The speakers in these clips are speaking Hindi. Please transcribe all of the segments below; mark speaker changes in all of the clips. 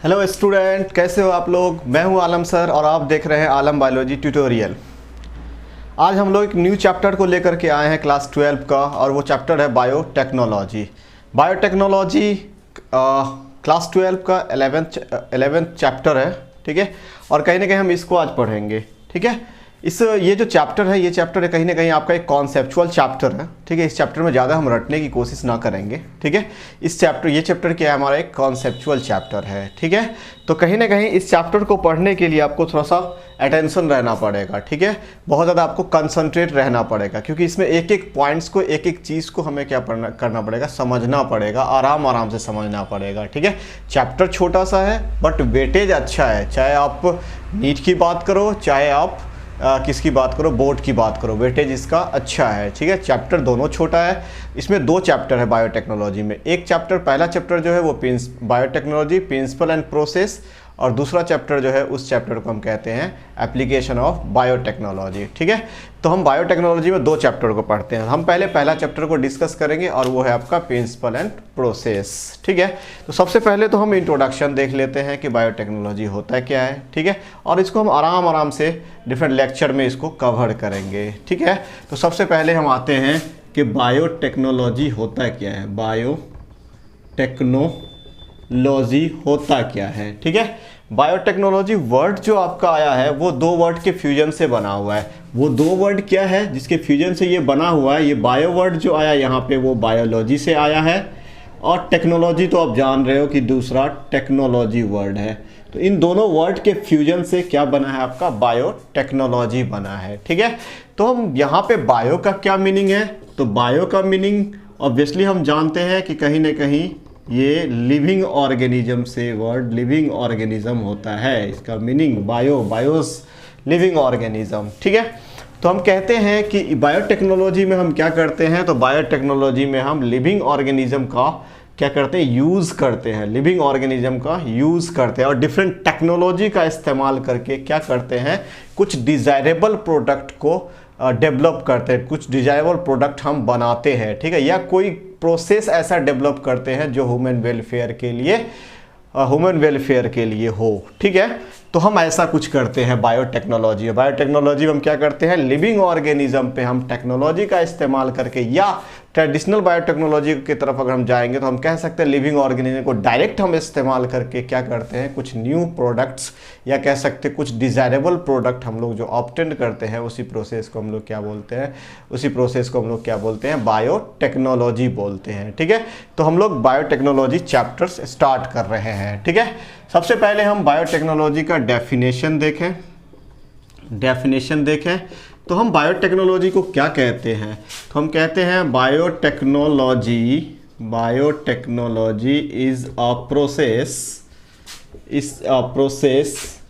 Speaker 1: हेलो स्टूडेंट, कैसे हो आप लोग। मैं हूं आलम सर और आप देख रहे हैं आलम बायोलॉजी ट्यूटोरियल। आज हम लोग एक न्यू चैप्टर को लेकर के आए हैं क्लास 12 का, और वो चैप्टर है बायोटेक्नोलॉजी। बायोटेक्नोलॉजी क्लास 12 का 11th चैप्टर है, ठीक है। और कहीं ना कहीं हम इसको आज पढ़ेंगे, ठीक है। ये जो चैप्टर है, ये चैप्टर है कहीं ना कहीं आपका एक कॉन्सेप्चुअल चैप्टर है, ठीक है। इस चैप्टर में ज़्यादा हम रटने की कोशिश ना करेंगे, ठीक है। ये चैप्टर क्या है, हमारा एक कॉन्सेप्चुअल चैप्टर है, ठीक है। तो कहीं ना कहीं इस चैप्टर को पढ़ने के लिए आपको थोड़ा सा अटेंशन रहना पड़ेगा, ठीक है। बहुत ज़्यादा आपको कंसंट्रेट रहना पड़ेगा, क्योंकि इसमें एक एक पॉइंट्स को, एक एक चीज़ को हमें क्या करना पड़ेगा, समझना पड़ेगा, आराम आराम से समझना पड़ेगा, ठीक है। चैप्टर छोटा सा है बट वेटेज अच्छा है। चाहे आप नीट की बात करो, चाहे आप किसकी बात करो, बोर्ड की बात करो, वेटेज इसका अच्छा है, ठीक है। चैप्टर दोनों छोटा है। इसमें 2 चैप्टर है बायोटेक्नोलॉजी में। एक चैप्टर, पहला चैप्टर जो है वो बायोटेक्नोलॉजी प्रिंसिपल एंड प्रोसेस, और दूसरा चैप्टर जो है उस चैप्टर को हम कहते हैं एप्लीकेशन ऑफ बायोटेक्नोलॉजी, ठीक है। तो हम बायोटेक्नोलॉजी में 2 चैप्टर को पढ़ते हैं। हम पहले पहला चैप्टर को डिस्कस करेंगे और वो है आपका प्रिंसिपल एंड प्रोसेस, ठीक है। तो सबसे पहले तो हम इंट्रोडक्शन देख लेते हैं कि बायोटेक्नोलॉजी होता है क्या है, ठीक है। और इसको हम आराम आराम से डिफरेंट लेक्चर में इसको कवर करेंगे, ठीक है। तो सबसे पहले हम आते हैं कि बायोटेक्नोलॉजी होता क्या है। बायोटेक्नोलॉजी होता क्या है, ठीक है। बायोटेक्नोलॉजी वर्ड जो आपका आया है वो 2 वर्ड के फ्यूजन से बना हुआ है। वो 2 वर्ड क्या है जिसके फ्यूजन से ये बना हुआ है। ये बायो वर्ड जो आया यहाँ पे वो बायोलॉजी से आया है, और टेक्नोलॉजी तो आप जान रहे हो कि दूसरा टेक्नोलॉजी वर्ड है। तो इन दोनों वर्ड के फ्यूजन से क्या बना है, आपका बायोटेक्नोलॉजी बना है, ठीक है। तो हम यहाँ पे बायो का क्या मीनिंग है, तो बायो का मीनिंग ऑब्वियसली हम जानते हैं कि कहीं ना कहीं ये लिविंग ऑर्गेनिज्म से वर्ड लिविंग ऑर्गेनिज्म होता है। इसका मीनिंग बायोस लिविंग ऑर्गेनिज्म, ठीक है। तो हम कहते हैं कि बायोटेक्नोलॉजी में हम क्या करते हैं, तो बायोटेक्नोलॉजी में हम लिविंग ऑर्गेनिज्म का क्या करते हैं, यूज़ करते हैं। लिविंग ऑर्गेनिज्म का यूज़ करते हैं और डिफरेंट टेक्नोलॉजी का इस्तेमाल करके क्या करते हैं, कुछ डिज़ायरेबल प्रोडक्ट को डेवलप करते हैं, कुछ डिज़ायरेबल प्रोडक्ट हम बनाते हैं, ठीक है। या कोई प्रोसेस ऐसा डेवलप करते हैं जो ह्यूमन वेलफेयर के लिए हो, ठीक है। तो हम ऐसा कुछ करते हैं बायोटेक्नोलॉजी में हम क्या करते हैं, लिविंग ऑर्गेनिज्म पे हम टेक्नोलॉजी का इस्तेमाल करके, या ट्रेडिशनल बायोटेक्नोलॉजी की तरफ अगर हम जाएंगे तो हम कह सकते हैं लिविंग ऑर्गेनिज्म को डायरेक्ट हम इस्तेमाल करके क्या करते हैं, कुछ न्यू प्रोडक्ट्स, या कह सकते हैं कुछ डिज़ायरेबल प्रोडक्ट हम लोग जो ऑब्टेन करते हैं, उसी प्रोसेस को हम लोग क्या बोलते हैं, बायोटेक्नोलॉजी बोलते हैं, ठीक है। तो हम लोग बायोटेक्नोलॉजी चैप्टर्स स्टार्ट कर रहे हैं, ठीक है। सबसे पहले हम बायोटेक्नोलॉजी का डेफिनेशन देखें। तो हम बायोटेक्नोलॉजी को क्या कहते हैं, तो हम कहते हैं biotechnology is a process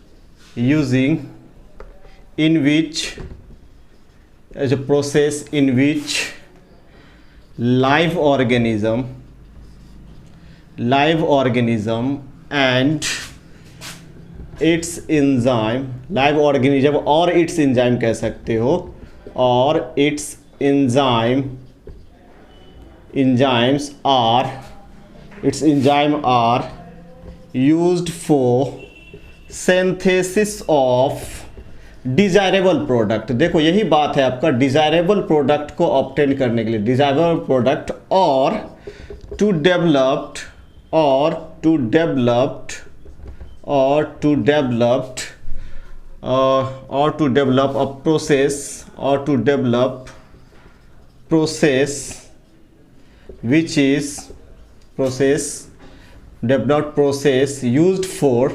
Speaker 1: using in which live organism and its enzyme, live organism और its enzyme कह सकते हो, और its enzymes are used for synthesis of desirable product. देखो यही बात है आपका, डिज़ायरेबल प्रोडक्ट को ऑब्टेन करने के लिए, डिज़ायरेबल प्रोडक्ट और to develop a process which is developed process used for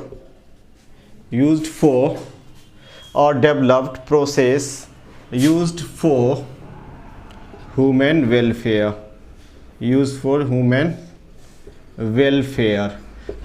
Speaker 1: human welfare।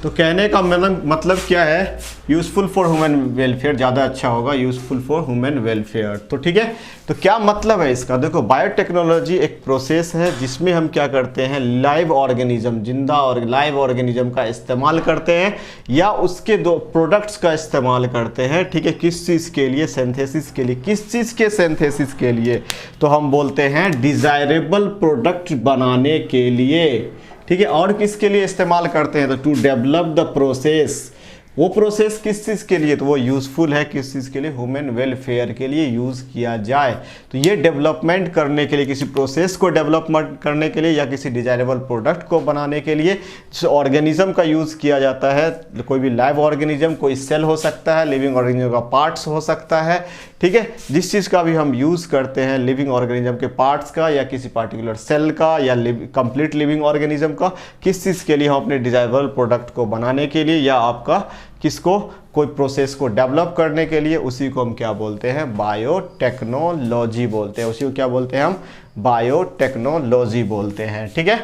Speaker 1: तो कहने का मतलब क्या है, यूजफुल फॉर ह्यूमन वेलफेयर ज़्यादा अच्छा होगा, यूजफुल फॉर ह्यूमन वेलफेयर। तो ठीक है, तो क्या मतलब है इसका, देखो बायोटेक्नोलॉजी एक प्रोसेस है जिसमें हम क्या करते हैं, लाइव ऑर्गेनिज्म, जिंदा और लाइव ऑर्गेनिज्म का इस्तेमाल करते हैं, या उसके दो प्रोडक्ट्स का इस्तेमाल करते हैं, ठीक है। किस चीज़ के लिए, सिंथेसिस के लिए। किस चीज़ के सिंथेसिस के लिए, तो हम बोलते हैं डिज़ायरेबल प्रोडक्ट बनाने के लिए, ठीक है। और किसके लिए इस्तेमाल करते हैं, तो टू डेवलप द प्रोसेस, वो प्रोसेस किस चीज़ के लिए, तो वो यूज़फुल है किस चीज़ के लिए, ह्यूमन वेलफेयर के लिए यूज़ किया जाए। तो ये डेवलपमेंट करने के लिए, किसी प्रोसेस को डेवलपमेंट करने के लिए या किसी डिजायरेबल प्रोडक्ट को बनाने के लिए जिस ऑर्गेनिज्म का यूज़ किया जाता है, कोई भी लाइव ऑर्गेनिज्म, कोई सेल हो सकता है, लिविंग ऑर्गेनिज्म का पार्ट्स हो सकता है, ठीक है। जिस चीज़ का भी हम यूज़ करते हैं लिविंग ऑर्गेनिज्म के पार्ट्स का या किसी पार्टिकुलर सेल का या कंप्लीट लिविंग ऑर्गेनिज्म का, किस चीज़ के लिए हम अपने डिजायरेबल प्रोडक्ट को बनाने के लिए या आपका किसको कोई प्रोसेस को डेवलप करने के लिए, उसी को हम क्या बोलते हैं, बायोटेक्नोलॉजी बोलते हैं। उसी को क्या बोलते हैं हम, बायोटेक्नोलॉजी बोलते हैं, ठीक है।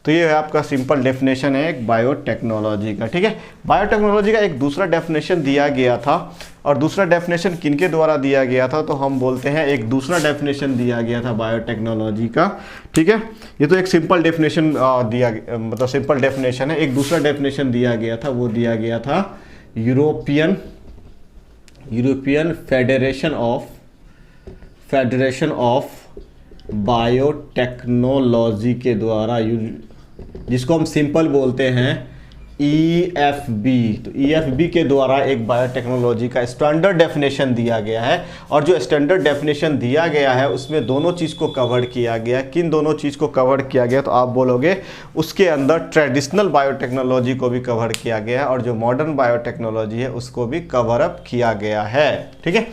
Speaker 1: तो ये आपका सिंपल डेफिनेशन है एक बायोटेक्नोलॉजी का, ठीक है। बायोटेक्नोलॉजी का एक दूसरा डेफिनेशन दिया गया था, और दूसरा डेफिनेशन किनके द्वारा दिया गया था, तो हम बोलते हैं एक दूसरा डेफिनेशन दिया गया था बायोटेक्नोलॉजी का, ठीक है। ये तो एक सिंपल डेफिनेशन दिया, मतलब सिंपल डेफिनेशन है। एक दूसरा डेफिनेशन दिया गया था, वो दिया गया था यूरोपियन फेडरेशन ऑफ बायोटेक्नोलॉजी के द्वारा, जिसको हम सिंपल बोलते हैं EFB। तो EFB के द्वारा एक बायोटेक्नोलॉजी का स्टैंडर्ड डेफिनेशन दिया गया है, और जो स्टैंडर्ड डेफिनेशन दिया गया है उसमें दोनों चीज़ को कवर किया गया। किन दोनों चीज़ को कवर किया गया, तो आप बोलोगे उसके अंदर ट्रेडिशनल बायोटेक्नोलॉजी को भी कवर किया गया है, और जो मॉडर्न बायोटेक्नोलॉजी है उसको भी कवर अप किया गया है, ठीक है।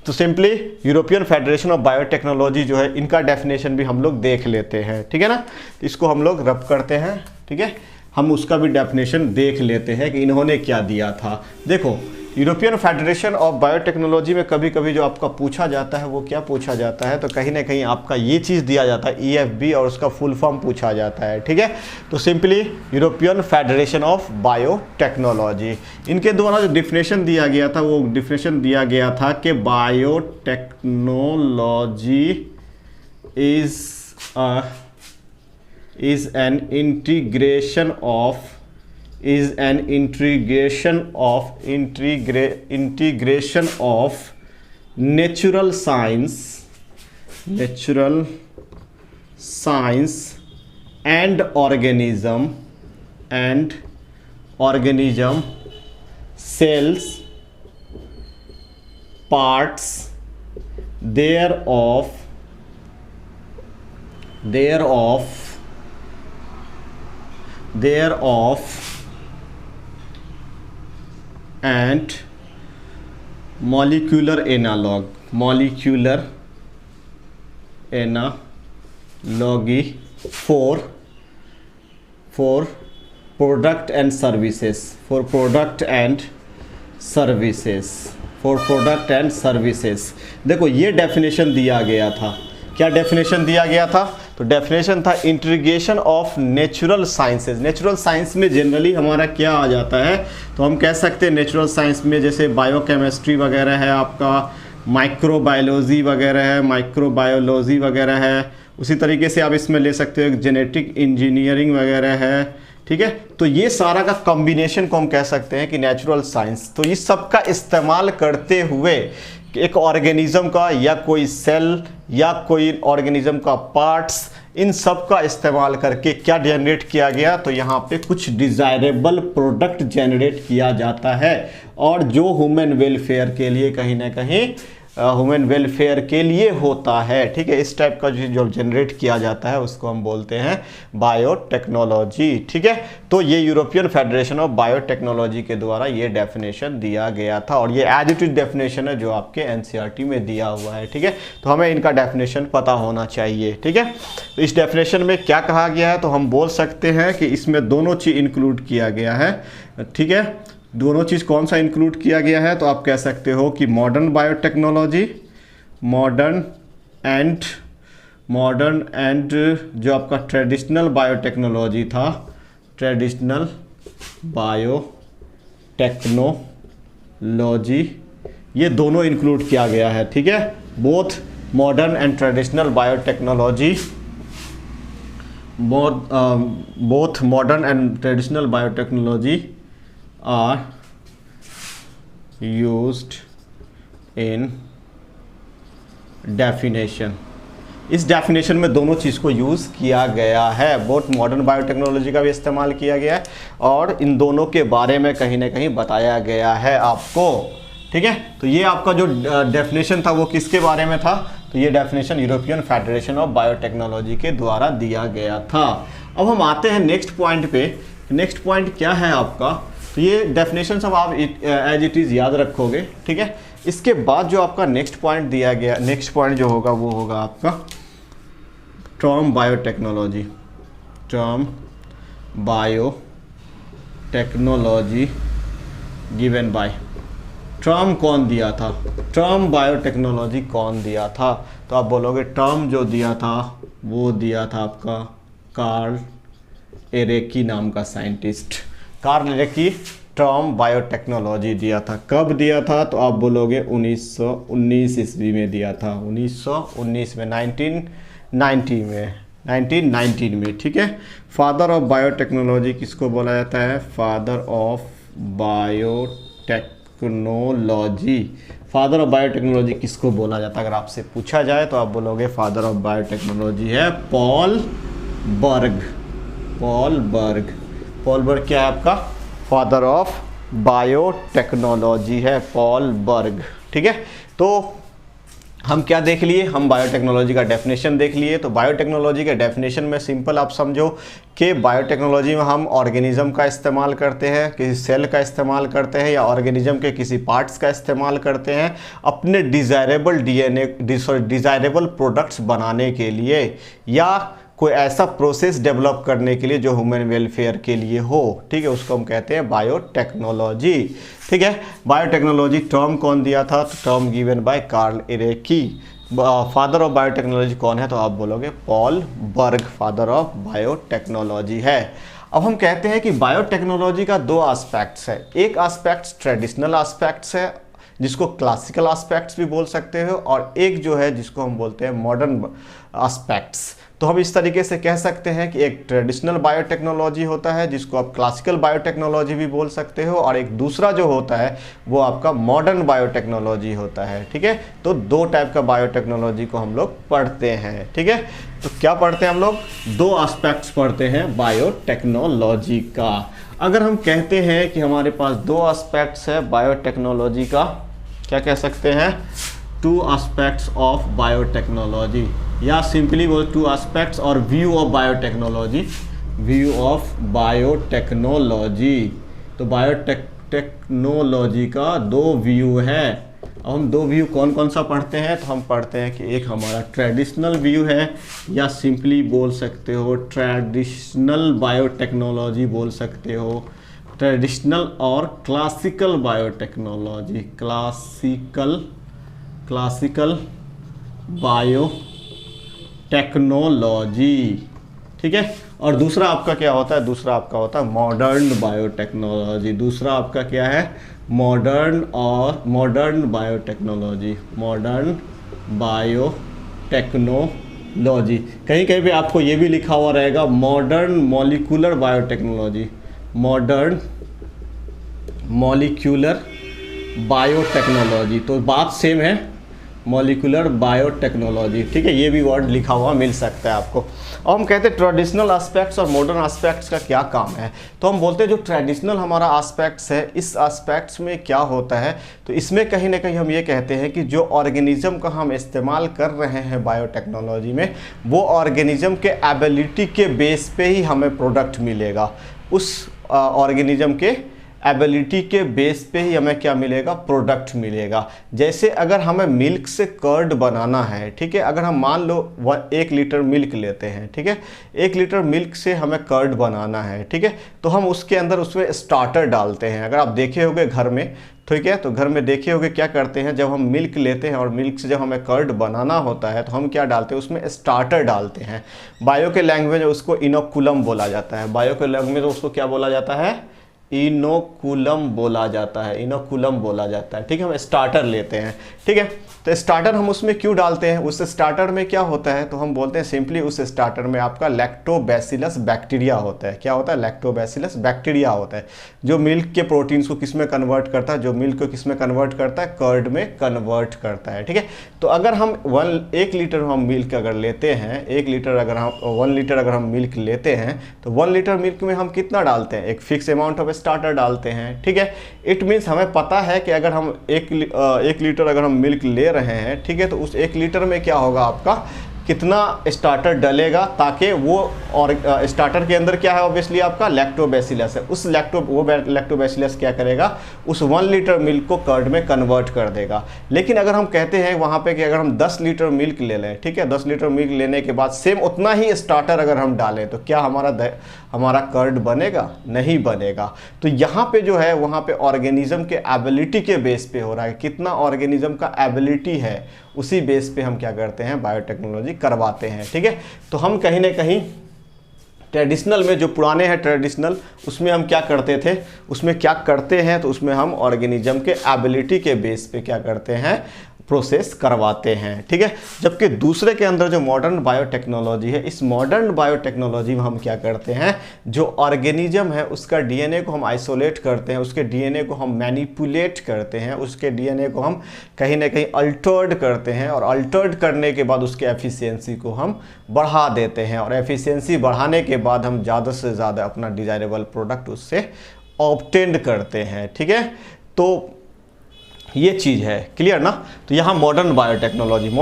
Speaker 1: तो simply European federation of biotechnology जो है, इनका डेफिनेशन भी हम लोग देख लेते हैं, ठीक है ना। इसको हम लोग रब करते हैं, ठीक है। हम उसका भी डेफिनेशन देख लेते हैं कि इन्होंने क्या दिया था। देखो, यूरोपियन फेडरेशन ऑफ बायोटेक्नोलॉजी में कभी कभी जो आपका पूछा जाता है वो क्या पूछा जाता है, तो कहीं ना कहीं आपका ये चीज़ दिया जाता है EFB, और उसका फुल फॉर्म पूछा जाता है, ठीक है। तो simply European federation of biotechnology, इनके द्वारा जो डिफिनेशन दिया गया था, वो डिफिनेशन दिया गया था कि biotechnology is an integration of natural science and organism cells, parts thereof and molecular analogy for product and services, देखो ये डेफिनेशन दिया गया था। क्या डेफिनेशन दिया गया था, तो डेफिनेशन था integration of natural sciences. Natural science में जनरली हमारा क्या आ जाता है, तो हम कह सकते हैं नेचुरल साइंस में जैसे बायोकेमिस्ट्री वगैरह है, आपका माइक्रोबायोलॉजी वगैरह है, उसी तरीके से आप इसमें ले सकते हो जेनेटिक इंजीनियरिंग वगैरह है, ठीक है। तो ये सारा का कॉम्बिनेशन को हम कह सकते हैं कि नेचुरल साइंस। तो इस सब का इस्तेमाल करते हुए एक ऑर्गेनिज्म का या कोई सेल या कोई ऑर्गेनिज्म का पार्ट्स, इन सब का इस्तेमाल करके क्या जनरेट किया गया, तो यहाँ पे कुछ डिज़ायरेबल प्रोडक्ट जनरेट किया जाता है, और जो ह्यूमन वेलफेयर के लिए कहीं ना कहीं ह्यूमन वेलफेयर के लिए होता है, ठीक है। इस टाइप का जो जनरेट किया जाता है उसको हम बोलते हैं बायोटेक्नोलॉजी, ठीक है। तो ये यूरोपियन फेडरेशन ऑफ बायोटेक्नोलॉजी के द्वारा ये डेफिनेशन दिया गया था, और ये एज इट इज डेफिनेशन है जो आपके NCERT में दिया हुआ है, ठीक है। तो हमें इनका डेफिनेशन पता होना चाहिए, ठीक है। तो इस डेफिनेशन में क्या कहा गया है, तो हम बोल सकते हैं कि इसमें दोनों चीज़ इंक्लूड किया गया है, ठीक है। दोनों चीज़ कौन सा इंक्लूड किया गया है, तो आप कह सकते हो कि मॉडर्न बायोटेक्नोलॉजी, मॉडर्न एंड जो आपका ट्रेडिशनल बायोटेक्नोलॉजी था, ट्रेडिशनल बायोटेक्नोलॉजी, ये दोनों इंक्लूड किया गया है, ठीक है। Both modern and traditional biotechnology, both modern and traditional biotechnology are used in definition, इस डेफिनेशन में दोनों चीज़ को यूज़ किया गया है, बहुत मॉडर्न बायोटेक्नोलॉजी का भी इस्तेमाल किया गया है और इन दोनों के बारे में कहीं ना कहीं बताया गया है आपको। ठीक है, तो ये आपका जो डेफिनेशन था वो किसके बारे में था, तो ये definition European federation of biotechnology के द्वारा दिया गया था। अब हम आते हैं नेक्स्ट पॉइंट पे। नेक्स्ट पॉइंट क्या है आपका, तो ये डेफिनेशन सब आप एज इट इज़ याद रखोगे। ठीक है, इसके बाद जो आपका नेक्स्ट पॉइंट दिया गया, नेक्स्ट पॉइंट जो होगा वो होगा आपका term biotechnology. Term biotechnology given by, term कौन दिया था, टर्म बायोटेक्नोलॉजी कौन दिया था, तो आप बोलोगे टर्म जो दिया था वो दिया था आपका कार्ल एरेकी नाम का scientist. Karl Ereky term biotechnology दिया था। कब दिया था, तो आप बोलोगे 1919 ईस्वी में दिया था, 1919 में, 1919 में। ठीक है, फादर ऑफ बायोटेक्नोलॉजी किसको बोला जाता है, father of biotechnology. Father of biotechnology किसको बोला जाता है, अगर आपसे पूछा जाए तो आप बोलोगे फादर ऑफ बायोटेक्नोलॉजी है पॉल बर्ग। पॉल बर्ग, पॉल बर्ग क्या है आपका, फादर ऑफ बायोटेक्नोलॉजी है पॉल बर्ग। ठीक है, तो हम क्या देख लिए, हम बायोटेक्नोलॉजी का डेफिनेशन देख लिए। तो बायोटेक्नोलॉजी के डेफिनेशन में सिंपल आप समझो कि बायोटेक्नोलॉजी में हम ऑर्गेनिज्म का इस्तेमाल करते हैं, किसी सेल का इस्तेमाल करते हैं या ऑर्गेनिज्म के किसी पार्ट्स का इस्तेमाल करते हैं अपने डिज़ायरेबल प्रोडक्ट्स बनाने के लिए या कोई ऐसा प्रोसेस डेवलप करने के लिए जो ह्यूमन वेलफेयर के लिए हो। ठीक है, उसको हम कहते हैं बायोटेक्नोलॉजी। ठीक है, बायोटेक्नोलॉजी टर्म कौन दिया था, तो term given by Karl Ereky. Father of biotechnology कौन है, तो आप बोलोगे Paul Berg father of biotechnology है। अब हम कहते हैं कि बायोटेक्नोलॉजी का दो एस्पेक्ट्स है, एक एस्पेक्ट्स ट्रेडिशनल एस्पेक्ट्स है जिसको क्लासिकल एस्पेक्ट्स भी बोल सकते हो, और एक जो है जिसको हम बोलते हैं मॉडर्न एस्पेक्ट्स। तो हम इस तरीके से कह सकते हैं कि एक ट्रेडिशनल बायोटेक्नोलॉजी होता है जिसको आप क्लासिकल बायोटेक्नोलॉजी भी बोल सकते हो, और एक दूसरा जो होता है वो आपका मॉडर्न बायोटेक्नोलॉजी होता है। ठीक है, तो दो टाइप का बायोटेक्नोलॉजी को हम लोग पढ़ते हैं। ठीक है, तो क्या पढ़ते हैं हम लोग, दो एस्पेक्ट्स पढ़ते हैं बायोटेक्नोलॉजी का। अगर हम कहते हैं कि हमारे पास दो एस्पेक्ट्स है बायोटेक्नोलॉजी का, क्या कह सकते हैं, टू एस्पेक्ट्स ऑफ बायोटेक्नोलॉजी, या सिंपली बोल टू एस्पेक्ट्स और view of biotechnology, view of biotechnology. तो बायोटेक्नोलॉजी का दो व्यू है। अब हम दो व्यू कौन कौन सा पढ़ते हैं, तो हम पढ़ते हैं कि एक हमारा ट्रेडिशनल व्यू है, या सिंपली बोल सकते हो ट्रेडिशनल बायोटेक्नोलॉजी बोल सकते हो, ट्रेडिशनल और क्लासिकल बायोटेक्नोलॉजी, क्लासिकल बायोटेक्नोलॉजी। ठीक है, और दूसरा आपका क्या होता है, दूसरा आपका होता है मॉडर्न बायोटेक्नोलॉजी। दूसरा आपका क्या है, मॉडर्न बायोटेक्नोलॉजी, मॉडर्न बायोटेक्नोलॉजी। कहीं कहीं पे आपको ये भी लिखा हुआ रहेगा modern molecular biotechnology, modern molecular biotechnology. तो बात सेम है, मॉलिक्यूलर बायोटेक्नोलॉजी। ठीक है, ये भी वर्ड लिखा हुआ मिल सकता है आपको। और हम कहते हैं ट्रेडिशनल एस्पेक्ट्स और मॉडर्न एस्पेक्ट्स का क्या काम है, तो हम बोलते हैं जो ट्रेडिशनल हमारा एस्पेक्ट्स है, इस एस्पेक्ट्स में क्या होता है, तो इसमें कहीं ना कहीं हम ये कहते हैं कि जो ऑर्गेनिज्म का हम इस्तेमाल कर रहे हैं बायोटेक्नोलॉजी में, वो ऑर्गेनिज्म के एबिलिटी के बेस पे ही हमें प्रोडक्ट मिलेगा। उस ऑर्गेनिज्म के एबिलिटी के बेस पे ही हमें क्या मिलेगा, प्रोडक्ट मिलेगा। जैसे अगर हमें मिल्क से कर्ड बनाना है, ठीक है, अगर हम मान लो 1 लीटर मिल्क लेते हैं, ठीक है, 1 लीटर मिल्क से हमें कर्ड बनाना है, ठीक है, तो हम उसके अंदर उसमें स्टार्टर डालते हैं। अगर आप देखे होंगे घर में, ठीक है, तो घर में देखे होंगे क्या करते हैं, जब हम मिल्क लेते हैं और मिल्क से जब हमें कर्ड बनाना होता है तो हम क्या डालते हैं, उसमें स्टार्टर डालते हैं। बायो के लैंग्वेज में उसको इनोकुलम बोला जाता है, बायो के लैंग्वेज में उसको क्या बोला जाता है, इनोकुलम बोला जाता है, इनोकुलम बोला जाता है। ठीक है, हम स्टार्टर लेते हैं। ठीक है, तो स्टार्टर हम उसमें क्यों डालते हैं, उस स्टार्टर में क्या होता है, तो हम बोलते हैं सिंपली उस स्टार्टर में आपका लैक्टोबैसिलस बैक्टीरिया होता है। क्या होता है, लैक्टोबैसिलस बैक्टीरिया होता है, जो मिल्क के प्रोटीन्स को किस में कन्वर्ट करता है, जो मिल्क को किस में कन्वर्ट करता है, कर्ड में कन्वर्ट करता है। ठीक है, तो अगर हम 1 लीटर हम मिल्क अगर लेते हैं, 1 लीटर अगर हम 1 लीटर अगर हम मिल्क लेते हैं, तो 1 लीटर मिल्क में हम कितना डालते हैं, एक फिक्स अमाउंट ऑफ स्टार्टर डालते हैं। ठीक है, इट मीन्स हमें पता है कि अगर हम 1 लीटर अगर हम मिल्क ले रहे हैं, ठीक है, तो उस 1 लीटर में क्या होगा, आपका कितना स्टार्टर डलेगा, ताकि वो और स्टार्टर के अंदर क्या है, ऑब्वियसली आपका लैक्टोबैसिलस है। उस लैक्टोबैसिलस क्या करेगा, उस 1 लीटर मिल्क को कर्ड में कन्वर्ट कर देगा। लेकिन अगर हम कहते हैं वहाँ पे कि अगर हम 10 लीटर मिल्क ले लें, ठीक है, 10 लीटर मिल्क लेने के बाद सेम उतना ही स्टार्टर अगर हम डालें, तो क्या हमारा कर्ड बनेगा, नहीं बनेगा। तो यहाँ पे जो है वहाँ पे ऑर्गेनिज्म के एबिलिटी के बेस पे हो रहा है, कितना ऑर्गेनिज्म का एबिलिटी है, उसी बेस पे हम क्या करते हैं, बायोटेक्नोलॉजी करवाते हैं। ठीक है, तो हम कहीं ना कहीं ट्रेडिशनल में, जो पुराने हैं ट्रेडिशनल, उसमें हम क्या करते थे, उसमें क्या करते हैं, तो उसमें हम ऑर्गेनिज्म के एबिलिटी के बेस पे क्या करते हैं, प्रोसेस करवाते हैं। ठीक है, जबकि दूसरे के अंदर जो मॉडर्न बायोटेक्नोलॉजी है, इस मॉडर्न बायोटेक्नोलॉजी में हम क्या करते हैं, जो ऑर्गेनिज्म है उसका डीएनए को हम आइसोलेट करते हैं, उसके डीएनए को हम मैनिपुलेट करते हैं, उसके डीएनए को हम कहीं ना कहीं अल्टर्ड करते हैं, और अल्टर्ड करने के बाद उसके एफिशिएंसी को हम बढ़ा देते हैं, और एफिशिएंसी बढ़ाने के बाद हम ज़्यादा से ज़्यादा अपना डिजायरेबल प्रोडक्ट उससे ऑब्टेन करते हैं। ठीक है, तो ये चीज़ है, क्लियर ना। तो यहाँ मॉडर्न बायोटेक्नोलॉजी में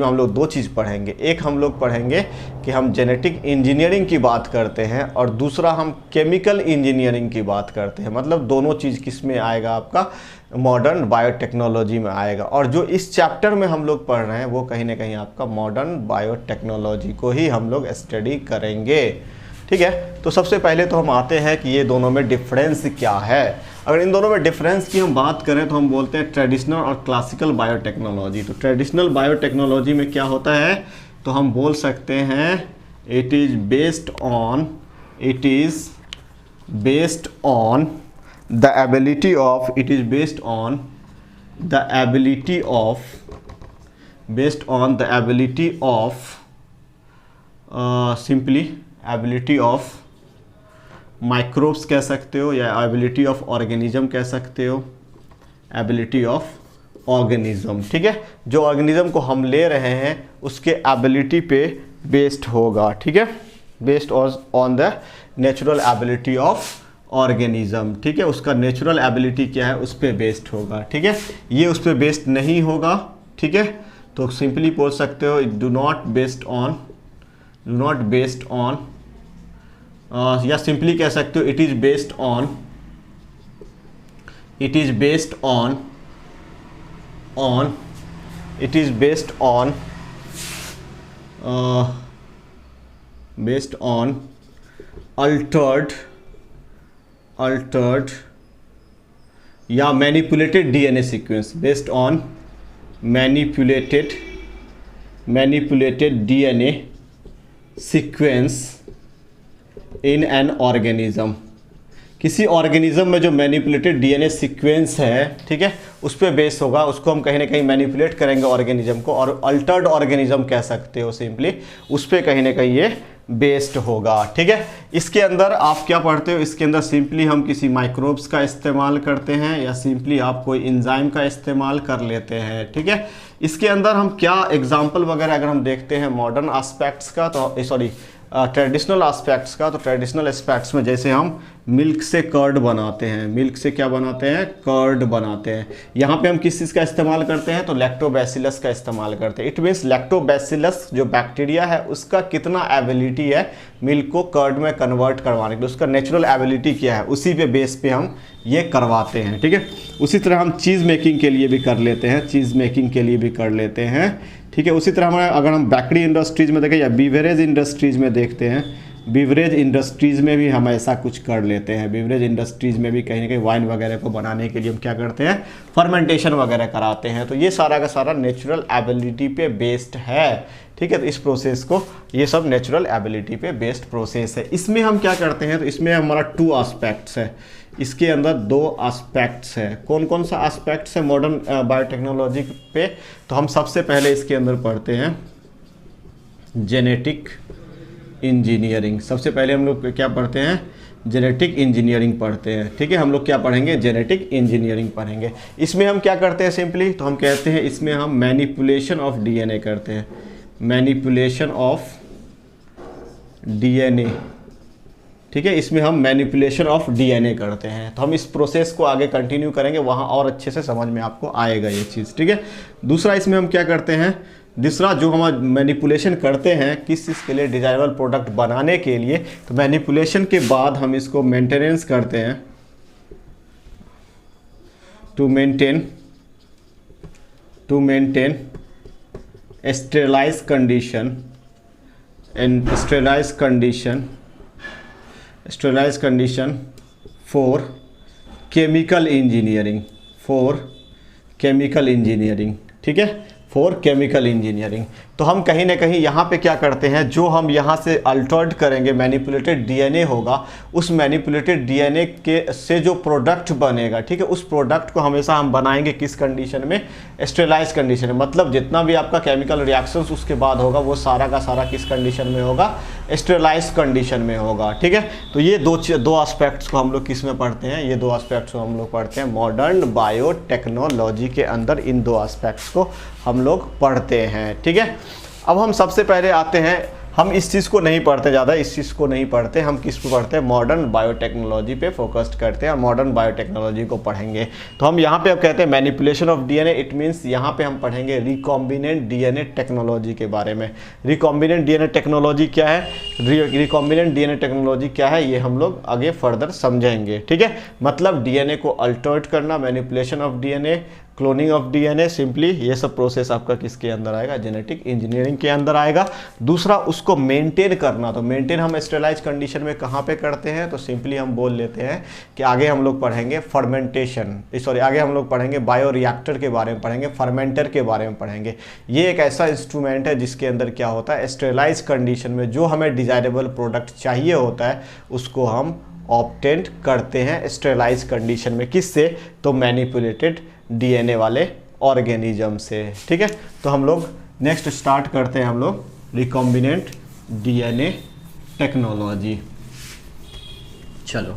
Speaker 1: हम लोग 2 चीज़ पढ़ेंगे। एक हम लोग पढ़ेंगे कि हम जेनेटिक इंजीनियरिंग की बात करते हैं, और दूसरा हम केमिकल इंजीनियरिंग की बात करते हैं। मतलब दोनों चीज़ किस में आएगा, आपका मॉडर्न बायोटेक्नोलॉजी में आएगा। और जो इस चैप्टर में हम लोग पढ़ रहे हैं वो कहीं ना कहीं आपका मॉडर्न बायोटेक्नोलॉजी को ही हम लोग स्टडी करेंगे। ठीक है, तो सबसे पहले तो हम आते हैं कि ये दोनों में डिफरेंस क्या है। अगर इन दोनों में डिफरेंस की हम बात करें तो हम बोलते हैं ट्रेडिशनल और क्लासिकल बायोटेक्नोलॉजी। तो ट्रेडिशनल बायोटेक्नोलॉजी में क्या होता है, तो हम बोल सकते हैं it is based on the ability of simply ability of microbes कह सकते हो, या एबिलिटी ऑफ ऑर्गेनिज्म कह सकते हो, एबिलिटी ऑफ ऑर्गेनिज्म। ठीक है, जो ऑर्गेनिज्म को हम ले रहे हैं उसके एबिलिटी पे बेस्ड होगा। ठीक है, based on the natural ability of organism. ठीक है, उसका नेचुरल एबिलिटी क्या है, उस पर बेस्ड होगा। ठीक है, ये उस पर बेस्ड नहीं होगा। ठीक है, तो सिंपली बोल सकते हो डू नॉट बेस्ड ऑन या सिंपली कह सकते हो it is based on altered या manipulated DNA sequence, based on manipulated DNA sequence in an organism. किसी ऑर्गेनिज्म में जो मैनिपुलेटेड डीएनए सीक्वेंस है, ठीक है, उस पर बेस होगा, उसको हम कहीं ना कहीं मैनिपुलेट करेंगे ऑर्गेनिज्म को, और अल्टर्ड ऑर्गेनिज्म कह सकते हो सिंपली, उस पर कहीं ना कहीं ये बेस्ड होगा। ठीक है, इसके अंदर आप क्या पढ़ते हो, इसके अंदर सिंपली हम किसी माइक्रोब्स का इस्तेमाल करते हैं, या सिंपली आप कोई एंजाइम का इस्तेमाल कर लेते हैं। ठीक है, इसके अंदर हम क्या एग्जाम्पल वगैरह अगर हम देखते हैं मॉडर्न एस्पेक्ट्स का, तो ट्रेडिशनल एस्पेक्ट्स का, तो ट्रेडिशनल एस्पेक्ट्स में जैसे हम मिल्क से कर्ड बनाते हैं, मिल्क से क्या बनाते हैं, कर्ड बनाते हैं। यहाँ पे हम किस चीज़ का इस्तेमाल करते हैं, तो लैक्टोबैसिलस का इस्तेमाल करते हैं। इट मीन्स लैक्टोबैसिलस जो बैक्टीरिया है उसका कितना एबिलिटी है मिल्क को कर्ड में कन्वर्ट करवाने के लिए, उसका नेचुरल एबिलिटी क्या है, उसी पे बेस पे हम ये करवाते हैं। ठीक है, उसी तरह हम चीज़ मेकिंग के लिए भी कर लेते हैं, ठीक है। उसी तरह हमारे अगर हम बेकरी इंडस्ट्रीज़ में देखें या बीवरेज इंडस्ट्रीज़ में देखते हैं, बीवरेज इंडस्ट्रीज़ में भी हम ऐसा कुछ कर लेते हैं। बीवरेज इंडस्ट्रीज़ में भी कहीं ना कहीं वाइन वगैरह को बनाने के लिए हम क्या करते हैं, फर्मेंटेशन वगैरह कराते हैं। तो ये सारा का सारा नेचुरल एबिलिटी पे बेस्ड है। ठीक है। तो इस प्रोसेस को, ये सब नेचुरल एबिलिटी पे बेस्ड प्रोसेस है। इसमें हम क्या करते हैं, तो इसमें हमारा 2 एस्पेक्ट्स है, इसके अंदर 2 एस्पेक्ट्स है। कौन कौन सा एस्पेक्ट्स है मॉडर्न बायोटेक्नोलॉजी पे, तो हम सबसे पहले इसके अंदर पढ़ते हैं जेनेटिक इंजीनियरिंग। सबसे पहले हम लोग क्या पढ़ते हैं, जेनेटिक इंजीनियरिंग पढ़ते हैं, ठीक है। हम लोग क्या पढ़ेंगे, जेनेटिक इंजीनियरिंग पढ़ेंगे। इसमें हम क्या करते हैं सिंपली, तो हम कहते हैं इसमें हम मैनिपुलेशन ऑफ डीएनए करते हैं, मैनिपुलेशन ऑफ डीएनए, ठीक है। इसमें हम मैनिपुलेशन ऑफ डीएनए करते हैं। तो हम इस प्रोसेस को आगे कंटिन्यू करेंगे, वहाँ और अच्छे से समझ में आपको आएगा ये चीज़, ठीक है। दूसरा इसमें हम क्या करते हैं, दूसरा जो हम मैनिपुलेशन करते हैं किस चीज़ के लिए, डिजायरेबल प्रोडक्ट बनाने के लिए। तो मैनिपुलेशन के बाद हम इसको मेंटेनेंस करते हैं, to maintain sterilize condition and sterilize condition for chemical engineering, ठीक है, फॉर केमिकल इंजीनियरिंग। तो हम कहीं ना कहीं यहाँ पे क्या करते हैं, जो हम यहाँ से अल्टर्ड करेंगे, मैनिपुलेटेड डीएनए होगा, उस मैनिपुलेटेड डीएनए के से जो प्रोडक्ट बनेगा, ठीक है, उस प्रोडक्ट को हमेशा हम बनाएंगे किस कंडीशन में, स्टेरलाइज कंडीशन में। मतलब जितना भी आपका केमिकल रिएक्शंस उसके बाद होगा वो सारा का सारा किस कंडीशन में होगा, स्टेरलाइज कंडीशन में होगा, ठीक है। तो ये दो एस्पेक्ट्स को हम लोग किस में पढ़ते हैं, ये 2 एस्पेक्ट्स को हम लोग पढ़ते हैं मॉडर्न बायोटेक्नोलॉजी के अंदर। इन 2 एस्पेक्ट्स को हम लोग पढ़ते हैं, ठीक है। अब हम सबसे पहले आते हैं, हम इस चीज़ को नहीं पढ़ते ज़्यादा, इस चीज़ को नहीं पढ़ते, हम किस पे पढ़ते हैं, मॉडर्न बायोटेक्नोलॉजी पे फोकस्ड करते हैं और मॉडर्न बायोटेक्नोलॉजी को पढ़ेंगे। तो हम यहाँ पे अब कहते हैं manipulation of DNA, it means यहाँ पे हम पढ़ेंगे रिकॉम्बिनेंट डीएनए टेक्नोलॉजी के बारे में। रिकॉम्बिनेंट डीएनए टेक्नोलॉजी क्या है, रिकॉम्बिनेंट डीएनए टेक्नोलॉजी क्या है, ये हम लोग आगे फर्दर समझेंगे, ठीक है। मतलब डीएनए को अल्टर्ड करना, manipulation of DNA, cloning of DNA, simply ये सब प्रोसेस आपका किसके अंदर आएगा, जेनेटिक इंजीनियरिंग के अंदर आएगा। दूसरा उसको मेंटेन करना, तो मेंटेन हम स्टेरलाइज कंडीशन में कहाँ पे करते हैं, तो सिंपली हम बोल लेते हैं कि आगे हम लोग पढ़ेंगे फर्मेंटेशन, आगे हम लोग पढ़ेंगे बायोरिएक्टर के बारे में पढ़ेंगे, फर्मेंटर के बारे में पढ़ेंगे। ये एक ऐसा इंस्ट्रूमेंट है जिसके अंदर क्या होता है, स्टेरलाइज कंडीशन में जो हमें डिजायरेबल प्रोडक्ट चाहिए होता है उसको हम ऑब्टेन करते हैं स्टेरलाइज कंडीशन में, किससे, तो मैनिपुलेटेड डीएनए वाले ऑर्गेनिज्म से, ठीक है। तो हम लोग नेक्स्ट स्टार्ट करते हैं हम लोग रिकॉम्बिनेंट डीएनए टेक्नोलॉजी। चलो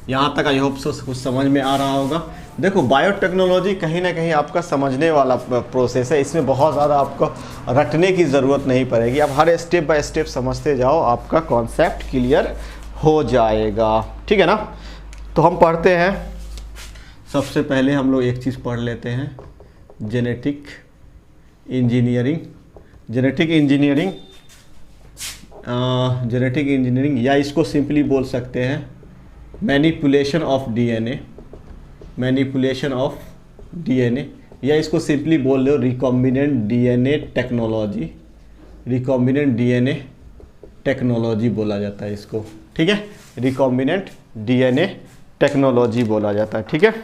Speaker 1: यहाँ तक आई होप सो कुछ समझ में आ रहा होगा। देखो बायोटेक्नोलॉजी कहीं ना कहीं आपका समझने वाला प्रोसेस है, इसमें बहुत ज़्यादा आपको रटने की ज़रूरत नहीं पड़ेगी, आप हर स्टेप बाय स्टेप समझते जाओ, आपका कॉन्सेप्ट क्लियर हो जाएगा, ठीक है ना। तो हम पढ़ते हैं, सबसे पहले हम लोग एक चीज़ पढ़ लेते हैं, जेनेटिक इंजीनियरिंग। जेनेटिक इंजीनियरिंग या इसको सिंपली बोल सकते हैं मैनिपुलेशन ऑफ डीएनए, या इसको सिंपली बोल लो रिकॉम्बिनेंट डीएनए टेक्नोलॉजी बोला जाता है इसको, ठीक है। रिकॉम्बिनेंट डीएनए टेक्नोलॉजी बोला जाता है, ठीक है।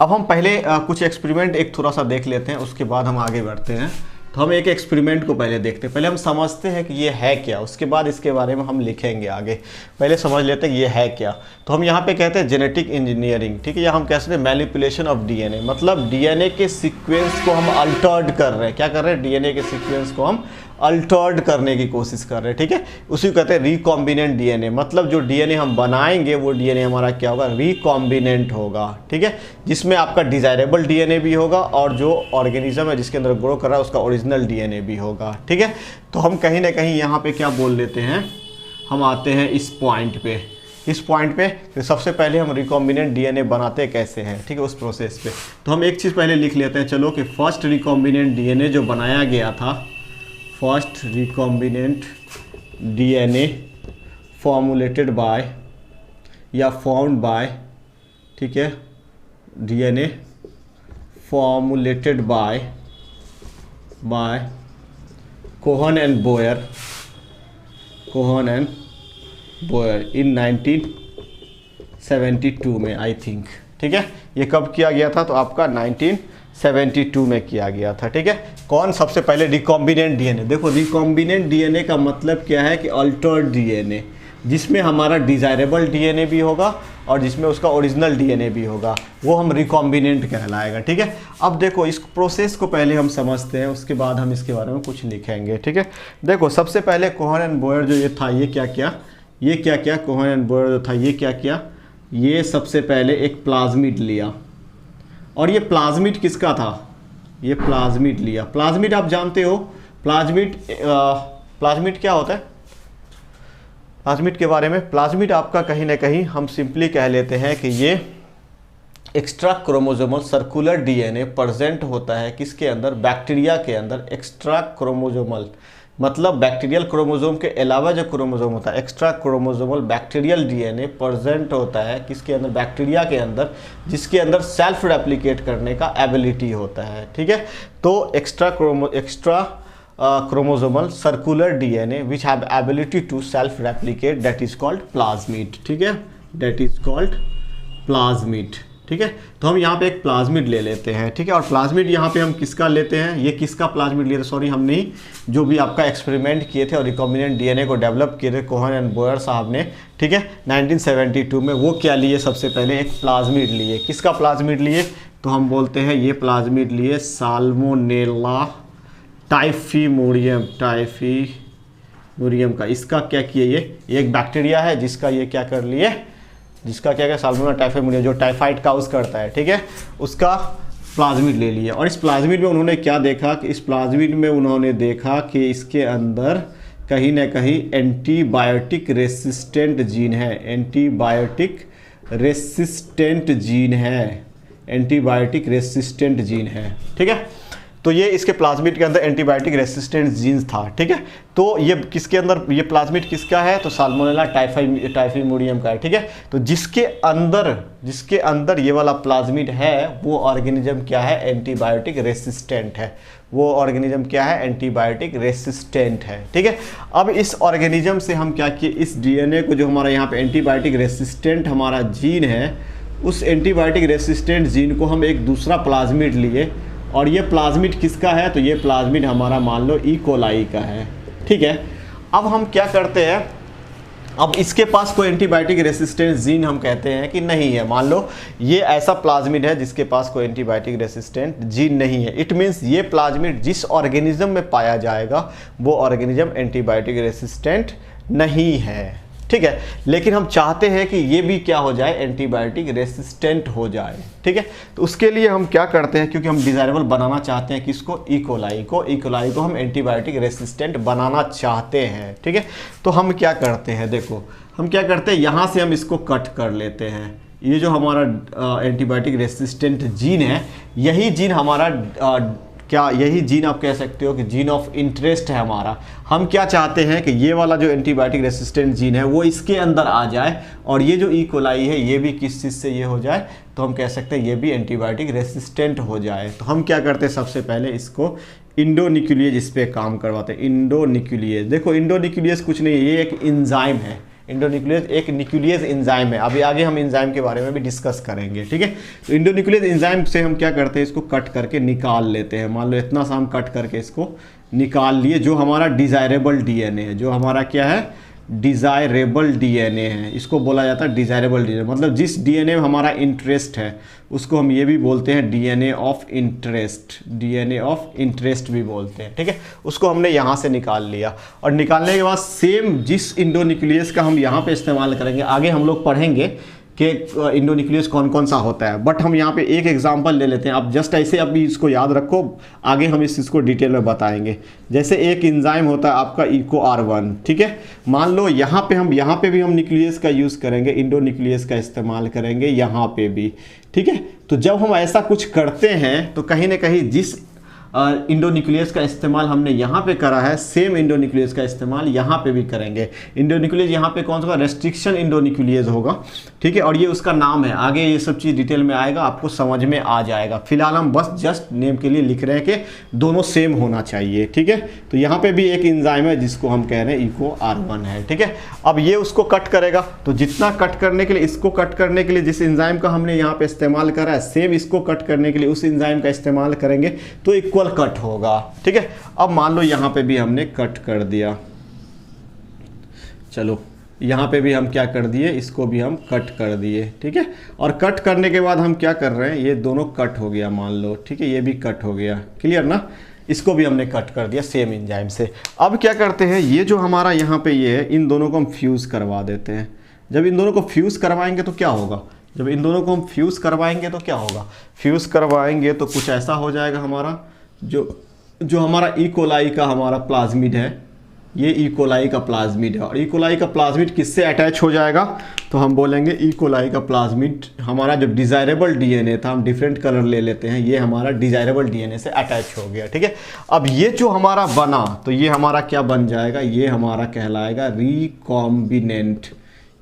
Speaker 1: अब हम पहले कुछ एक्सपेरिमेंट एक थोड़ा सा देख लेते हैं, उसके बाद हम आगे बढ़ते हैं। तो हम एक एक्सपेरिमेंट को पहले देखते हैं, पहले हम समझते हैं कि ये है क्या, उसके बाद इसके बारे में हम लिखेंगे आगे। पहले समझ लेते हैं ये है क्या। तो हम यहाँ पे कहते हैं जेनेटिक इंजीनियरिंग, ठीक है, या हम कह सकते हैं मैनिपुलेशन ऑफ डीएनए, मतलब डीएनए के सीक्वेंस को हम अल्टर्ड कर रहे हैं। क्या कर रहे हैं, डीएनए के सीक्वेंस को हम अल्टर्ड करने की कोशिश कर रहे हैं, ठीक है। उसी को कहते हैं रिकॉम्बिनेंट डीएनए, मतलब जो डीएनए हम बनाएंगे वो डीएनए हमारा क्या होगा, रिकॉम्बिनेंट होगा, ठीक है, जिसमें आपका डिजायरेबल डीएनए भी होगा और जो ऑर्गेनिज्म है जिसके अंदर ग्रो कर रहा है उसका ओरिजिनल डीएनए भी होगा, ठीक है। तो हम कहीं ना कहीं यहाँ पे क्या बोल लेते हैं, हम आते हैं इस पॉइंट पे, तो सबसे पहले हम रिकॉम्बिनेंट डीएनए बनाते कैसे हैं, ठीक है, उस प्रोसेस पे। तो हम एक चीज़ पहले लिख लेते हैं, चलो, कि फर्स्ट रिकॉम्बिनेंट डीएनए जो बनाया गया था, first recombinant DNA formulated by या फाउंड बाय, ठीक है, DNA formulated by Cohen and Boyer in 1972 में, आई थिंक, ठीक है। ये कब किया गया था, तो आपका 1972 1972 में किया गया था। ठीक है, कौन सबसे पहले रिकॉम्बिनेंट डीएनए। देखो रिकॉम्बिनेंट डीएनए का मतलब क्या है कि अल्टर्ड डीएनए, जिसमें हमारा डिजायरेबल डीएनए भी होगा और जिसमें उसका ओरिजिनल डीएनए भी होगा, वो हम रिकॉम्बिनेंट कहलाएगा। ठीक है, अब देखो इस प्रोसेस को पहले हम समझते हैं, उसके बाद हम इसके बारे में कुछ लिखेंगे। ठीक है, देखो सबसे पहले कोहन एंड बोयर जो ये था, ये क्या किया कोहन एंड बोयर जो था ये क्या किया, ये सबसे पहले एक प्लाज्मिड लिया। और ये प्लाज्मिड किसका था, ये प्लाज्मिड लिया। प्लाज्मिड आप जानते हो, प्लाज्मिड क्या होता है, प्लाज्मिड के बारे में, प्लाज्मिड आपका कहीं ना कहीं हम सिंपली कह लेते हैं कि ये extra chromosomal circular DNA present होता है किसके अंदर, बैक्टीरिया के अंदर। एक्स्ट्रा क्रोमोसोमल मतलब बैक्टीरियल क्रोमोसोम के अलावा जो क्रोमोसोम होता है, extra chromosomal bacterial DNA present होता है किसके अंदर, बैक्टीरिया के अंदर, जिसके अंदर सेल्फ रेप्लिकेट करने का एबिलिटी होता है। ठीक है, तो extra chromosomal circular DNA which have ability to self replicate, that is called plasmid. ठीक है, दैट इज कॉल्ड प्लाज्मिड। ठीक है, तो हम यहाँ पे एक प्लाज्मिड ले लेते हैं। ठीक है, और प्लाज्मिड यहाँ पे हम किसका लेते हैं, ये किसका प्लाज्मिड लिए थे, सॉरी हम नहीं, जो भी आपका एक्सपेरिमेंट किए थे और रिकॉम्बिनेंट डीएनए को डेवलप किए थे कोहन एंड बोयर साहब ने। ठीक है, 1972 में वो क्या लिए, सबसे पहले एक प्लाज्मिड लिए। किसका प्लाज्मिड लिए, तो हम बोलते हैं ये प्लाज्मिड लिए साल्मोनेला टाइफीमोरियम का। इसका क्या किए, ये एक बैक्टीरिया है जिसका ये क्या कर लिए, जिसका क्या साल्मोनेला टाइफीमोरियम जो टाइफाइड काउज करता है। ठीक है, उसका प्लाज्मिड ले लिया। और इस प्लाज्मिड में उन्होंने क्या देखा कि इस प्लाज्मिड में उन्होंने देखा कि इसके अंदर कहीं ना कहीं एंटीबायोटिक रेसिस्टेंट जीन है, एंटीबायोटिक रेसिस्टेंट जीन है, एंटीबायोटिक रेसिस्टेंट जीन है। ठीक है, तो ये इसके प्लाज्मिड के अंदर एंटीबायोटिक रेसिस्टेंट जीन्स था। ठीक है, तो ये किसके अंदर, ये प्लाज्मिड किसका है, तो साल्मोनेला टाइफीमोरियम का है। ठीक है, तो जिसके अंदर ये वाला प्लाज्मिड है वो ऑर्गेनिज्म क्या है, एंटीबायोटिक रेसिस्टेंट है। वो ऑर्गेनिज्म क्या है, एंटीबायोटिक रेसिस्टेंट है। ठीक है, अब इस ऑर्गेनिज्म से हम क्या किए, इस डीएनए को जो हमारा यहाँ पे एंटीबायोटिक रेसिस्टेंट हमारा जीन है, उस एंटीबायोटिक रेसिस्टेंट जीन को हम एक दूसरा प्लाज्मिड लिए। और ये प्लाज्मिड किसका है, तो ये प्लाज्मिड हमारा मान लो ई कोलाई का है। ठीक है, अब हम क्या करते हैं, अब इसके पास कोई एंटीबायोटिक रेसिस्टेंस जीन हम कहते हैं कि नहीं है। मान लो ये ऐसा प्लाज्मिड है जिसके पास कोई एंटीबायोटिक रेसिस्टेंट जीन नहीं है। इट मीन्स ये प्लाज्मिड जिस ऑर्गेनिज्म में पाया जाएगा वो ऑर्गेनिज्म एंटीबायोटिक रेसिस्टेंट नहीं है। ठीक है, लेकिन हम चाहते हैं कि ये भी क्या हो जाए, एंटीबायोटिक रेसिस्टेंट हो जाए। ठीक है, तो उसके लिए हम क्या करते हैं, क्योंकि हम डिजायरेबल बनाना चाहते हैं किसको, ई कोलाई को हम एंटीबायोटिक रेसिस्टेंट बनाना चाहते हैं। ठीक है, तो हम क्या करते हैं, देखो हम क्या करते हैं, यहाँ से हम इसको कट कर लेते हैं। ये जो हमारा एंटीबायोटिक रेसिस्टेंट जीन है, यही जीन हमारा यही जीन आप कह सकते हो कि जीन ऑफ इंटरेस्ट है हमारा। हम क्या चाहते हैं कि ये वाला जो एंटीबायोटिक रेसिस्टेंट जीन है वो इसके अंदर आ जाए, और ये जो ई कोलाई है ये भी किस चीज़ से ये हो जाए, तो हम कह सकते हैं ये भी एंटीबायोटिक रेसिस्टेंट हो जाए। तो हम क्या करते हैं, सबसे पहले इसको इंडोन्यूक्लियेज इस पर काम करवाते हैं। इंडोन्यूक्लियेज, देखो इंडोन्यूक्लियेज कुछ नहीं है, ये एक इंजाइम है। इंडोन्यूक्लियेज एक न्यूक्लियस एंजाइम है। अभी आगे हम एंजाइम के बारे में भी डिस्कस करेंगे। ठीक है, तो इंडोन्यूक्लियस एंजाइम से हम क्या करते हैं, इसको कट करके निकाल लेते हैं। मान लो इतना सा हम कट करके इसको निकाल लिए। जो हमारा डिजायरेबल डीएनए है, जो हमारा क्या है, डिज़ायरेबल डीएनए है, इसको बोला जाता है डिज़ायरेबल डीएनए। मतलब जिस डीएनए में हमारा इंटरेस्ट है उसको हम ये भी बोलते हैं DNA of interest, DNA of interest भी बोलते हैं। ठीक है, उसको हमने यहाँ से निकाल लिया, और निकालने के बाद सेम जिस इंडोन्यूक्लियस का हम यहाँ पे इस्तेमाल करेंगे, आगे हम लोग पढ़ेंगे कि इंडोन्यूक्लियस कौन कौन सा होता है, बट हम यहाँ पे एक एग्जांपल ले लेते हैं। अब जस्ट ऐसे अभी इसको याद रखो, आगे हम इसको डिटेल में बताएंगे। जैसे एक एंजाइम होता है आपका इको R1, ठीक है, मान लो यहाँ पे भी हम न्यूक्लियस का यूज़ करेंगे, इंडोन्यूक्लियस का इस्तेमाल करेंगे यहाँ पे भी। ठीक है, तो जब हम ऐसा कुछ करते हैं तो कहीं ना कहीं जिस इंडोन्यूक्लियस का इस्तेमाल हमने यहाँ पे करा है, सेम इंडोन्यूक्लियस का इस्तेमाल यहाँ पे भी करेंगे। इंडोन्यूक्लियस यहाँ पे कौन सा रेस्ट्रिक्शन इंडोन्यूक्लियस होगा, ठीक है, और ये उसका नाम है। आगे ये सब चीज़ डिटेल में आएगा, आपको समझ में आ जाएगा। फिलहाल हम बस जस्ट नेम के लिए लिख रहे हैं कि दोनों सेम होना चाहिए, ठीक है। तो यहाँ पे भी एक एंजाइम है जिसको हम कह रहे हैं इको R1 है, ठीक है। अब ये उसको कट करेगा, तो जितना कट करने के लिए, इसको कट करने के लिए जिस एंजाइम का हमने यहाँ पे इस्तेमाल करा है, सेम इसको कट करने के लिए उस एंजाइम का इस्तेमाल करेंगे तो इक्वल कट होगा, ठीक है। अब मान लो यहाँ पे भी हमने कट कर दिया, चलो यहाँ पे भी हम क्या कर दिए, इसको भी हम कट कर दिए, ठीक है। और कट करने के बाद हम क्या कर रहे हैं, ये दोनों कट हो गया मान लो, ठीक है, ये भी कट हो गया, क्लियर ना। इसको भी हमने कट कर दिया सेम एंजाइम से। अब क्या करते हैं, ये जो हमारा यहाँ पे ये है, इन दोनों को हम फ्यूज़ करवा देते हैं। जब इन दोनों को फ्यूज़ करवाएंगे तो क्या होगा, जब इन दोनों को हम फ्यूज़ करवाएंगे तो क्या होगा, फ्यूज़ करवाएंगे तो कुछ ऐसा हो जाएगा हमारा, जो हमारा ई कोलाई का हमारा प्लाज्मिड है, ये ई कोलाई का प्लाज्मिड है। और ई कोलाई का प्लाज्मिड किससे अटैच हो जाएगा, तो हम बोलेंगे ई कोलाई का प्लाज्मिड हमारा जो डिज़ायरेबल डीएनए था, हम डिफरेंट कलर ले लेते हैं, ये हमारा डिज़ायरेबल डीएनए से अटैच हो गया, ठीक है। अब ये जो हमारा बना, तो ये हमारा क्या बन जाएगा, ये हमारा कहलाएगा रिकॉम्बिनेंट।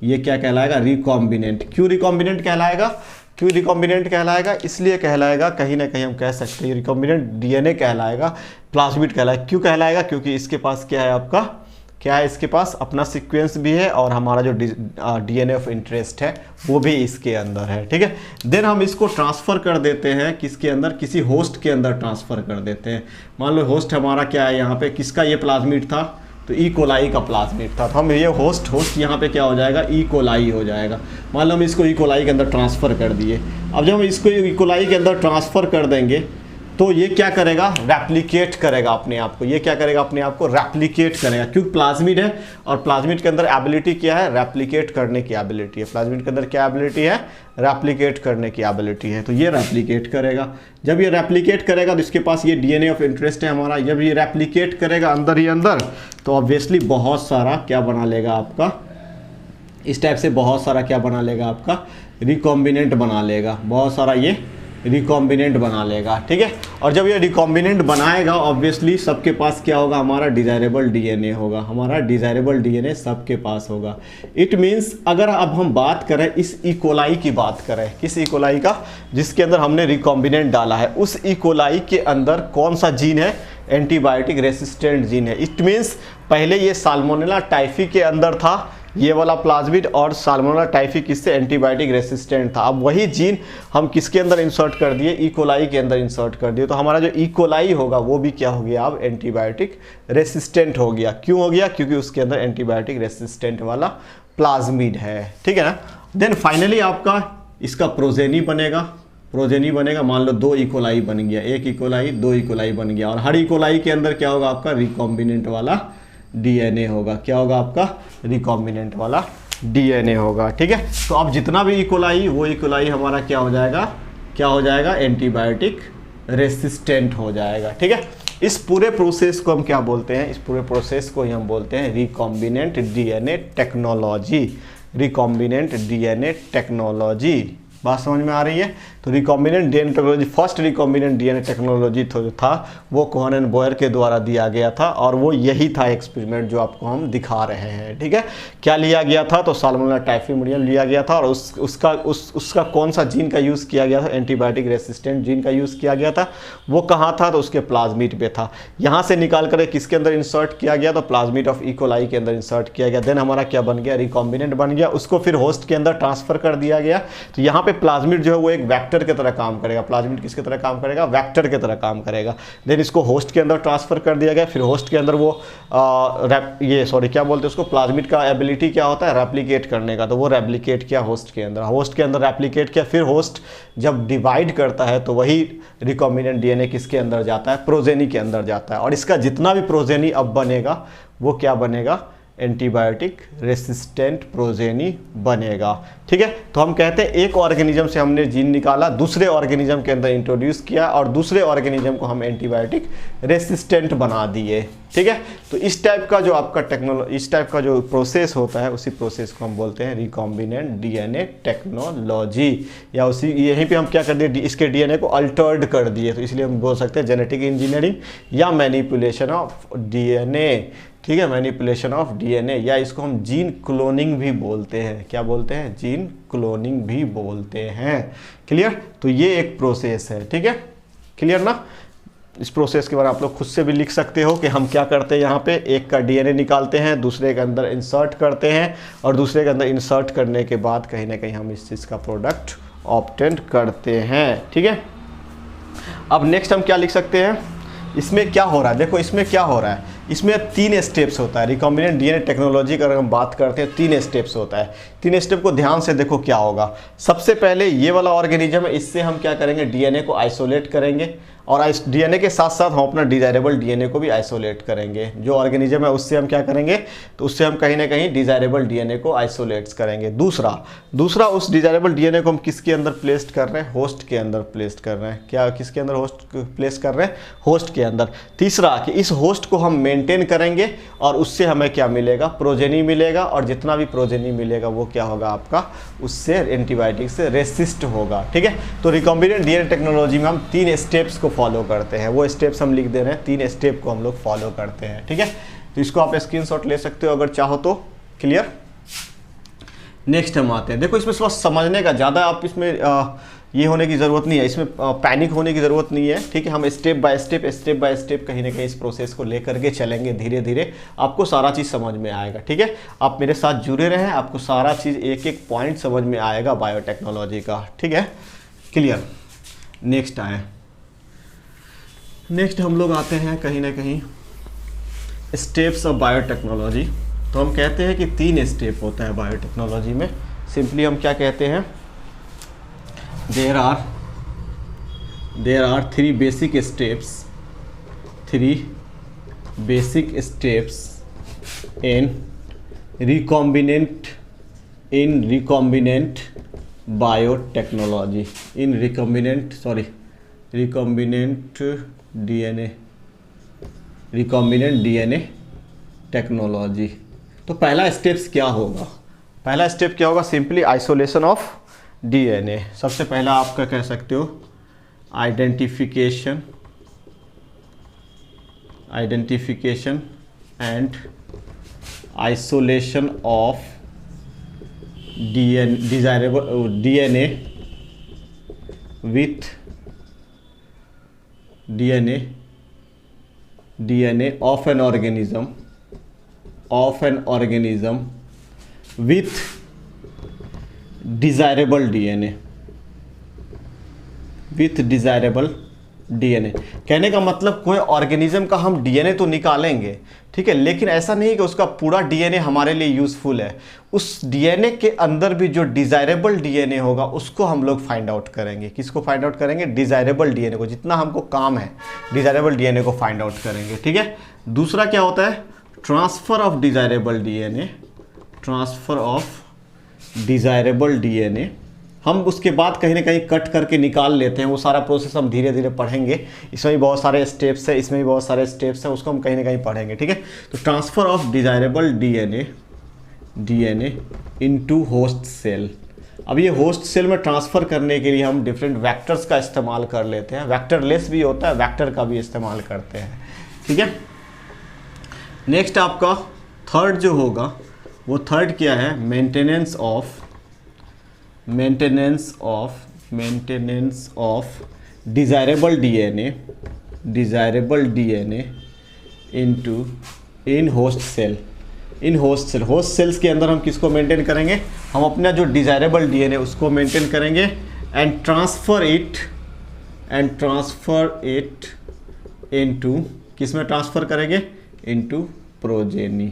Speaker 1: ये क्या कहलाएगा, रिकॉम्बिनेंट। क्यों रिकॉम्बिनेंट कहलाएगा, क्यों रिकॉम्बिनेंट कहलाएगा, इसलिए कहलाएगा, कहीं ना कहीं हम कह सकते हैं रिकॉम्बिनेंट डीएनए कहलाएगा, प्लाज्मिड कहलाएगा। क्यों कहलाएगा, क्योंकि इसके पास क्या है, आपका क्या है, इसके पास अपना सीक्वेंस भी है और हमारा जो डीएनए ऑफ इंटरेस्ट है वो भी इसके अंदर है, ठीक है। देन हम इसको ट्रांसफ़र कर देते हैं किसके अंदर, किसी होस्ट के अंदर ट्रांसफ़र कर देते हैं। मान लो होस्ट हमारा क्या है, यहाँ पे किसका ये प्लाज्मिड था, तो ई कोलाई का प्लाज्मिड था, तो हम ये होस्ट यहाँ पे क्या हो जाएगा, ई कोलाई हो जाएगा। मान लो हम इसको ई कोलाई के अंदर ट्रांसफ़र कर दिए। अब जब हम इसको ई कोलाई के अंदर ट्रांसफ़र कर देंगे तो ये क्या करेगा, रेप्लिकेट करेगा अपने आप को। ये क्या करेगा, अपने आप को रेप्लिकेट करेगा, क्योंकि प्लाज्मिड है और प्लाज्मिड के अंदर एबिलिटी क्या है, रेप्लिकेट करने की एबिलिटी है। प्लाज्मिड के अंदर क्या एबिलिटी है, रेप्लिकेट करने की एबिलिटी है, तो ये रेप्लिकेट करेगा। जब ये रेप्लिकेट करेगा तो इसके पास ये डीएनए ऑफ इंटरेस्ट है हमारा, जब ये रेप्लिकेट करेगा अंदर ही अंदर, तो ऑब्वियसली बहुत सारा क्या बना लेगा आपका, इस टाइप से बहुत सारा क्या बना लेगा आपका, रिकॉम्बिनेंट बना लेगा, बहुत सारा ये रिकॉम्बिनेंट बना लेगा, ठीक है। और जब ये रिकॉम्बिनेंट बनाएगा ऑब्वियसली सबके पास क्या होगा, हमारा डिज़ायरेबल डीएनए होगा, हमारा डिज़ायरेबल डीएनए सबके पास होगा। इट मीन्स अगर अब हम बात करें इस ई कोलाई की बात करें, किस ई कोलाई का, जिसके अंदर हमने रिकॉम्बिनेंट डाला है, उस ई कोलाई के अंदर कौन सा जीन है, एंटीबायोटिक रेसिस्टेंट जीन है। इट मीन्स पहले ये साल्मोनेला टाइफी के अंदर था ये वाला प्लाज्मिड, और साल्मोनेला टाइफी किससे, एंटीबायोटिक रेसिस्टेंट था। अब वही जीन हम किसके अंदर इंसर्ट कर दिए, ई कोलाई के अंदर इंसर्ट कर दिए, तो हमारा जो ई कोलाई होगा वो भी क्या हो गया, अब एंटीबायोटिक रेसिस्टेंट हो गया। क्यों हो गया, क्योंकि उसके अंदर एंटीबायोटिक रेसिस्टेंट वाला प्लाज्मिड है, ठीक है ना। देन फाइनली आपका इसका प्रोजेनी बनेगा, प्रोजेनी बनेगा, मान लो 2 ई कोलाई बन गया, 1 ई कोलाई 2 ई कोलाई बन गया, और हर ई कोलाई के अंदर क्या होगा, आपका रिकॉम्बिनेंट वाला डीएनए होगा। क्या होगा, आपका रिकॉम्बिनेंट वाला डीएनए होगा, ठीक है। तो अब जितना भी ई कोलाई, वो ई कोलाई हमारा क्या हो जाएगा, क्या हो जाएगा, एंटीबायोटिक रेसिस्टेंट हो जाएगा, ठीक है। इस पूरे प्रोसेस को हम क्या बोलते हैं, इस पूरे प्रोसेस को ही हम बोलते हैं recombinant DNA technology, recombinant DNA technology. बात समझ में आ रही है। तो recombinant DNA technology, first recombinant DNA technology था वो कोहन एंड बोयर के द्वारा दिया गया था, और वो यही था एक्सपेरिमेंट जो आपको हम दिखा रहे हैं, ठीक है। क्या लिया गया था, तो साल्मोनेला टाइफीमुडियम लिया गया था, और उसका कौन सा जीन का यूज़ किया गया था, एंटीबायोटिक रेसिस्टेंट जीन का यूज़ किया गया था। वो कहाँ था, तो उसके प्लाज्मिड पे था। यहाँ से निकाल कर किसके अंदर इंसर्ट किया गया, तो प्लाज्मिड ऑफ ई कोलाई के अंदर इंसर्ट किया गया। देन हमारा क्या बन गया, रिकॉम्बिनेंट बन गया, उसको फिर होस्ट के अंदर ट्रांसफर कर दिया गया। तो यहाँ पे प्लाज्मिड जो है वो एक वेक्टर की तरह काम करेगा। प्लाज्मिड किसकी तरह काम करेगा, वेक्टर की तरह काम करेगा। देन इसको होस्ट के अंदर ट्रांसफर कर दिया गया, फिर होस्ट के अंदर वो क्या बोलते हैं उसको, प्लाज्मिड का एबिलिटी क्या होता है, रेप्लिकेट करने का, तो वो रेप्लिकेट किया होस्ट के अंदर रेप्लिकेट किया। फिर होस्ट जब डिवाइड करता है तो वही रिकॉम्बिनेंट डीएनए किसके अंदर जाता है, प्रोजेनी के अंदर जाता है, और इसका जितना भी प्रोजेनी अब बनेगा वो क्या बनेगा, एंटीबायोटिक रेसिस्टेंट प्रोजेनी बनेगा। ठीक है, तो हम कहते हैं एक ऑर्गेनिज्म से हमने जीन निकाला, दूसरे ऑर्गेनिज्म के अंदर इंट्रोड्यूस किया और दूसरे ऑर्गेनिज्म को हम एंटीबायोटिक रेसिस्टेंट बना दिए। ठीक है, तो इस टाइप का जो आपका इस टाइप का जो प्रोसेस होता है उसी प्रोसेस को हम बोलते हैं रिकॉम्बिनेंट डीएनए टेक्नोलॉजी, या उसी यहीं पे हम क्या कर दिए, इसके डीएनए को अल्टर्ड कर दिए, तो इसलिए हम बोल सकते हैं जेनेटिक इंजीनियरिंग या मैनिपुलेशन ऑफ डीएनए। ठीक है, मैनिपुलेशन ऑफ डीएनए, या इसको हम जीन क्लोनिंग भी बोलते हैं। क्या बोलते हैं? जीन क्लोनिंग भी बोलते हैं। क्लियर? तो ये एक प्रोसेस है। ठीक है, क्लियर ना? इस प्रोसेस के बारे में आप लोग खुद से भी लिख सकते हो कि हम क्या करते हैं। यहाँ पे एक का डीएनए निकालते हैं, दूसरे के अंदर इंसर्ट करते हैं और दूसरे के अंदर इंसर्ट करने के बाद कहीं ना कहीं हम इस चीज़ का प्रोडक्ट ऑब्टेन करते हैं। ठीक है, अब नेक्स्ट हम क्या लिख सकते हैं, इसमें क्या हो रहा है। देखो इसमें क्या हो रहा है, इसमें 3 स्टेप्स होता है। रिकॉम्बिनेंट डीएनए टेक्नोलॉजी का अगर हम बात करते हैं 3 स्टेप्स होता है। 3 स्टेप को ध्यान से देखो क्या होगा। सबसे पहले ये वाला ऑर्गेनिज्म है, इससे हम क्या करेंगे, डीएनए को आइसोलेट करेंगे और डीएनए के साथ साथ हम अपना डिजायरेबल डीएनए को भी आइसोलेट करेंगे। जो ऑर्गेनिज्म है उससे हम क्या करेंगे, तो उससे हम कहीं ना कहीं डिजायरेबल डीएनए को आइसोलेट्स करेंगे। दूसरा उस डिजायरेबल डीएनए को हम किसके अंदर प्लेस्ड कर रहे हैं, होस्ट के अंदर प्लेस्ड कर रहे हैं। क्या किसके अंदर होस्ट प्लेस कर रहे हैं, होस्ट के अंदर। तीसरा कि इस होस्ट को हम मेंटेन करेंगे और उससे हमें क्या मिलेगा, प्रोजेनी मिलेगा, और जितना भी प्रोजेनी मिलेगा वो क्या होगा आपका, उससे एंटीबायोटिक से रेसिस्ट होगा। ठीक है, तो रिकॉम्बिनेंट डीएनए टेक्नोलॉजी में हम 3 स्टेप्स को फॉलो करते हैं। वो स्टेप्स हम लिख दे रहे हैं, 3 स्टेप को हम लोग फॉलो करते हैं। ठीक है, तो इसको आप स्क्रीनशॉट ले सकते हो अगर चाहो तो। क्लियर? नेक्स्ट हम आते हैं, देखो इसमें बस समझने का ज़्यादा आप इसमें ये होने की ज़रूरत नहीं है, इसमें पैनिक होने की ज़रूरत नहीं है। ठीक है, हम स्टेप बाय स्टेप कहीं ना कहीं इस प्रोसेस को लेकर के चलेंगे। धीरे धीरे आपको सारा चीज़ समझ में आएगा। ठीक है, आप मेरे साथ जुड़े रहें, आपको सारा चीज़ एक एक पॉइंट समझ में आएगा बायोटेक्नोलॉजी का। ठीक है, क्लियर? नेक्स्ट आए, नेक्स्ट हम लोग आते हैं कहीं ना कहीं स्टेप्स ऑफ बायोटेक्नोलॉजी। तो हम कहते हैं कि 3 स्टेप होता है बायोटेक्नोलॉजी में। सिंपली हम क्या कहते हैं, there are 3 basic steps in recombinant biotechnology, recombinant DNA technology. तो पहला स्टेप्स क्या होगा, पहला स्टेप क्या होगा, सिंपली आइसोलेशन ऑफ डीएनए। सबसे पहला आपका कह सकते हो identification and isolation of desirable DNA with DNA of an organism with desirable DNA। कहने का मतलब कोई ऑर्गेनिज्म का हम डीएनए तो निकालेंगे, ठीक है, लेकिन ऐसा नहीं कि उसका पूरा डीएनए हमारे लिए यूजफुल है। उस डीएनए के अंदर भी जो डिजायरेबल डीएनए होगा उसको हम लोग फाइंड आउट करेंगे। किसको फाइंड आउट करेंगे, डिजायरेबल डीएनए को। जितना हमको काम है डिजायरेबल डीएनए को फाइंड आउट करेंगे। ठीक है, दूसरा क्या होता है, ट्रांसफर ऑफ डिजायरेबल डीएनए। हम उसके बाद कहीं ना कहीं कट करके निकाल लेते हैं, वो सारा प्रोसेस हम धीरे धीरे पढ़ेंगे। इसमें भी बहुत सारे स्टेप्स है, इसमें भी बहुत सारे स्टेप्स हैं, उसको हम कहीं ना कहीं पढ़ेंगे। ठीक है, तो transfer of desirable DNA into host cell. अब ये होस्ट सेल में ट्रांसफ़र करने के लिए हम डिफरेंट वेक्टर्स का इस्तेमाल कर लेते हैं। वेक्टरलेस भी होता है, वेक्टर का भी इस्तेमाल करते हैं। ठीक है, नेक्स्ट आपका थर्ड जो होगा वो थर्ड क्या है, maintenance of desirable DNA in host cell. Host cells के अंदर हम किसको मेंटेन करेंगे, हम अपना जो डिजायरेबल डीएनए उसको मेंटेन करेंगे एंड ट्रांसफर इट इनटू, किस में ट्रांसफर करेंगे, इनटू प्रोजेनी।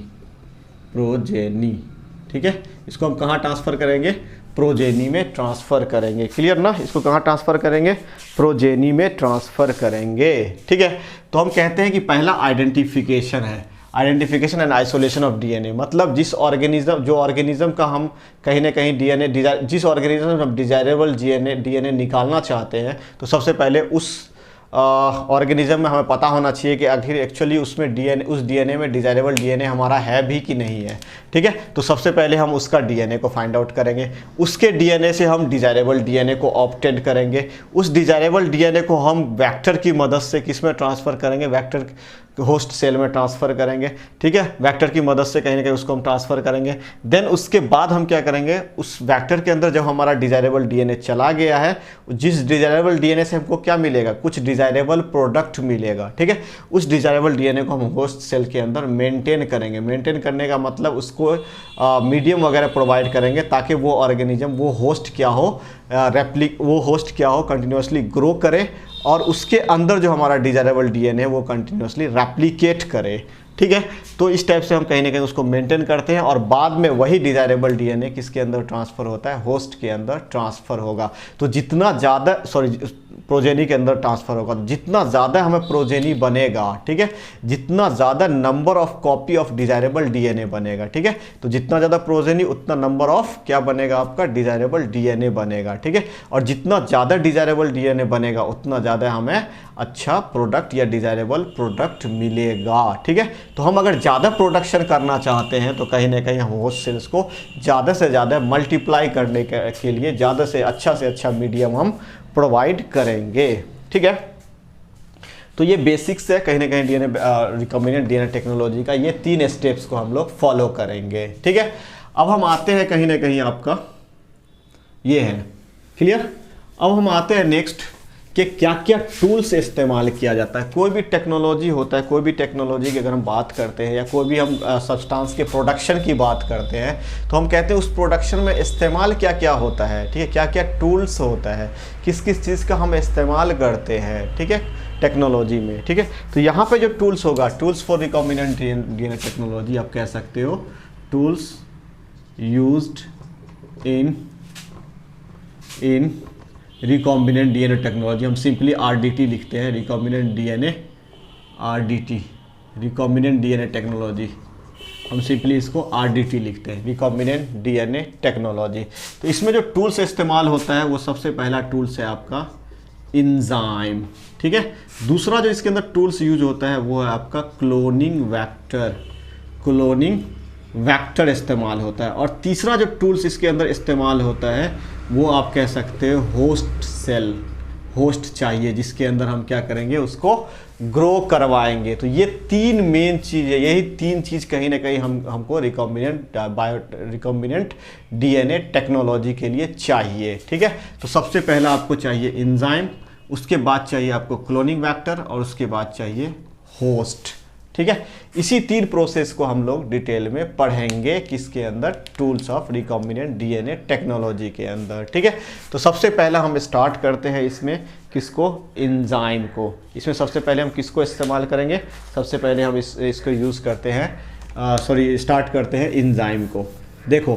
Speaker 1: ठीक है, इसको हम कहाँ ट्रांसफर करेंगे, प्रोजेनी में ट्रांसफ़र करेंगे। क्लियर ना, इसको कहाँ ट्रांसफ़र करेंगे, प्रोजेनी में ट्रांसफ़र करेंगे। ठीक है, तो हम कहते हैं कि पहला आइडेंटिफिकेशन है। Identification and isolation of DNA, मतलब जिस ऑर्गेनिज्म जो ऑर्गेनिज्म का हम कहीं ना कहीं डीएनए जिस ऑर्गेनिज्म में हम डिजायरेबल डीएनए निकालना चाहते हैं, तो सबसे पहले उस ऑर्गेनिज्म में हमें पता होना चाहिए कि आखिर एक्चुअली उसमें उस डीएनए में डिजायरेबल डीएनए हमारा है भी कि नहीं है। ठीक है, तो सबसे पहले हम उसका डीएनए को फाइंड आउट करेंगे, उसके डीएनए से हम डिजायरेबल डीएनए को ऑब्टेन करेंगे, उस डिजायरेबल डीएनए को हम वेक्टर की मदद से किस में ट्रांसफ़र करेंगे, वेक्टर होस्ट सेल में ट्रांसफ़र करेंगे। ठीक है, वेक्टर की मदद से कहीं ना कहीं उसको हम ट्रांसफ़र करेंगे। देन उसके बाद हम क्या करेंगे, उस वेक्टर के अंदर जब हमारा डिजायरेबल डीएनए चला गया है, जिस डिजायरेबल डीएनए से हमको क्या मिलेगा, कुछ डिजायरेबल प्रोडक्ट मिलेगा। ठीक है, उस डिजायरेबल डीएनए को हम होस्ट सेल के अंदर मेंटेन करेंगे। मेंटेन करने का मतलब उसको मीडियम वगैरह प्रोवाइड करेंगे ताकि वो ऑर्गेनिज्म वो होस्ट क्या हो कंटिन्यूसली ग्रो करे और उसके अंदर जो हमारा डिजायरेबल डीएनए वो कंटिन्यूसली रेप्लिकेट करे। ठीक है, तो इस टाइप से हम कहीं ना कहीं उसको मेंटेन करते हैं और बाद में वही डिजायरेबल डीएनए किसके अंदर ट्रांसफ़र होता है, होस्ट के अंदर ट्रांसफ़र होगा। तो जितना ज़्यादा प्रोजेनी के अंदर ट्रांसफ़र होगा, जितना ज़्यादा हमें प्रोजेनी बनेगा, ठीक है, जितना ज़्यादा number of copy of desirable DNA बनेगा। ठीक है, तो जितना ज़्यादा प्रोजेनी उतना नंबर ऑफ क्या बनेगा, आपका डिजायरेबल डीएनए बनेगा। ठीक है, और जितना ज़्यादा डिजायरेबल डीएनए बनेगा उतना ज़्यादा हमें अच्छा प्रोडक्ट या डिजायरेबल प्रोडक्ट मिलेगा। ठीक है, तो हम अगर ज़्यादा प्रोडक्शन करना चाहते हैं तो कहीं ना कहीं हम होस्ट सेल्स को ज़्यादा से ज़्यादा मल्टीप्लाई करने के लिए ज़्यादा से अच्छा मीडियम हम प्रोवाइड करेंगे। ठीक है, तो ये बेसिक्स है कहीं ना कहीं डीएनए रिकॉम्बिनेंट डीएनए टेक्नोलॉजी का, ये 3 स्टेप्स को हम लोग फॉलो करेंगे। ठीक है, अब हम आते हैं कहीं ना कहीं आपका ये है क्लियर। अब हम आते हैं नेक्स्ट कि क्या क्या टूल्स इस्तेमाल किया जाता है। कोई भी टेक्नोलॉजी होता है, कोई भी टेक्नोलॉजी की अगर हम बात करते हैं या कोई भी हम सब्सटेंस के प्रोडक्शन की बात करते हैं तो हम कहते हैं उस प्रोडक्शन में इस्तेमाल क्या क्या होता है। ठीक है, क्या क्या टूल्स होता है, किस किस चीज़ का हम इस्तेमाल करते हैं। ठीक है, टेक्नोलॉजी में। ठीक है, तो यहाँ पे जो टूल्स होगा, tools for recombinant DNA technology आप कह सकते हो, tools used in recombinant DNA technology. हम सिंपली आरडीटी लिखते हैं, recombinant DNA RDT, recombinant DNA technology, हम सिंपली इसको आरडीटी लिखते हैं, रिकॉम्बिनेंट डीएनए टेक्नोलॉजी। तो इसमें जो टूल्स इस्तेमाल होता है वो सबसे पहला टूल्स है आपका इंजाइम। ठीक है, दूसरा जो इसके अंदर टूल्स यूज होता है वो है आपका क्लोनिंग वेक्टर इस्तेमाल होता है। और तीसरा जो टूल्स इसके अंदर इस्तेमाल होता है वो आप कह सकते हो होस्ट सेल, होस्ट चाहिए जिसके अंदर हम क्या करेंगे, उसको ग्रो करवाएंगे। तो ये 3 मेन चीज़ है, यही 3 चीज़ कहीं ना कहीं हमको रिकॉम्बिनेंट डीएनए टेक्नोलॉजी के लिए चाहिए। ठीक है, तो सबसे पहला आपको चाहिए इंजाइम, उसके बाद चाहिए आपको क्लोनिंग वेक्टर और उसके बाद चाहिए होस्ट। ठीक है, इसी 3 प्रोसेस को हम लोग डिटेल में पढ़ेंगे किसके अंदर, tools of recombinant DNA technology के अंदर। ठीक है, तो सबसे पहला हम स्टार्ट करते हैं इसमें किसको, इंजाइम को। इसमें सबसे पहले हम किसको इस्तेमाल करेंगे, सबसे पहले हम इसको यूज़ करते हैं स्टार्ट करते हैं इंजाइम को। देखो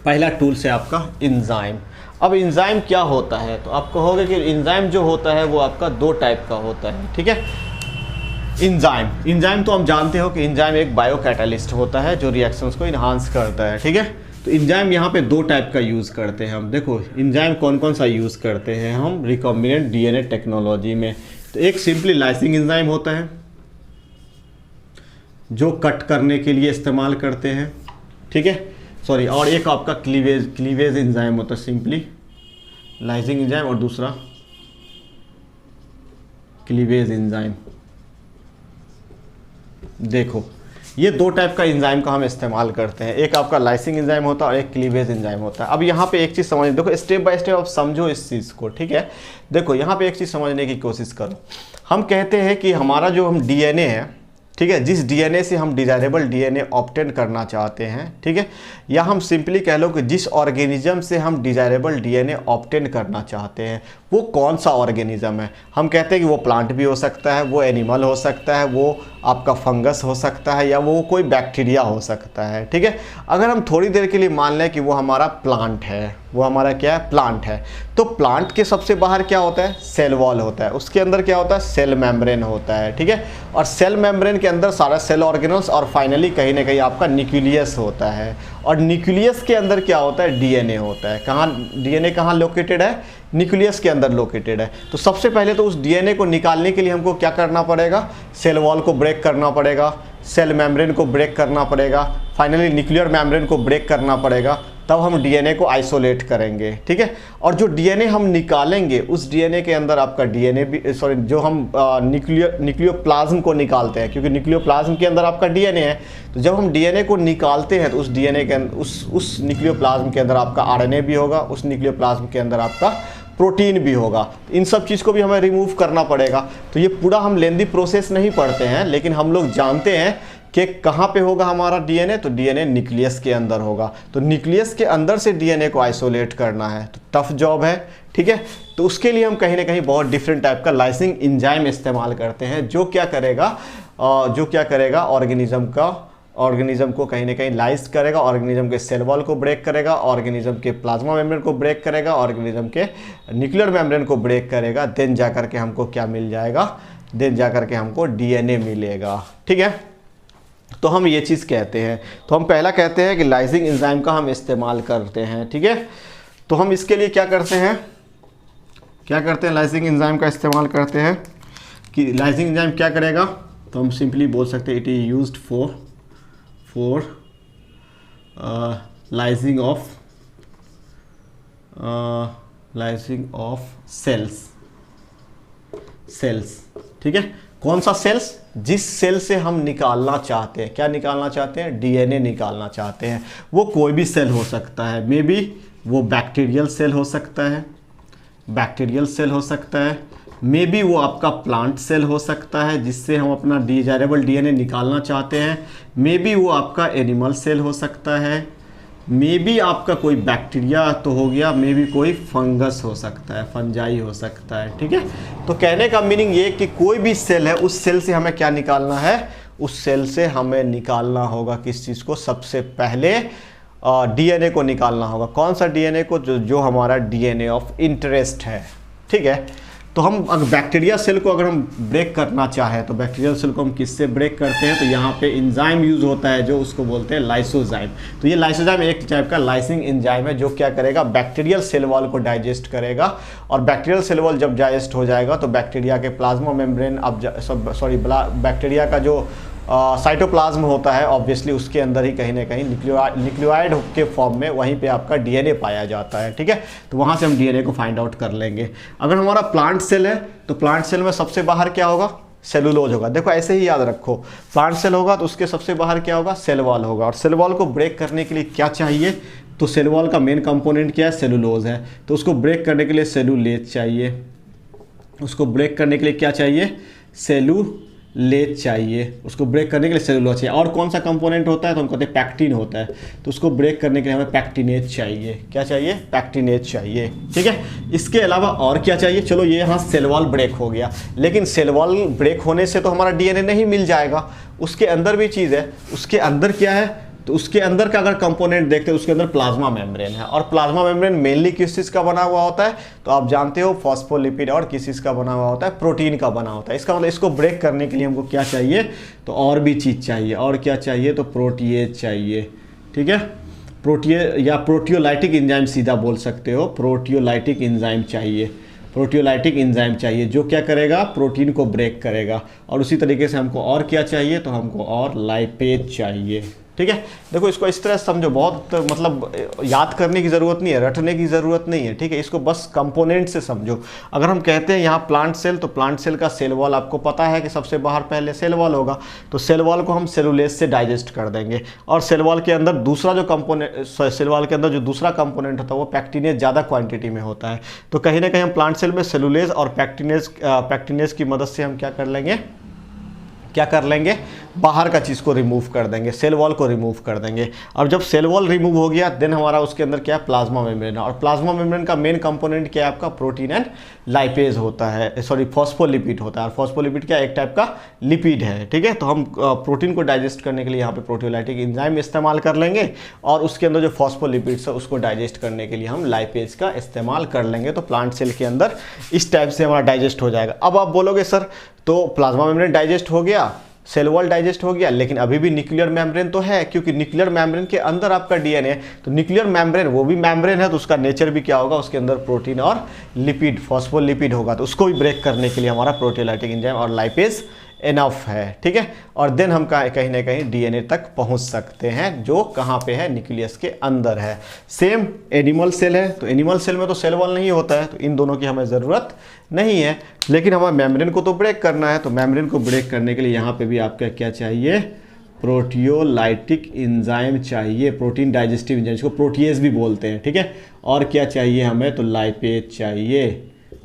Speaker 1: पहला टूल्स है आपका इंजाइम। अब इंजाइम क्या होता है, तो आप कहोगे कि इंजाइम जो होता है वो आपका 2 टाइप का होता है। ठीक है, इंजाइम तो हम जानते हो कि इंजाइम एक बायो कैटालिस्ट होता है जो रिएक्शंस को इन्हांस करता है। ठीक है, तो इंजाइम यहाँ पे 2 टाइप का यूज़ करते हैं हम। देखो इंजाइम कौन कौन सा यूज़ करते हैं हम रिकॉम्बिनेंट डीएनए टेक्नोलॉजी में। तो एक सिंपली लाइसिंग इंजाइम होता है जो कट करने के लिए इस्तेमाल करते हैं। ठीक है, और एक आपका क्लीवेज इंजाइम होता है, सिंपली लाइसिंग इंजाइम और दूसरा क्लीवेज इंजाइम। देखो ये 2 टाइप का इंजाइम का हम इस्तेमाल करते हैं, एक आपका लाइसिंग इंजाइम होता है और एक क्लीवेज इंजाइम होता है। अब यहाँ पे एक चीज़ समझ, देखो स्टेप बाय स्टेप आप समझो इस चीज़ को। ठीक है, देखो यहाँ पे एक चीज़ समझने की कोशिश करो। हम कहते हैं कि हमारा जो हम डीएनए है, ठीक है, जिस डीएनए से हम डिजायरेबल डीएनए ऑब्टेन करना चाहते हैं, ठीक है, या हम सिंपली कह लो कि जिस ऑर्गेनिज्म से हम डिजायरेबल डीएनए ऑब्टेन करना चाहते हैं वो कौन सा ऑर्गेनिज्म है। हम कहते हैं कि वो प्लांट भी हो सकता है, वो एनिमल हो सकता है, वो आपका फंगस हो सकता है या वो कोई बैक्टीरिया हो सकता है। ठीक है, अगर हम थोड़ी देर के लिए मान लें कि वो हमारा प्लांट है, वो हमारा क्या है, प्लांट है, तो प्लांट के सबसे बाहर क्या होता है, सेल वॉल होता है, उसके अंदर क्या होता है, सेल मेम्ब्रेन होता है। ठीक है, और सेल मेम्ब्रेन के अंदर सारा सेल ऑर्गेनल्स और फाइनली कहीं ना कहीं आपका न्यूक्लियस होता है, और न्यूक्लियस के अंदर क्या होता है, डीएनए होता है। कहाँ डीएनए कहाँ लोकेटेड है, न्यूक्लियस के अंदर लोकेटेड है। तो सबसे पहले तो उस डीएनए को निकालने के लिए हमको क्या करना पड़ेगा, सेल वॉल को ब्रेक करना पड़ेगा, सेल मेम्ब्रेन को ब्रेक करना पड़ेगा, फाइनली न्यूक्लियर मेम्ब्रेन को ब्रेक करना पड़ेगा, तब हम डीएनए को आइसोलेट करेंगे। ठीक है, और जो डीएनए हम निकालेंगे उस डीएनए के अंदर आपका डीएनए भी जो हम न्यूक्लियोप्लाज्म को निकालते हैं, क्योंकि न्यूक्लियोप्लाज्म के अंदर आपका डीएनए है, तो जब हम डीएनए को निकालते हैं तो उस डीएनए के अंदर उस न्यूक्लियोप्लाज्म के अंदर आपका आरएनए भी होगा, उस न्यूक्लियोप्लाज्म के अंदर आपका प्रोटीन भी होगा। इन सब चीज़ को भी हमें रिमूव करना पड़ेगा। तो ये पूरा हम लेंदी प्रोसेस नहीं पढ़ते हैं, लेकिन हम लोग जानते हैं कि कहाँ पे होगा हमारा डीएनए, तो डीएनए न्यूक्लियस के अंदर होगा। तो न्यूक्लियस के अंदर से डीएनए को आइसोलेट करना है तो टफ जॉब है। ठीक है, तो उसके लिए हम कहीं ना कहीं बहुत डिफरेंट टाइप का लाइसिंग एंजाइम इस्तेमाल करते हैं, जो क्या करेगा ऑर्गेनिज्म को कहीं ना कहीं लाइज करेगा, ऑर्गेनिज्म के सेल वॉल को ब्रेक करेगा, ऑर्गेनिज्म के प्लाज्मा मेम्ब्रेन को ब्रेक करेगा, ऑर्गेनिज्म के न्यूक्लियर मेम्ब्रेन को ब्रेक करेगा, देन जाकर के हमको क्या मिल जाएगा, देन जाकर के हमको डीएनए मिलेगा। ठीक है, तो हम ये चीज़ कहते हैं, तो हम पहला कहते हैं कि लाइसिंग एंजाइम का हम इस्तेमाल करते हैं। ठीक है, तो हम इसके लिए क्या करते हैं, लाइसिंग एंजाइम का इस्तेमाल करते हैं कि लाइसिंग एंजाइम क्या करेगा, तो हम सिंपली बोल सकते हैं it is used for lysing of cells. ठीक है, कौन सा सेल्स, जिस सेल से हम निकालना चाहते हैं, क्या निकालना चाहते हैं, डीएनए निकालना चाहते हैं। वो कोई भी सेल हो सकता है, मे बी वो बैक्टीरियल सेल हो सकता है, मे बी वो आपका प्लांट सेल हो सकता है जिससे हम अपना डिजायरेबल डीएनए निकालना चाहते हैं, मे बी वो आपका एनिमल सेल हो सकता है, मे बी आपका कोई बैक्टीरिया तो हो गया, मे बी कोई फंगस हो सकता है, फंजाई हो सकता है। ठीक है, तो कहने का मीनिंग ये कि कोई भी सेल है, उस सेल से हमें क्या निकालना है, उस सेल से हमें निकालना होगा किस चीज़ को, सबसे पहले डीएनए को निकालना होगा। कौन सा डीएनए को, जो हमारा डीएनए ऑफ इंटरेस्ट है। ठीक है, तो हम अगर बैक्टीरिया सेल को अगर हम ब्रेक करना चाहें तो बैक्टीरियल सेल को हम किससे ब्रेक करते हैं, तो यहाँ पे एंजाइम यूज़ होता है जो उसको बोलते हैं लाइसोजाइम। तो ये लाइसोजाइम एक टाइप का लाइसिंग एंजाइम है जो क्या करेगा, बैक्टीरियल सेल वॉल को डाइजेस्ट करेगा, और बैक्टीरियल सेल वॉल जब डाइजेस्ट हो जाएगा तो बैक्टीरिया के प्लाज्मा मेम्ब्रेन बैक्टीरिया का जो साइटोप्लाज्म होता है ऑब्वियसली उसके अंदर ही कहीं ना कहीं न्यूक्लियोइड के फॉर्म में वहीं पे आपका डीएनए पाया जाता है। ठीक है, तो वहाँ से हम डीएनए को फाइंड आउट कर लेंगे। अगर हमारा प्लांट सेल है तो प्लांट सेल में सबसे बाहर क्या होगा, सेलुलोज होगा। देखो ऐसे ही याद रखो, प्लांट सेल होगा तो उसके सबसे बाहर क्या होगा, सेल वॉल होगा, और सेल वॉल को ब्रेक करने के लिए क्या चाहिए, तो सेल वॉल का मेन कंपोनेंट क्या है, सेलुलोज है। तो उसको ब्रेक करने के लिए सेलुलेज चाहिए, उसको ब्रेक करने के लिए क्या चाहिए, सेलुलेज चाहिए, उसको ब्रेक करने के लिए सेलुलोज चाहिए। और कौन सा कंपोनेंट होता है, तो हम कहते हैं पैक्टिन होता है, तो उसको ब्रेक करने के लिए हमें पैक्टिनेज चाहिए। क्या चाहिए, पैक्टिनेज चाहिए। ठीक है, इसके अलावा और क्या चाहिए, चलो ये यहाँ सेल वॉल ब्रेक हो गया, लेकिन सेल वॉल ब्रेक होने से तो हमारा डीएनए नहीं मिल जाएगा, उसके अंदर भी चीज़ है। उसके अंदर क्या है, तो उसके अंदर का अगर कंपोनेंट देखते हैं उसके अंदर प्लाज्मा मेम्ब्रेन है, और प्लाज्मा मेम्ब्रेन मेनली किस चीज़ का बना हुआ होता है, तो आप जानते हो फॉस्फोलिपिड, और किस चीज़ का बना हुआ होता है, प्रोटीन का बना होता है। इसका मतलब इसको ब्रेक करने के लिए हमको क्या चाहिए, तो और भी चीज़ चाहिए। और क्या चाहिए, तो प्रोटीएज चाहिए। ठीक है, या प्रोटियोलाइटिक एंजाइम सीधा बोल सकते हो, प्रोटियोलाइटिक एंजाइम चाहिए, प्रोटियोलाइटिक एंजाइम चाहिए जो क्या करेगा, प्रोटीन को ब्रेक करेगा। और उसी तरीके से हमको और क्या चाहिए, तो हमको और लाइपेज चाहिए। ठीक है, देखो इसको इस तरह समझो, बहुत मतलब याद करने की ज़रूरत नहीं है, रटने की ज़रूरत नहीं है। ठीक है, इसको बस कंपोनेंट से समझो। अगर हम कहते हैं यहाँ प्लांट सेल, तो प्लांट सेल का सेल वॉल आपको पता है कि सबसे बाहर पहले सेल वॉल होगा, तो सेल वॉल को हम सेलुलेज से डाइजेस्ट कर देंगे। और सेल वॉल के अंदर दूसरा जो कंपोनेंट, सेल वॉल के अंदर जो दूसरा कंपोनेंट होता है वो पैक्टिनेज ज़्यादा क्वान्टिटी में होता है। तो कहीं ना कहीं हम प्लांट सेल में सेलुलेज और पैक्टिनेज की मदद से हम क्या कर लेंगे, बाहर का चीज़ को रिमूव कर देंगे, सेल वॉल को रिमूव कर देंगे। अब जब सेल वॉल रिमूव हो गया देन हमारा उसके अंदर क्या है, प्लाज्मा मेम्ब्रेन है। और प्लाज्मा मेम्ब्रेन का मेन कंपोनेंट क्या है आपका, प्रोटीन एंड लाइपेज होता है, सॉरी फॉस्फोलिपिड होता है। और फॉस्फोलिपिड क्या एक टाइप का लिपिड है, ठीक है। तो हम प्रोटीन को डाइजेस्ट करने के लिए यहाँ पे प्रोटियोलाइटिक एंजाइम इस्तेमाल कर लेंगे, और उसके अंदर जो फॉस्फोलिपिड्स है उसको डाइजेस्ट करने के लिए हम लाइपेज का इस्तेमाल कर लेंगे। तो प्लांट सेल के अंदर इस टाइप से हमारा डाइजेस्ट हो जाएगा। अब आप बोलोगे सर तो प्लाज्मा मेम्ब्रेन डाइजेस्ट हो गया, सेल वॉल डाइजेस्ट हो गया, लेकिन अभी भी न्यूक्लियर मेम्ब्रेन तो है, क्योंकि न्यूक्लियर मेम्ब्रेन के अंदर आपका डीएनए, तो न्यूक्लियर मेम्ब्रेन वो भी मेम्ब्रेन है, तो उसका नेचर भी क्या होगा, उसके अंदर प्रोटीन और लिपिड, फॉस्फोलिपिड होगा। तो उसको भी ब्रेक करने के लिए हमारा प्रोटियोलाइटिक एंजाइम और लाइपेज इनफ है, ठीक है। और देन हम कहीं ना कहीं डीएनए तक पहुंच सकते हैं, जो कहाँ पे है, न्यूक्लियस के अंदर है। सेम एनिमल सेल है, तो एनिमल सेल में तो सेल वॉल नहीं होता है, तो इन दोनों की हमें ज़रूरत नहीं है। लेकिन हमें मेम्ब्रेन को तो ब्रेक करना है, तो मेम्ब्रेन को ब्रेक करने के लिए यहाँ पे भी आपका क्या चाहिए, प्रोटियोलाइटिक एंजाइम चाहिए, प्रोटीन डाइजेस्टिव एंजाइम, इसको प्रोटीएज भी बोलते हैं, ठीक है। और क्या चाहिए हमें, तो लाइपेज चाहिए,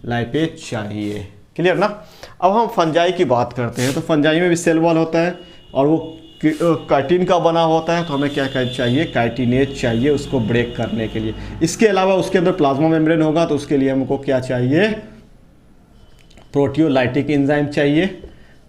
Speaker 1: लाइपेज चाहिए, क्लियर ना। अब हम फंजाई की बात करते हैं, तो फंजाई में भी सेल वॉल होता है और वो काइटिन का बना होता है, तो हमें क्या चाहिए, काइटिनेज चाहिए उसको ब्रेक करने के लिए। इसके अलावा उसके अंदर प्लाज्मा मेम्ब्रेन होगा, तो उसके लिए हमको क्या चाहिए, प्रोटियोलाइटिक एंजाइम चाहिए,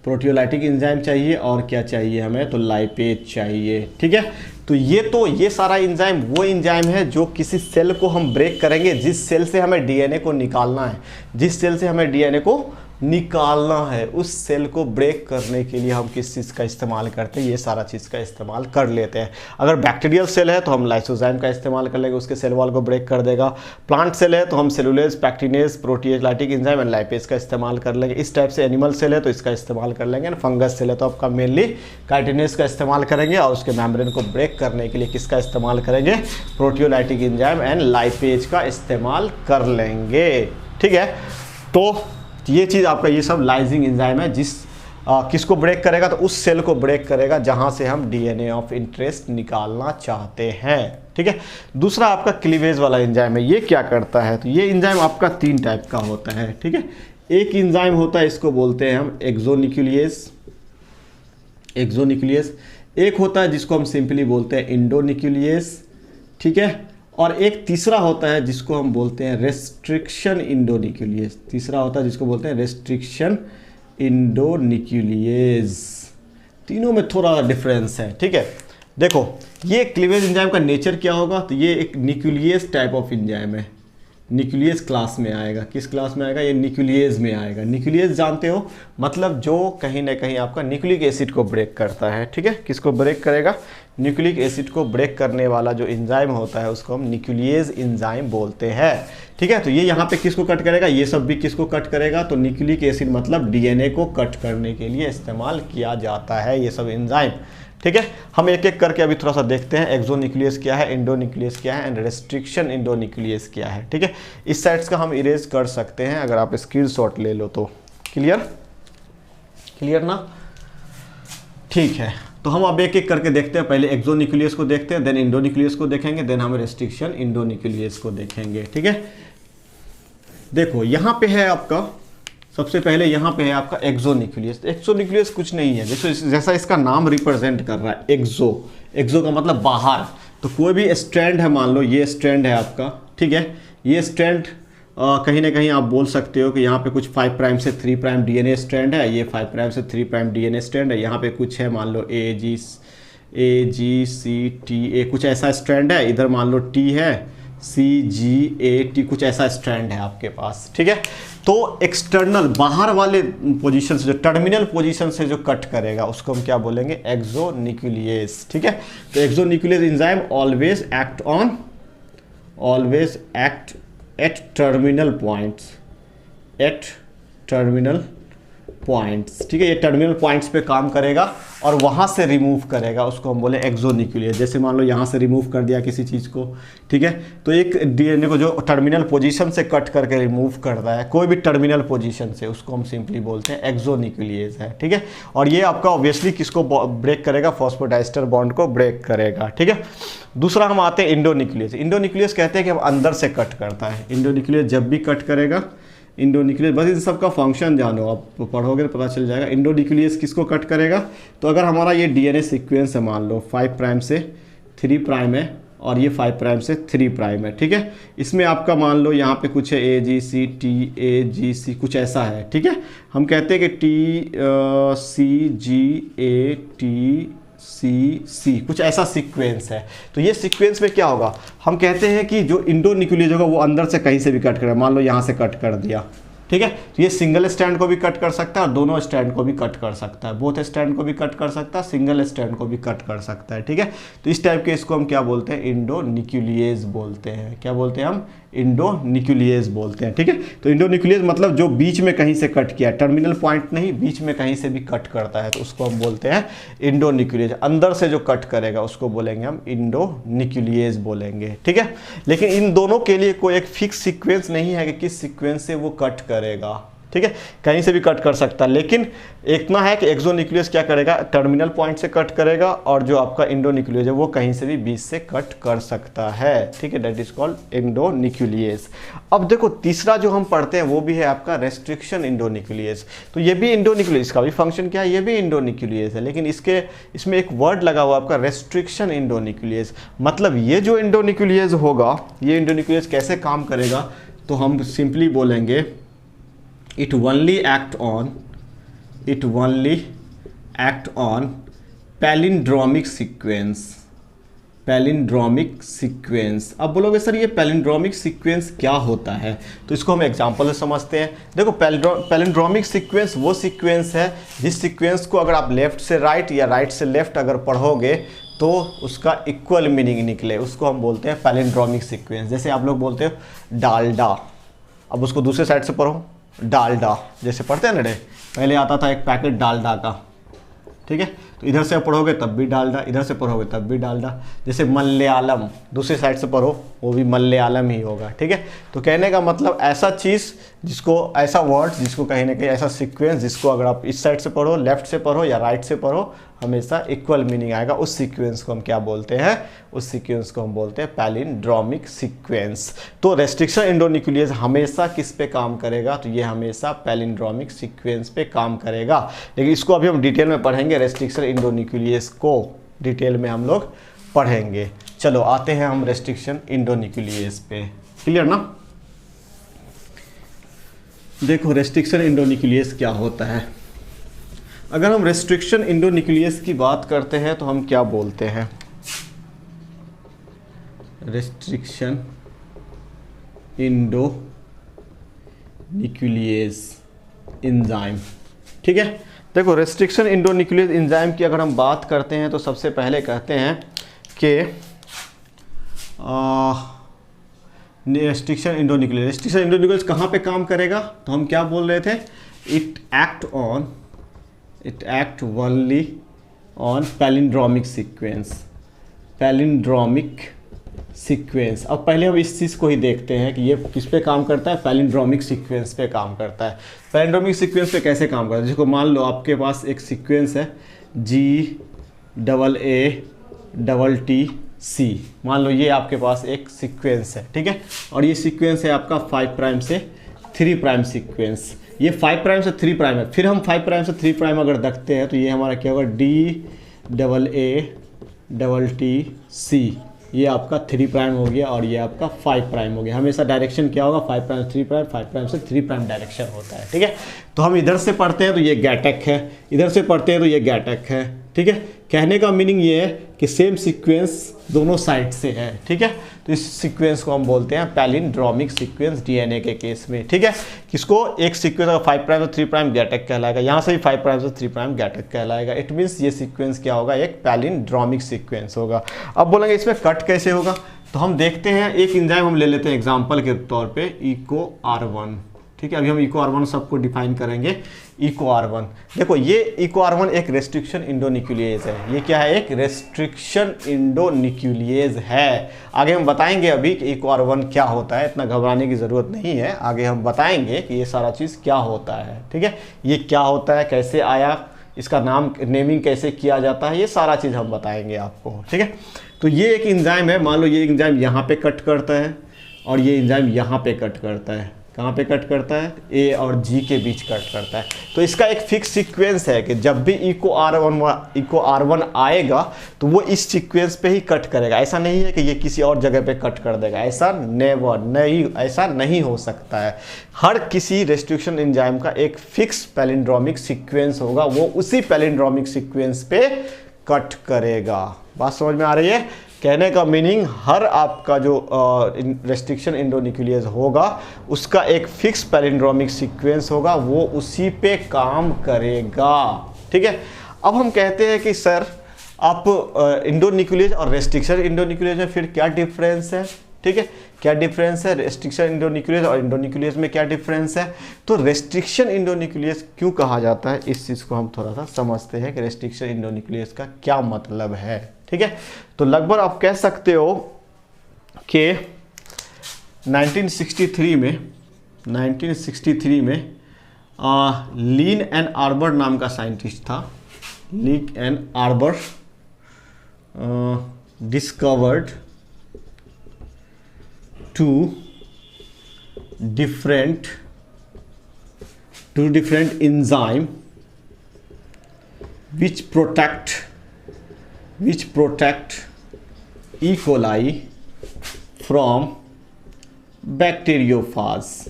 Speaker 1: प्रोटियोलाइटिक एंजाइम चाहिए। और क्या चाहिए हमें, तो लाइपेज चाहिए, ठीक है। तो ये सारा एंजाइम वो एंजाइम है जो किसी सेल को हम ब्रेक करेंगे, जिस सेल से हमें डीएनए को निकालना है, जिस सेल से हमें डीएनए को निकालना है, उस सेल को ब्रेक करने के लिए हम किस चीज़ का इस्तेमाल करते हैं, ये सारा चीज़ का इस्तेमाल कर लेते हैं। अगर बैक्टीरियल सेल है तो हम लाइसोजाइम का इस्तेमाल कर लेंगे, उसके सेल वॉल को ब्रेक कर देगा। प्लांट सेल है तो हम cellulase, pectinase, proteolytic enzyme and lipase का इस्तेमाल कर लेंगे। इस टाइप से एनिमल सेल है तो इसका इस्तेमाल कर लेंगे। फंगस सेल है तो आपका मेनली काइटिनेज का इस्तेमाल करेंगे, और उसके मेम्ब्रेन को ब्रेक करने के लिए किसका इस्तेमाल करेंगे, प्रोटियोलाइटिक एंजाइम एंड लाइपेज का इस्तेमाल कर लेंगे, ठीक है। तो ये चीज़ आपका ये सब लाइजिंग एंजाइम है, किसको ब्रेक करेगा, तो उस सेल को ब्रेक करेगा जहां से हम डीएनए ऑफ इंटरेस्ट निकालना चाहते हैं, ठीक है। दूसरा आपका क्लीवेज वाला एंजाइम है, ये क्या करता है, तो ये एंजाइम आपका 3 टाइप का होता है, ठीक है। एक एंजाइम होता है, इसको बोलते हैं हम एक्सोन्यूक्लियेज, एक्सोन्यूक्लियेज। एक होता है जिसको हम सिंपली बोलते हैं इंडोन्यूक्लियेज, ठीक है। और एक तीसरा होता है जिसको हम बोलते हैं रेस्ट्रिक्शन इंडोन्यूक्लियेज, तीसरा होता है जिसको बोलते हैं रेस्ट्रिक्शन इंडोन्यूक्लियेज। तीनों में थोड़ा डिफरेंस है, ठीक है। देखो ये क्लीवेज एंजाइम का नेचर क्या होगा, तो ये एक न्यूक्लियेज टाइप ऑफ एंजाइम है, न्यूक्लियस क्लास में आएगा। किस क्लास में आएगा, ये न्यूक्लियेज में आएगा। न्यूक्लियस जानते हो, मतलब जो कहीं ना कहीं आपका न्यूक्लिक एसिड को ब्रेक करता है, ठीक है। किसको ब्रेक करेगा, न्यूक्लिक एसिड को ब्रेक करने वाला जो एंजाइम होता है उसको हम न्यूक्लियेज एंजाइम बोलते हैं, ठीक है। तो ये यहाँ पे किसको कट करेगा, ये सब भी किसको कट करेगा, तो न्यूक्लिक एसिड मतलब डीएनए को कट करने के लिए इस्तेमाल किया जाता है ये सब एंजाइम, ठीक है। हम एक एक करके अभी थोड़ा सा देखते हैं, एक्सोन्यूक्लियस क्या है, इंडोन्यूक्लियस क्या है एंड रेस्ट्रिक्शन इंडोन्यूक्लियस क्या है, ठीक है। इस साइड्स का हम इरेज कर सकते हैं अगर आप स्क्रीनशॉट ले लो तो। क्लियर, क्लियर ना, ठीक है। तो हम अब एक एक करके देखते हैं, पहले एक्सोन्यूक्लियस को देखते हैं, देन इंडोन्यूक्लियस को देखेंगे, देन हम रेस्ट्रिक्शन इंडोन्यूक्लियस को देखेंगे, ठीक है। देखो यहाँ पे है आपका, सबसे पहले यहाँ पे है आपका एक्सोन्यूक्लियस। एक्सोन्यूक्लियस कुछ नहीं है, जैसा इसका नाम रिप्रेजेंट कर रहा है, एक्सो, एक्सो का मतलब बाहर। तो कोई भी स्ट्रैंड है, मान लो ये स्ट्रैंड है आपका, ठीक है। ये स्ट्रैंड कहीं ना कहीं आप बोल सकते हो कि यहाँ पे कुछ 5 प्राइम से 3 प्राइम डीएनए स्ट्रैंड है, ये 5 प्राइम से 3 प्राइम डीएनए स्ट्रैंड है। यहाँ पे कुछ है, मान लो AGCTA कुछ ऐसा स्ट्रैंड है, इधर मान लो T है, CGAT कुछ ऐसा स्ट्रैंड है आपके पास, ठीक है। तो एक्सटर्नल बाहर वाले पोजीशन से, जो टर्मिनल पोजीशन से जो कट करेगा उसको हम क्या बोलेंगे, एक्सोन्यूक्लियस, ठीक है। तो exonuclease enzyme always act at terminal points, at terminal points, ठीक है। ये टर्मिनल पॉइंट्स पे काम करेगा और वहाँ से रिमूव करेगा, उसको हम बोले एक्सोन्यूक्लियस। जैसे मान लो यहाँ से रिमूव कर दिया किसी चीज़ को, ठीक है। तो एक डीएनए को जो टर्मिनल पोजीशन से कट करके रिमूव करता है, कोई भी टर्मिनल पोजीशन से, उसको हम सिंपली बोलते हैं एक्सोन्यूक्लियस है, ठीक है। और ये आपका ऑब्वियसली किसको ब्रेक करेगा, फॉस्फोडाइस्टर बॉन्ड को ब्रेक करेगा, ठीक है। दूसरा हम आते हैं इंडोन्यूक्लियस। इंडोन्यूक्लियस कहते हैं कि हम अंदर से कट करता है। इंडोन्यूक्लियस जब भी कट करेगा, इंडोन्यूक्लियस, बस इन सब का फंक्शन जानो, आप पढ़ोगे तो पता चल जाएगा। इंडोन्यूक्लियस किसको कट करेगा? तो अगर हमारा ये डीएनए सीक्वेंस है, मान लो 5 प्राइम से 3 प्राइम है और ये 5 प्राइम से 3 प्राइम है, ठीक है। इसमें आपका मान लो यहाँ पे कुछ है AGC कुछ ऐसा है, ठीक है। हम कहते हैं कि TCGATCC कुछ ऐसा सीक्वेंस है। तो ये सीक्वेंस में क्या होगा, हम कहते हैं कि जो इंडोन्यूक्लियस होगा वो अंदर से कहीं से भी कट करेगा। मान लो यहाँ से कट कर दिया, ठीक है। तो ये सिंगल स्ट्रैंड को भी कट कर सकता है और दोनों स्ट्रैंड को भी कट कर सकता है, बोथ स्ट्रैंड को भी कट कर सकता है, सिंगल स्ट्रैंड को भी कट कर सकता है, ठीक है। तो इस टाइप के इसको हम क्या बोलते हैं? इंडोन्यूक्लियस बोलते हैं। क्या बोलते हैं हम? इंडोन्यूक्लियस बोलते हैं, ठीक है। तो इंडोन्यूक्लियस मतलब जो बीच में कहीं से कट किया, टर्मिनल पॉइंट नहीं, बीच में कहीं से भी कट करता है, तो उसको हम बोलते हैं इंडोन्यूक्लियस। अंदर से जो कट करेगा उसको बोलेंगे हम इंडोन्यूक्लियस बोलेंगे, ठीक है। लेकिन इन दोनों के लिए कोई एक फिक्स सीक्वेंस नहीं है कि किस सीक्वेंस से वो कट करेगा, ठीक है। कहीं से भी कट कर सकता है, लेकिन इतना है कि एक्सोन्यूक्लियस क्या करेगा? टर्मिनल पॉइंट से कट करेगा, और जो आपका इंडोन्यूक्लियस है वो कहीं से भी बीच से कट कर सकता है, ठीक है। That is called endonuclease. अब देखो तीसरा जो हम पढ़ते हैं वो भी है आपका रेस्ट्रिक्शन इंडोन्यूक्लियस। तो ये भी इंडोन्यूक्लियस का भी फंक्शन क्या है? ये भी इंडोन्यूक्लियस है, लेकिन इसमें एक वर्ड लगा हुआ आपका रेस्ट्रिक्शन इंडोन्यूक्लियस। मतलब ये जो इंडोन्यूक्लियस होगा, ये इंडोन्यूक्लियस कैसे काम करेगा? तो हम सिंपली बोलेंगे it only act on palindromic sequence। अब बोलोगे सर ये पैलिंड्रोमिक सीक्वेंस क्या होता है? तो इसको हम एग्जांपल से समझते हैं। देखो पैलिंड्रोमिक सीक्वेंस वो सीक्वेंस है जिस सीक्वेंस को अगर आप लेफ्ट से राइट या राइट से लेफ्ट अगर पढ़ोगे तो उसका इक्वल मीनिंग निकले, उसको हम बोलते हैं पैलिंड्रोमिक सीक्वेंस। जैसे आप लोग बोलते हो डालडा, अब उसको दूसरे साइड से पढ़ो डालडा, जैसे पढ़ते हैं ना रे, पहले आता था एक पैकेट डालडा का, ठीक है। तो इधर से पढ़ोगे तब भी डालडा, इधर से पढ़ोगे तब भी डालडा। जैसे मलयालम, दूसरी साइड से पढ़ो वो भी मलयालम ही होगा, ठीक है। तो कहने का मतलब ऐसा चीज़ जिसको, ऐसा वर्ड जिसको कहीं ना कहीं, ऐसा सीक्वेंस जिसको अगर आप इस साइड से पढ़ो, लेफ्ट से पढ़ो या राइट से पढ़ो, हमेशा इक्वल मीनिंग आएगा। उस सीक्वेंस को हम क्या बोलते हैं? उस सीक्वेंस को हम बोलते हैं पैलिंड्रोमिक सीक्वेंस। तो रेस्ट्रिक्शन इंडोन्यूक्लियस हमेशा किस पे काम करेगा? तो ये हमेशा पैलिंड्रोमिक सीक्वेंस पे काम करेगा। लेकिन इसको अभी हम डिटेल में पढ़ेंगे, रेस्ट्रिक्शन इंडोन्यूक्लियस को डिटेल में हम लोग पढ़ेंगे। चलो आते हैं हम रेस्ट्रिक्शन इंडोन्यूक्लियस पे, क्लियर ना? देखो रेस्ट्रिक्शन इंडोन्यूक्लियस क्या होता है। अगर हम रेस्ट्रिक्शन इंडोन्यूक्लियस की बात करते हैं तो हम क्या बोलते हैं? रेस्ट्रिक्शन इंडोन्यूक्लियस एंजाइम, ठीक है। देखो रेस्ट्रिक्शन इंडोन्यूक्लियस एंजाइम की अगर हम बात करते हैं तो सबसे पहले कहते हैं कि रेस्ट्रिक्शन इंडोन्यूक्लियस कहाँ पे काम करेगा? तो हम क्या बोल रहे थे? It act only on palindromic sequence. अब पहले हम इस चीज़ को ही देखते हैं कि ये किस पे काम करता है? पैलिंड्रोमिक सीक्वेंस पे काम करता है। पैलिंड्रोमिक सीक्वेंस पे कैसे काम करता है? जिसको मान लो आपके पास एक सीक्वेंस है GAATTC, मान लो ये आपके पास एक सीक्वेंस है, ठीक है। और ये सीक्वेंस है आपका 5 प्राइम से 3 प्राइम सीक्वेंस। ये 5 प्राइम से 3 प्राइम है। फिर हम 5 प्राइम से 3 प्राइम अगर देखते हैं तो ये हमारा क्या होगा? DAATTC, ये आपका 3 प्राइम हो गया और ये आपका 5 प्राइम हो गया। हमेशा डायरेक्शन क्या होगा? 5 प्राइम से 3 प्राइम, 5 प्राइम से 3 प्राइम डायरेक्शन होता है, ठीक है। तो हम इधर से पढ़ते हैं तो ये गैटक है, इधर से पढ़ते हैं तो ये गैटक है, ठीक है। कहने का मीनिंग ये है कि सेम सीक्वेंस दोनों साइड से है, ठीक है। तो इस सीक्वेंस को हम बोलते हैं पैलिंड्रोमिक सीक्वेंस डीएनए के केस में, ठीक है। किसको? एक सीक्वेंस अगर 5 प्राइम से 3 प्राइम गैटक कहलाएगा, यहाँ से भी 5 प्राइम से 3 प्राइम गैटक कहलाएगा। इट मीन्स ये सीक्वेंस क्या होगा? एक पैलिंड्रोमिक सीक्वेंस होगा। अब बोलेंगे इसमें कट कैसे होगा? तो हम देखते हैं, एक एंजाइम हम ले लेते हैं एग्जाम्पल के तौर पर, EcoR1, ठीक है। अभी हम EcoR1 सबको डिफाइन करेंगे। EcoR1, देखो ये EcoR1 एक रेस्ट्रिक्शन इंडोन्यूक्लियस है। ये क्या है? एक रेस्ट्रिक्शन इंडोन्यूक्लियस है। आगे हम बताएंगे अभी कि EcoR1 क्या होता है, इतना घबराने की ज़रूरत नहीं है। आगे हम बताएंगे कि ये सारा चीज़ क्या होता है, ठीक है। ये क्या होता है, कैसे आया, इसका नेमिंग कैसे किया जाता है, ये सारा चीज़ हम बताएंगे आपको, ठीक है। तो ये एक एंजाइम है, मान लो ये एंजाइम यहाँ पे कट करता है और ये एंजाइम यहाँ पे कट करता है, कहाँ पे कट करता है, ए और जी के बीच कट करता है। तो इसका एक फिक्स सीक्वेंस है कि जब भी इको R1 आएगा तो वो इस सीक्वेंस पे ही कट करेगा। ऐसा नहीं है कि ये किसी और जगह पे कट कर देगा, ऐसा नेवर नहीं, ऐसा नहीं हो सकता है। हर किसी रेस्ट्रिक्शन एंजाइम का एक फिक्स पैलिंड्रोमिक सीक्वेंस होगा, वो उसी पैलिंड्रोमिक सीक्वेंस पे कट करेगा। बात समझ में आ रही है? कहने का मीनिंग हर आपका जो रेस्ट्रिक्शन एंडोन्यूक्लियस होगा उसका एक फिक्स पैलिंड्रोमिक सीक्वेंस होगा, वो उसी पे काम करेगा। ठीक है, अब हम कहते हैं कि सर आप एंडोन्यूक्लियस और रेस्ट्रिक्शन एंडोन्यूक्लियस में फिर क्या डिफरेंस है? ठीक है, क्या डिफरेंस है रेस्ट्रिक्शन एंडोन्यूक्लियस और एंडोन्यूक्लियस में, क्या डिफरेंस है? तो रेस्ट्रिक्शन एंडोन्यूक्लियस क्यों कहा जाता है, इस चीज़ को हम थोड़ा सा समझते हैं कि रेस्ट्रिक्शन एंडोन्यूक्लियस का क्या मतलब है। ठीक है, तो लगभग आप कह सकते हो कि 1963 में लीन एंड आर्बर नाम का साइंटिस्ट था। Lean and arbor discovered two different enzyme which protect E. coli from bacteriophage।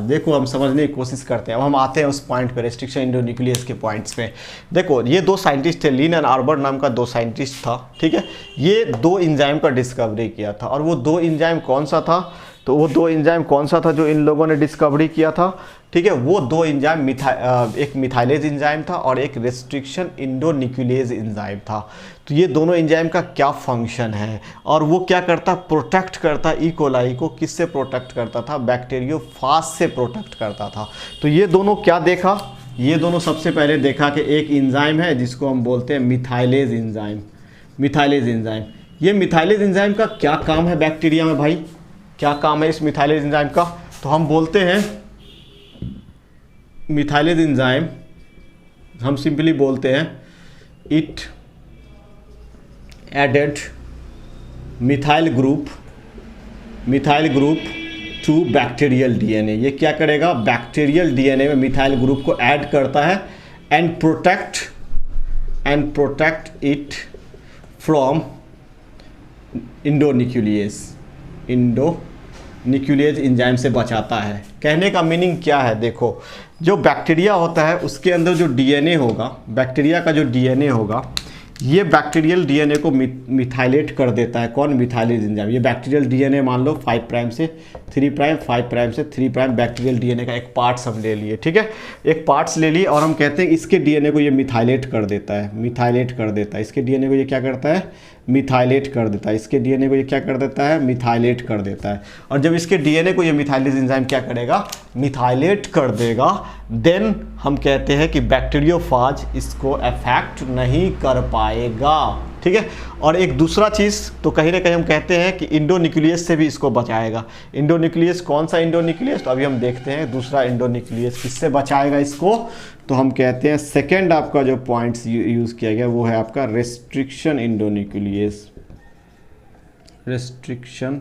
Speaker 1: देखो हम समझने की कोशिश करते हैं। अब हम आते हैं उस पॉइंट पे, रेस्ट्रिक्शन एंडोन्यूक्लियस के पॉइंट्स पे। देखो ये दो साइंटिस्ट थे, लीन एंड आर्बर नाम का दो साइंटिस्ट था। ठीक है, ये दो एंजाइम का डिस्कवरी किया था, और वो दो एंजाइम कौन सा था? तो वो दो एंजाइम कौन सा था जो इन लोगों ने डिस्कवरी किया था? ठीक है, वो दो एंजाइम एक मिथाइलेज एंजाइम था और एक रेस्ट्रिक्शन एंडोन्यूक्लियस एंजाइम था। तो ये दोनों एंजाइम का क्या फंक्शन है और वो क्या करता? प्रोटेक्ट करता ई कोलाई को। किससे प्रोटेक्ट करता था? बैक्टीरियोफाज से प्रोटेक्ट करता था। तो ये दोनों क्या देखा? ये दोनों सबसे पहले देखा कि एक एंजाइम है जिसको हम बोलते हैं मिथाइलेज एंजाइम। ये मिथाइलेज एंजाइम का क्या काम है बैक्टीरिया में भाई? क्या काम है इस मिथाइलेज एंजाइम का? तो हम बोलते हैं मिथाइलेज एंजाइम, हम सिंपली बोलते हैं it added methyl group to bacterial DNA. ये क्या करेगा? बैक्टीरियल डीएनए में मिथाइल ग्रुप को ऐड करता है and protect it from endonuclease enzyme से बचाता है। कहने का मीनिंग क्या है? देखो, जो बैक्टीरिया होता है उसके अंदर जो डीएनए होगा, बैक्टीरिया का जो डीएनए होगा, ये बैक्टीरियल डीएनए को मिथाइलेट कर देता है। कौन? Methylase enzyme. ये बैक्टीरियल डीएनए मान लो 5 प्राइम से 3 प्राइम, 5 प्राइम से 3 प्राइम बैक्टीरियल डीएनए का एक पार्ट्स हम ले लिए। ठीक है, एक पार्ट्स ले लिए और हम कहते हैं इसके डीएनए को ये मिथाइलेट कर देता है। इसके डीएनए को ये क्या करता है? मिथाइलेट कर देता है। इसके डीएनए को ये क्या कर देता है? मिथाइलेट कर देता है। और जब इसके डीएनए को ये मिथाइलेज एंजाइम क्या करेगा? मिथाइलेट कर देगा। देन हम कहते हैं कि बैक्टीरियोफाज इसको अफेक्ट नहीं कर पाएगा। ठीक है, और एक दूसरा चीज़ तो कहीं ना कहीं हम कहते हैं कि इंडोन्यूक्लियस से भी इसको बचाएगा। इंडोन्यूक्लियस कौन सा इंडोन्यूक्लियस? तो अभी हम देखते हैं दूसरा इंडोन्यूक्लियस किससे बचाएगा इसको। तो हम कहते हैं सेकेंड आपका जो पॉइंट्स यूज़ किया गया वो है आपका रेस्ट्रिक्शन इंडोन्यूक्लियस। Restriction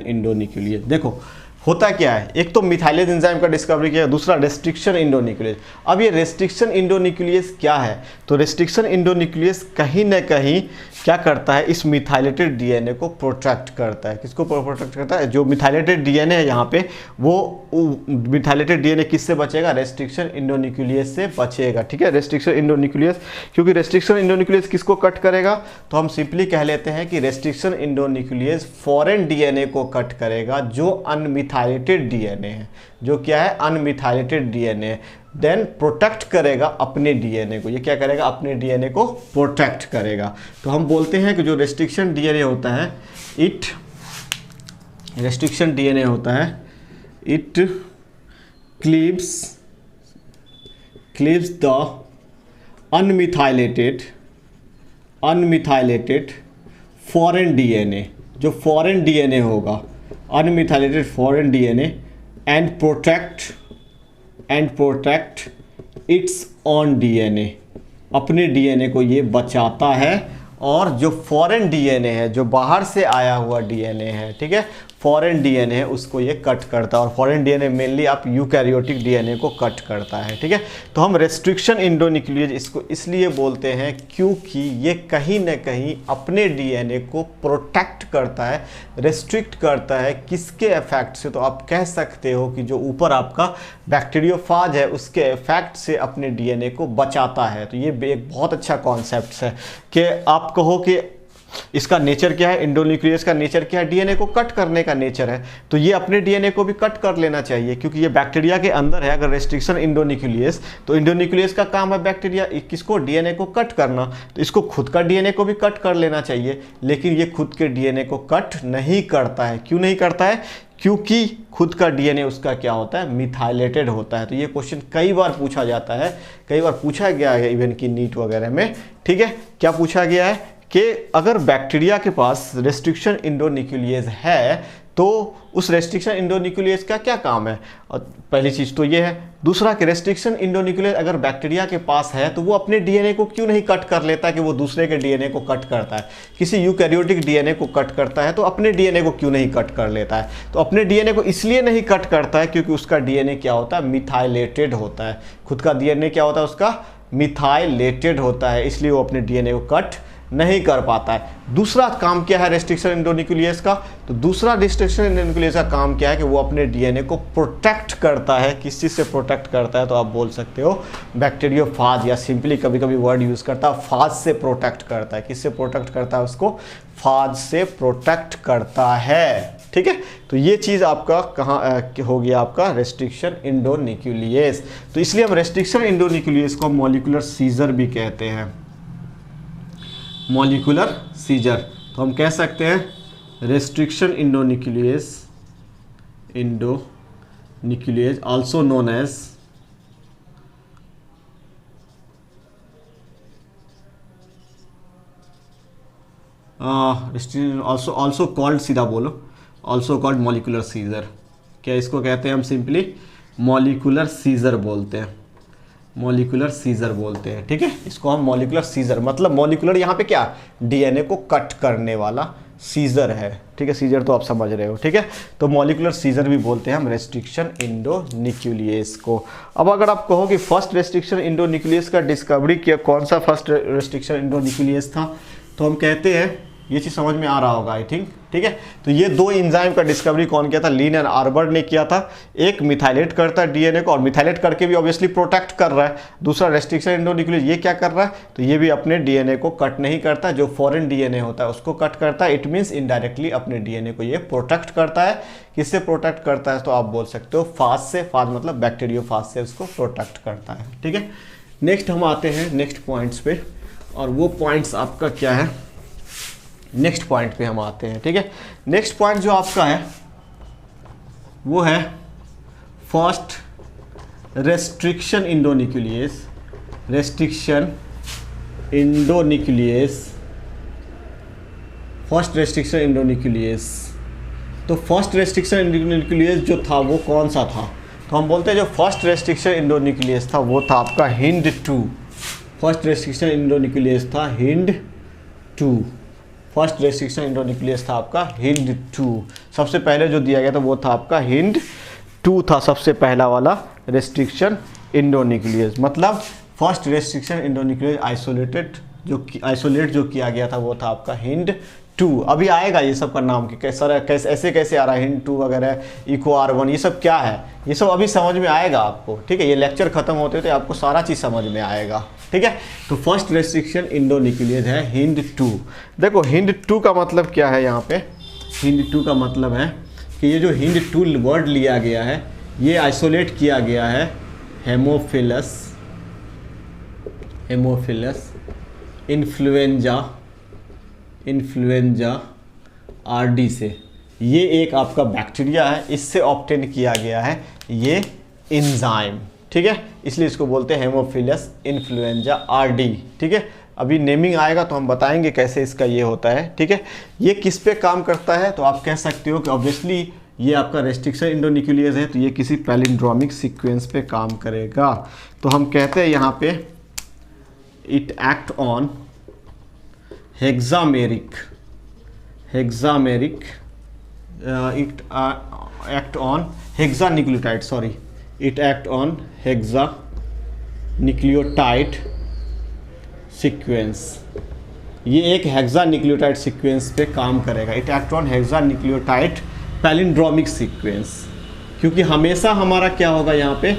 Speaker 1: endonuclease. देखो होता क्या है, एक तो मिथाइलेज एंजाइम का डिस्कवरी किया, दूसरा रेस्ट्रिक्शन इंडोन्यूक्लियस। अब ये रेस्ट्रिक्शन इंडोन्यूक्लियस क्या है? तो रेस्ट्रिक्शन इंडोन्यूक्लियस कहीं ना कहीं क्या करता है? इस मिथाइलेटेड डीएनए को प्रोटेक्ट करता है। किसको प्रोटेक्ट करता है? जो मिथाइलेटेड डीएनए है यहाँ पे, वो मिथाइलेटेड डीएनए किससे बचेगा? रेस्ट्रिक्शन इंडोन्यूक्लियस से बचेगा। ठीक है, रेस्ट्रिक्शन इंडोन्यूक्लियस, क्योंकि रेस्ट्रिक्शन इंडोन्यूक्लियस किसको कट करेगा? तो हम सिंपली कह लेते हैं कि रेस्ट्रिक्शन इंडोन्यूक्लियस फॉरेन डीएनए को कट करेगा जो अनमिथाइलेटेड डीएनए है। जो क्या है? अनमिथाइलेटेड डीएनए। देन प्रोटेक्ट करेगा अपने डीएनए को। ये क्या करेगा? अपने डीएनए को प्रोटेक्ट करेगा। तो हम बोलते हैं कि जो रेस्ट्रिक्शन डीएनए होता है, it cleaves the अनमिथाइलेटेड foreign DNA. जो फॉरेन डीएनए होगा, अनमिथाइलेटेड foreign DNA and protect it's on DNA. अपने डीएनए को ये बचाता है और जो फॉरेन डीएनए है, जो बाहर से आया हुआ डीएनए है, ठीक है, फॉरेन डीएनए है, उसको ये कट करता है। और फॉरेन डीएनए मेनली आप यूकैरियोटिक डीएनए को कट करता है, ठीक है। तो हम रेस्ट्रिक्शन इंडोन्यूक्लियेज इसको इसलिए बोलते हैं क्योंकि ये कहीं ना कहीं अपने डीएनए को प्रोटेक्ट करता है, रेस्ट्रिक्ट करता है। किसके इफेक्ट से? तो आप कह सकते हो कि जो ऊपर आपका बैक्टीरियोफाज है उसके इफेक्ट से अपने डीएनए को बचाता है। तो ये एक बहुत अच्छा कॉन्सेप्ट है कि आप कहो कि इसका नेचर क्या है, इंडोन्यूक्लियस का नेचर क्या है, डीएनए को कट करने का नेचर है। तो ये अपने डीएनए को भी कट कर लेना चाहिए क्योंकि ये बैक्टीरिया के अंदर है। अगर रेस्ट्रिक्शन इंडोन्यूक्लियस, तो इंडोन्यूक्लियस का काम है बैक्टीरिया किसको, डीएनए को कट करना। तो इसको खुद का डीएनए को भी कट कर लेना चाहिए, लेकिन ये खुद के डीएनए को कट नहीं करता है। क्यों नहीं करता है? क्योंकि खुद का डीएनए उसका क्या होता है, मिथाइलेटेड होता है। तो ये क्वेश्चन कई बार पूछा जाता है, कई बार पूछा गया है इवन की नीट वगैरह में, ठीक है। क्या पूछा गया है कि अगर बैक्टीरिया के पास रेस्ट्रिक्शन इंडोन्यूक्लियेज है तो उस रेस्ट्रिक्शन इंडोन्यूक्लियेज का क्या काम है। और पहली चीज़ तो ये है। दूसरा कि रेस्ट्रिक्शन इंडोन्यूक्लियेज अगर बैक्टीरिया के पास है तो वो अपने डीएनए को क्यों नहीं कट कर लेता कि वो दूसरे के डीएनए को कट करता है। किसी यूकैरियोटिक डीएनए को कट करता है तो अपने डीएनए को क्यों नहीं कट कर लेता है। तो अपने डीएनए को इसलिए नहीं कट करता है क्योंकि उसका डीएनए क्या होता है, मिथाइलेटेड होता है। खुद का डीएनए क्या होता है, उसका मिथाइलेटेड होता है, इसलिए वो अपने डीएनए को कट नहीं कर पाता है। दूसरा काम क्या है रेस्ट्रिक्शन इंडोन्यूक्लियस का? तो दूसरा रेस्ट्रिक्शन इंडोन्यूक्लियस का काम क्या है कि वो अपने डीएनए को प्रोटेक्ट करता है। किस चीज़ से प्रोटेक्ट करता है? तो आप बोल सकते हो बैक्टीरियोफाज, या सिंपली कभी कभी वर्ड यूज़ करता है फाज से प्रोटेक्ट करता है। किससे प्रोटेक्ट करता है? उसको फाज से प्रोटेक्ट करता है, ठीक है। तो ये चीज़ आपका कहाँ हो गया, आपका रेस्ट्रिक्शन इंडोन्यूक्लियस। तो इसलिए हम रेस्ट्रिक्शन इंडोन्यूक्लियस को मॉलिक्यूलर सीजर भी कहते हैं, मॉलिक्यूलर सीजर। तो हम कह सकते हैं restriction endonuclease, endonuclease also known as also called, सीधा बोलो, also called मॉलिक्यूलर सीजर। क्या इसको कहते हैं हम? सिंपली मॉलिक्यूलर सीजर बोलते हैं, मॉलिक्यूलर सीजर बोलते हैं, ठीक है। इसको हम मॉलिक्यूलर सीजर, मतलब मॉलिक्यूलर यहाँ पे क्या, डीएनए को कट करने वाला सीजर है, ठीक है। सीजर तो आप समझ रहे हो, ठीक है। तो मॉलिक्यूलर सीजर भी बोलते हैं हम रेस्ट्रिक्शन इंडोन्यूक्लियस को। अब अगर आप कहो कि फर्स्ट रेस्ट्रिक्शन इंडोन्यूक्लियस का डिस्कवरी किया, कौन सा फर्स्ट रेस्ट्रिक्शन इंडोन्यूक्लियस था, तो हम कहते हैं, ये चीज़ समझ में आ रहा होगा आई थिंक, ठीक है। तो ये दो एंजाइम का डिस्कवरी कौन किया था? लीन एंड आर्बर्ट ने किया था। एक मिथाइलेट करता है डीएनए को, और मिथाइलेट करके भी ऑब्वियसली प्रोटेक्ट कर रहा है। दूसरा रेस्ट्रिक्शन इंडोन्यूक्लियस, ये क्या कर रहा है? तो ये भी अपने डीएनए को कट नहीं करता, जो फॉरेन डीएनए होता है उसको कट करता है। इट मीन्स इनडायरेक्टली अपने डीएनए को ये प्रोटेक्ट करता है। किससे प्रोटेक्ट करता है? तो आप बोल सकते हो फाज से, फाज मतलब बैक्टीरियोफाज से उसको प्रोटेक्ट करता है, ठीक है। नेक्स्ट हम आते हैं नेक्स्ट पॉइंट्स पे, और वो पॉइंट्स आपका क्या है, नेक्स्ट पॉइंट पे हम आते हैं, ठीक है। नेक्स्ट पॉइंट जो आपका है वो है first restriction endonuclease, restriction endonuclease, first restriction endonuclease. तो फर्स्ट रेस्ट्रिक्शन इंडोन्यूक्लियस जो था वो कौन सा था? तो हम बोलते हैं जो फर्स्ट रेस्ट्रिक्शन इंडोन्यूक्लियस था वो था आपका HIND2। फर्स्ट रेस्ट्रिक्शन इंडोन्यूक्लियस था HIND2। फर्स्ट रेस्ट्रिक्शन इंडोन्यूक्लियस था आपका HIND2। सबसे पहले जो दिया गया था वो था आपका HIND2 था, सबसे पहला वाला रेस्ट्रिक्शन इंडोन्यूक्लियस। मतलब फर्स्ट रेस्ट्रिक्शन इंडोन्यूक्लियस आइसोलेट जो किया गया था वो था आपका HIND2। अभी आएगा ये सब का नाम कि कैसे कैसे आ रहा है HIND2 वगैरह, EcoR1, ये सब क्या है, ये सब अभी समझ में आएगा आपको, ठीक है। ये लेक्चर खत्म होते तो आपको सारा चीज़ समझ में आएगा, ठीक है। तो फर्स्ट रेस्ट्रिक्शन इंडोन्यूक्लियस है HIND2। देखो HIND2 का मतलब क्या है यहाँ पे? HIND2 का मतलब है कि ये जो HIND2 वर्ड लिया गया है ये आइसोलेट किया गया है हेमोफिलस इन्फ्लुएंजा RD से। ये एक आपका बैक्टीरिया है, इससे ऑब्टेन किया गया है ये एंजाइम, ठीक है। इसलिए इसको बोलते हैं हेमोफिलस इन्फ्लुएंजा RD, ठीक है। अभी नेमिंग आएगा तो हम बताएंगे कैसे इसका ये होता है, ठीक है। ये किस पे काम करता है? तो आप कह सकते हो कि ऑब्वियसली ये आपका रेस्ट्रिक्शन इंडोन्यूक्लियस है तो ये किसी पैलिंड्रोमिक सीक्वेंस पे काम करेगा। तो हम कहते हैं यहाँ पे it act on hexameric it act on hexanucleotide, sorry, it act on hexanucleotide sequence. ये एक हेक्सान्यूक्लियोटाइड सीक्वेंस पे काम करेगा। It act on hexanucleotide palindromic sequence, क्योंकि हमेशा हमारा क्या होगा यहाँ पे,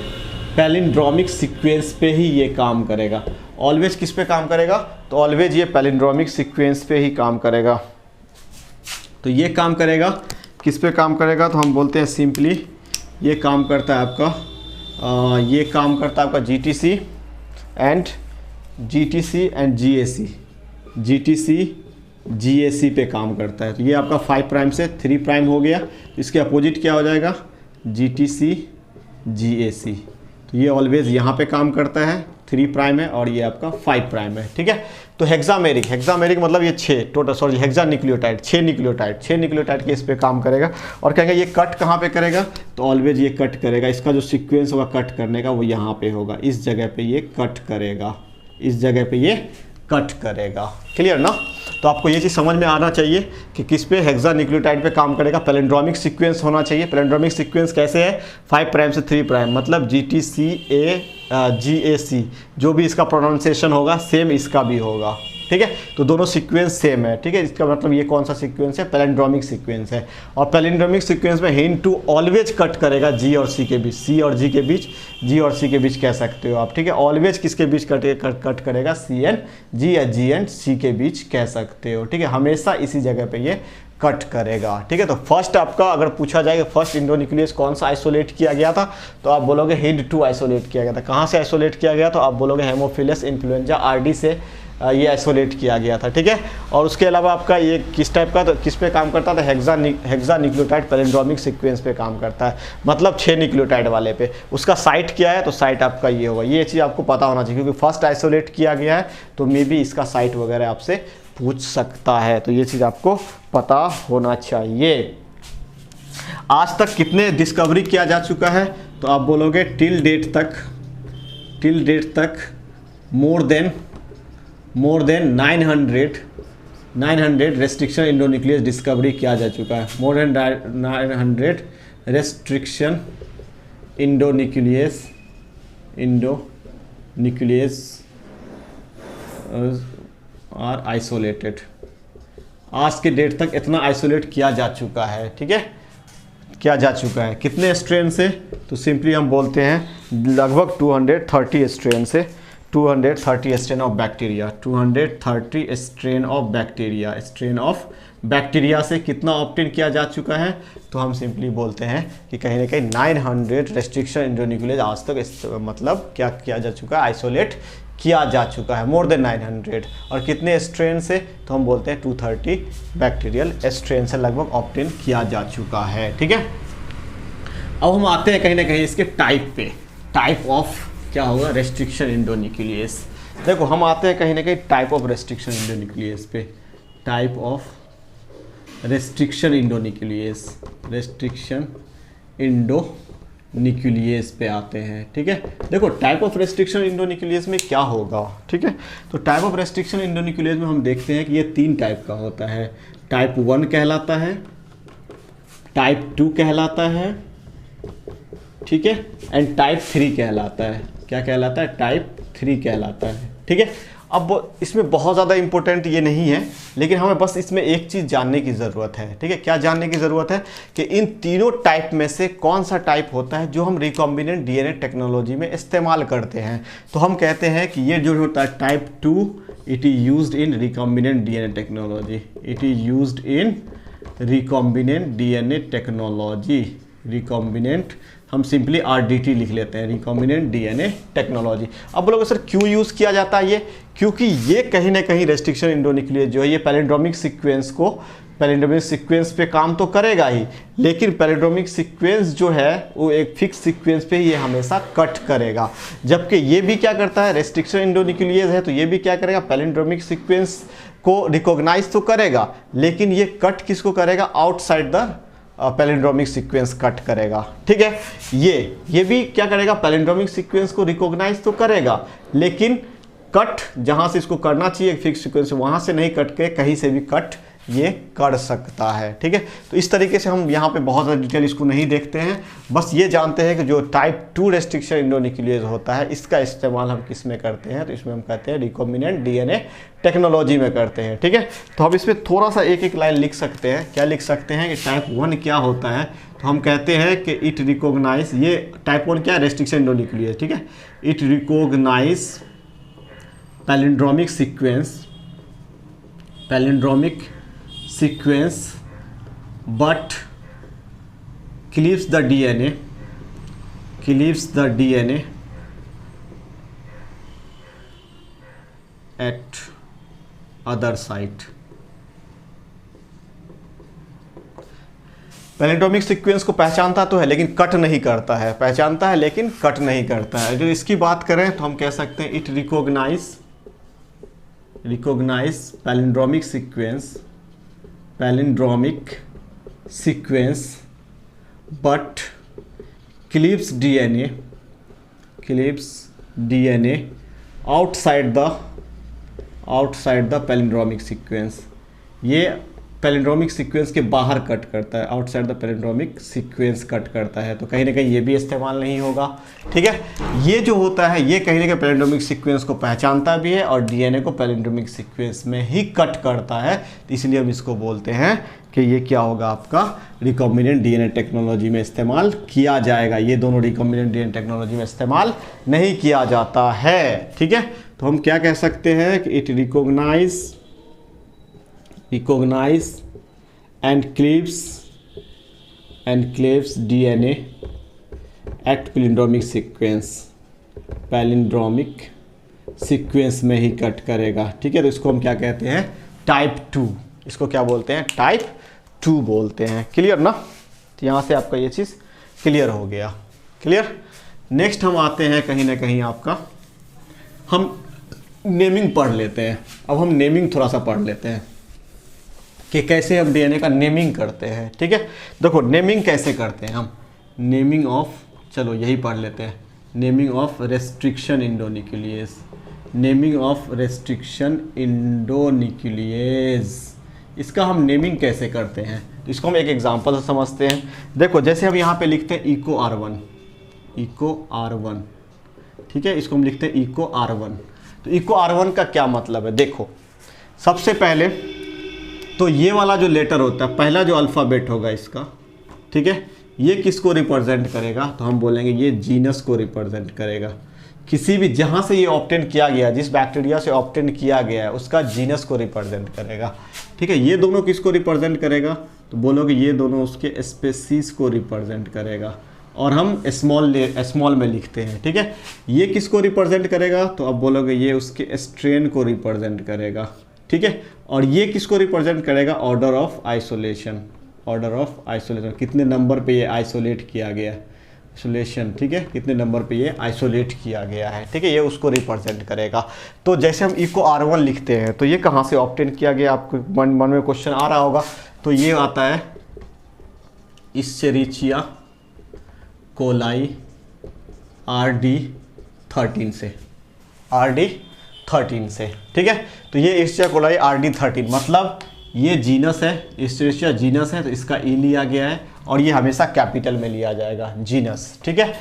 Speaker 1: पैलिंड्रोमिक सीक्वेंस पे ही ये काम करेगा। ऑलवेज किस पे काम करेगा, तो ऑलवेज ये पैलिंड्रोमिक सीक्वेंस पे ही काम करेगा। तो ये काम करेगा, किस पे काम करेगा, तो हम बोलते हैं सिंपली ये काम करता है आपका ये काम करता है आपका जीटीसी एंड जीएसी पे काम करता है। तो ये आपका 5 प्राइम से 3 प्राइम हो गया। इसके अपोजिट क्या हो जाएगा, जीटीसी जीएसी। तो ये ऑलवेज यहाँ पे काम करता है, 3 प्राइम है, और ये आपका 5 प्राइम है, ठीक है। तो हेक्सामेरिक मतलब ये 6 टोटल, सॉरी, हेक्सान्यूक्लियोटाइड 6 न्यूक्लियोटाइड के इस पे काम करेगा। और कहेंगे ये कट कहाँ पे करेगा, तो ऑलवेज ये कट करेगा। इसका जो सीक्वेंस होगा कट करने का वो यहाँ पे होगा, इस जगह पे ये कट करेगा, इस जगह पे ये कट करेगा। क्लियर ना। तो आपको ये चीज़ समझ में आना चाहिए कि किस पे हेक्सान्यूक्लियोटाइड पे काम करेगा। पैलिंड्रोमिक सीक्वेंस होना चाहिए। पैलिंड्रोमिक सीक्वेंस कैसे है, 5 प्राइम से 3 प्राइम, मतलब GTCA-GAC, जो भी इसका प्रोनाउंसिएशन होगा सेम इसका भी होगा, ठीक है। तो दोनों सीक्वेंस सेम है, ठीक है। इसका मतलब ये कौन सा सीक्वेंस है, पैलिंड्रोमिक सीक्वेंस है। और पैलिंड्रोमिक सीक्वेंस में हिंट टू ऑलवेज कट करेगा जी और सी के बीच, सी और जी के बीच, जी और सी के बीच कह सकते हो आप, ठीक है। ऑलवेज किसके बीच कट करेगा, सी एंड जी या जी एंड सी के बीच कह सकते हो, ठीक है। हमेशा इसी जगह पे ये कट करेगा, ठीक है। तो फर्स्ट आपका अगर पूछा जाए फर्स्ट इंडोन्यूक्लियस कौन सा आइसोलेट किया गया था, तो आप बोलोगे हिंड 2 आइसोलेट किया गया था। कहाँ से आइसोलेट किया गया, तो आप बोलोगे हेमोफिलस इन्फ्लुएंजा आरडी से ये आइसोलेट किया गया था, ठीक है। और उसके अलावा आपका ये किस टाइप का, तो किस पे काम करता था, हेक्सान्यूक्लियोटाइड पैलिंड्रोमिक सीक्वेंस पे काम करता है, मतलब 6 न्यूक्लियोटाइड वाले पे। उसका साइट क्या है, तो साइट आपका ये होगा। ये चीज़ आपको पता होना चाहिए, क्योंकि फर्स्ट आइसोलेट किया गया है तो मे बी इसका साइट वगैरह आपसे पूछ सकता है। तो ये चीज़ आपको पता होना चाहिए। आज तक कितने डिस्कवरी किया जा चुका है, तो आप बोलोगे टिल डेट तक more than 900 restriction endonuclease discovery किया जा चुका है। More than 900 restriction endonuclease are isolated. आज के डेट तक इतना आइसोलेट किया जा चुका है, ठीक है, किया जा चुका है। कितने स्ट्रेन से, तो सिंपली हम बोलते हैं लगभग 230 स्ट्रेन से, 230 strain of bacteria, 230 strain of bacteria से कितना ऑब्टेन किया जा चुका है, तो हम सिंपली बोलते हैं कि कहीं ना कहीं 900 रेस्ट्रिक्शन इंडोन्यूक्लियस आज तक मतलब क्या किया जा चुका है, आइसोलेट किया जा चुका है, मोर देन 900। और कितने स्ट्रेन से, तो हम बोलते हैं 230 बैक्टीरियल स्ट्रेन से लगभग ऑब्टेन किया जा चुका है, ठीक है। अब हम आते हैं कहीं ना कहीं इसके टाइप पे, टाइप ऑफ क्या होगा, रेस्ट्रिक्शन इंडोन्यूक्लियस। देखो हम आते हैं कहीं ना कहीं टाइप ऑफ रेस्ट्रिक्शन इंडोन्यूक्लियस पे, टाइप ऑफ रेस्ट्रिक्शन इंडोन्यूक्लियस पे आते हैं, ठीक है। देखो टाइप ऑफ रेस्ट्रिक्शन इंडोन्यूक्लियस में क्या होगा, ठीक है। तो टाइप ऑफ रेस्ट्रिक्शन इंडोन्यूक्लियस में हम देखते हैं कि ये 3 टाइप का होता है। टाइप 1 कहलाता है, टाइप 2 कहलाता है, ठीक है, एंड टाइप 3 कहलाता है। क्या कहलाता है, टाइप 3 कहलाता है, ठीक है। अब इसमें बहुत ज़्यादा इंपॉर्टेंट ये नहीं है, लेकिन हमें बस इसमें एक चीज़ जानने की ज़रूरत है, ठीक है। क्या जानने की ज़रूरत है कि इन तीनों टाइप में से कौन सा टाइप होता है जो हम रिकॉम्बिनेंट डीएनए टेक्नोलॉजी में इस्तेमाल करते हैं। तो हम कहते हैं कि ये जो होता है type 2, it is used in recombinant DNA technology, it is used in recombinant DNA technology. Recombinant हम सिंपली RDT लिख लेते हैं, रिकॉम्बिनेंट डीएनए टेक्नोलॉजी। अब बोलोगे सर क्यों यूज़ किया जाता है ये, क्योंकि ये कहीं ना कहीं रेस्ट्रिक्शन इंडोन्यूक्लियस जो है ये पैलिंड्रोमिक सीक्वेंस पे काम तो करेगा ही, लेकिन पैलिंड्रोमिक सीक्वेंस जो है वो एक फिक्स सीक्वेंस पे ये हमेशा कट करेगा। जबकि ये भी क्या करता है, रेस्ट्रिक्शन इंडोन्यूक्लियस है तो ये भी क्या करेगा, पैलिंड्रोमिक सीक्वेंस को रिकॉग्नाइज तो करेगा, लेकिन ये कट किसको करेगा, outside the palindromic sequence cut करेगा, ठीक है। ये भी क्या करेगा, पैलिंड्रोमिक सीक्वेंस को रिकॉग्नाइज तो करेगा, लेकिन कट जहाँ से इसको करना चाहिए फिक्स सीक्वेंस वहाँ से नहीं कट के कहीं से भी कट ये कर सकता है। ठीक है, तो इस तरीके से हम यहाँ पे बहुत ज़्यादा डिटेल इसको नहीं देखते हैं, बस ये जानते हैं कि जो टाइप 2 रेस्ट्रिक्शन इंडोन्यूक्लियेज होता है इसका इस्तेमाल हम किस में करते हैं, तो इसमें हम कहते हैं रिकॉम्बिनेंट डीएनए टेक्नोलॉजी में करते हैं। ठीक है, तो हम इसमें थोड़ा सा एक एक लाइन लिख सकते हैं। क्या लिख सकते हैं कि टाइप 1 क्या होता है, तो हम कहते हैं कि इट रिकॉग्नाइज, ये टाइप 1 क्या है, रेस्ट्रिक्शन इंडोन्यूक्लियेज। ठीक है, it recognize palindromic sequence but cleaves the DNA at other site। Palindromic sequence को पहचानता तो है लेकिन कट नहीं करता है, पहचानता है लेकिन कट नहीं करता है। अगर इसकी बात करें तो हम कह सकते हैं it recognize palindromic sequence but cleaves DNA outside the palindromic sequence. ये पैलिंड्रोमिक सीक्वेंस के बाहर कट करता है, outside the palindromic sequence cut करता है, तो कहीं ना कहीं ये भी इस्तेमाल नहीं होगा। ठीक है, ये जो होता है ये कहीं ना कहीं पैलिंड्रोमिक सीक्वेंस को पहचानता भी है और डीएनए को पैलिंड्रोमिक सीक्वेंस में ही कट करता है, तो इसलिए हम इसको बोलते हैं कि ये क्या होगा, आपका रिकॉम्बिनेंट डीएनए टेक्नोलॉजी में इस्तेमाल किया जाएगा। ये दोनों रिकॉम्बिनेंट डीएनए टेक्नोलॉजी में इस्तेमाल नहीं किया जाता है। ठीक है, तो हम क्या कह सकते हैं कि it recognize and cleaves DNA at palindromic sequence में ही कट करेगा। ठीक है, तो इसको हम क्या कहते हैं, टाइप 2। इसको क्या बोलते हैं, टाइप 2 बोलते हैं। क्लियर ना, तो यहाँ से आपका ये चीज़ क्लियर हो गया। क्लियर, नेक्स्ट हम आते हैं कहीं ना कहीं आपका, हम नेमिंग पढ़ लेते हैं। अब हम नेमिंग थोड़ा सा पढ़ लेते हैं कि कैसे हम डीएनए का नेमिंग करते हैं। ठीक है, देखो नेमिंग कैसे करते हैं हम, नेमिंग ऑफ, चलो यही पढ़ लेते हैं, नेमिंग ऑफ रेस्ट्रिक्शन इंडोन्यूक्लियेज, इसका हम नेमिंग कैसे करते हैं, तो इसको हम एक एग्जांपल से समझते हैं। देखो जैसे हम यहाँ पे लिखते हैं इको R1, ठीक है, इसको हम लिखते हैं इको R1। तो इको R1 का क्या मतलब है, देखो सबसे पहले तो ये वाला जो लेटर होता है, पहला जो अल्फ़ाबेट होगा इसका, ठीक है, ये किसको रिप्रेजेंट करेगा, तो हम बोलेंगे ये जीनस को रिप्रेजेंट करेगा। किसी भी जहाँ से ये ऑब्टेन किया गया, जिस बैक्टीरिया से ऑब्टेन किया गया है उसका जीनस को रिप्रेजेंट करेगा। ठीक है, ये दोनों किसको रिप्रेजेंट करेगा, तो बोलोगे ये दोनों उसके स्पेसीज को रिप्रेजेंट करेगा, और हम स्मॉल में लिखते हैं। ठीक है, ये किसको रिप्रेजेंट करेगा, तो अब बोलोगे ये उसके स्ट्रेन को रिप्रेजेंट करेगा। ठीक है, और ये किसको रिप्रेजेंट करेगा, ऑर्डर ऑफ आइसोलेशन, कितने नंबर पे ये आइसोलेट किया गया, आइसोलेशन। ठीक है, कितने नंबर पे ये आइसोलेट किया गया है। ठीक है, ये उसको रिप्रेजेंट करेगा। तो जैसे हम इको R1 लिखते हैं, तो ये कहाँ से ऑब्टेन किया गया, आपको मन में क्वेश्चन आ रहा होगा, तो ये आता है इश्चेरिचिया कोलाई RD13 से। ठीक है, तो ये इश्चेरिचिया कोलाई RD13 मतलब ये जीनस है, इश्चेरिचिया जीनस है, तो इसका ई लिया गया है और ये हमेशा कैपिटल में लिया जाएगा, जीनस। ठीक है,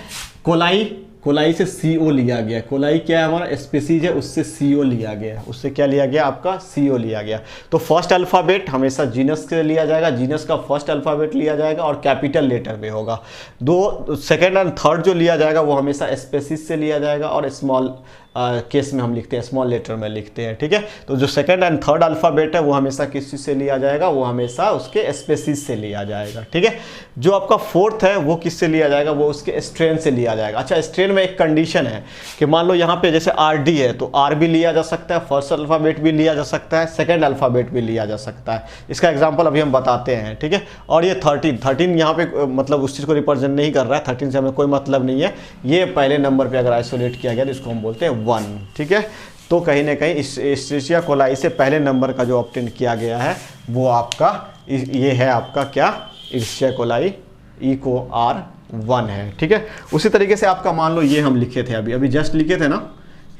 Speaker 1: कोलाई से CO लिया गया, कोलाई क्या है हमारा स्पीसीज है, उससे CO लिया गया, उससे क्या लिया गया, आपका CO लिया गया। तो फर्स्ट अल्फ़ाबेट हमेशा जीनस से लिया जाएगा, जीनस का फर्स्ट अल्फ़ाबेट लिया जाएगा और कैपिटल लेटर में होगा। दो सेकेंड एंड थर्ड जो लिया जाएगा वो हमेशा स्पेसीज से लिया जाएगा और स्मॉल केस में हम लिखते हैं, स्मॉल लेटर में लिखते हैं। ठीक है, तो जो सेकंड एंड थर्ड अल्फ़ाबेट है वो हमेशा किस चीज़ से लिया जाएगा, वो हमेशा उसके स्पेसीज से लिया जाएगा। ठीक है, जो आपका फोर्थ है वो किससे लिया जाएगा, वो उसके स्ट्रेन से लिया जाएगा। अच्छा, स्ट्रेन में एक कंडीशन है कि मान लो यहाँ पे जैसे RD है तो R भी लिया जा सकता है, फर्स्ट अल्फ़ाबेट भी लिया जा सकता है, सेकेंड अल्फ़ाबेट भी लिया जा सकता है। इसका एग्जाम्पल अभी हम बताते हैं। ठीक है, और ये 13 यहाँ पे मतलब उस चीज़ को रिप्रेजेंट नहीं कर रहा है, 13 से हमें कोई मतलब नहीं है। ये पहले नंबर पर अगर आइसोलेट किया गया तो इसको हम बोलते हैं 1। ठीक है, तो कहीं ना कहीं इश्चेरिचिया कोलाई से पहले नंबर का जो ऑब्टेन किया गया है वो आपका ये है, आपका क्या, इश्चेरिचिया कोलाई इको R1 है। ठीक है, उसी तरीके से आपका मान लो ये हम लिखे थे, अभी जस्ट लिखे थे ना,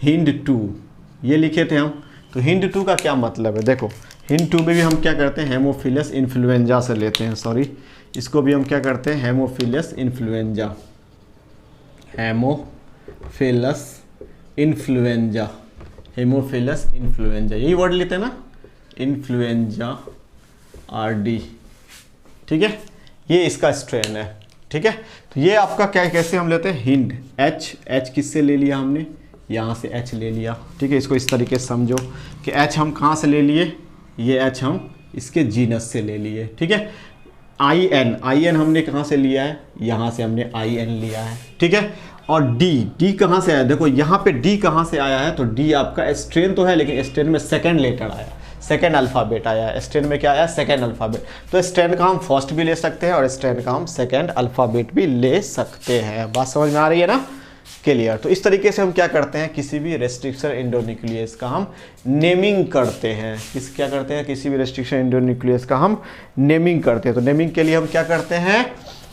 Speaker 1: हिंड 2, ये लिखे थे हम। तो हिंट 2 का क्या मतलब है, देखो हिंट 2 में भी हम क्या करते हैं, हेमोफिलस इन्फ्लुएंजा से लेते हैं, सॉरी इसको भी हम क्या करते हैं, Haemophilus influenza, Haemophilus influenza, Haemophilus influenza, यही वर्ड लेते हैं ना, इन्फ्लुएंजा RD, ठीक है, ये इसका स्ट्रेन है, ठीक है। तो ये आपका क्या, कैसे हम लेते हैं, हिंड H किससे ले लिया हमने, यहाँ से H ले लिया, ठीक है। इसको इस तरीके से समझो कि H हम कहाँ से ले लिए, ये H हम इसके जीनस से ले लिए, ठीक है। IN हमने कहाँ से लिया है, यहाँ से हमने IN लिया है, ठीक है। और D कहाँ से आया, देखो यहाँ पे D कहाँ से आया है, तो D आपका स्ट्रेन तो है लेकिन स्ट्रेन में सेकेंड लेटर आया, सेकेंड अल्फ़ाबेट आया, स्ट्रेन में क्या आया, सेकेंड अल्फ़ाबेट। तो स्ट्रेन का हम फर्स्ट भी ले सकते हैं और स्ट्रेन का हम सेकेंड अल्फ़ाबेट भी ले सकते हैं। बात समझ में आ रही है ना, क्लियर। तो इस तरीके से हम क्या करते हैं, किसी भी रेस्ट्रिक्शन एंडोन्यूक्लियस का हम नेमिंग करते हैं, क्या करते हैं, किसी भी रेस्ट्रिक्शन एंडोन्यूक्लियस का हम नेमिंग करते हैं। तो नेमिंग के लिए हम क्या करते हैं,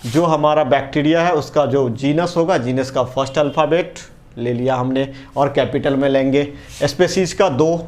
Speaker 1: जो हमारा बैक्टीरिया है उसका जो जीनस होगा, जीनस का फर्स्ट अल्फ़ाबेट ले लिया हमने और कैपिटल में लेंगे, स्पीशीज का 2,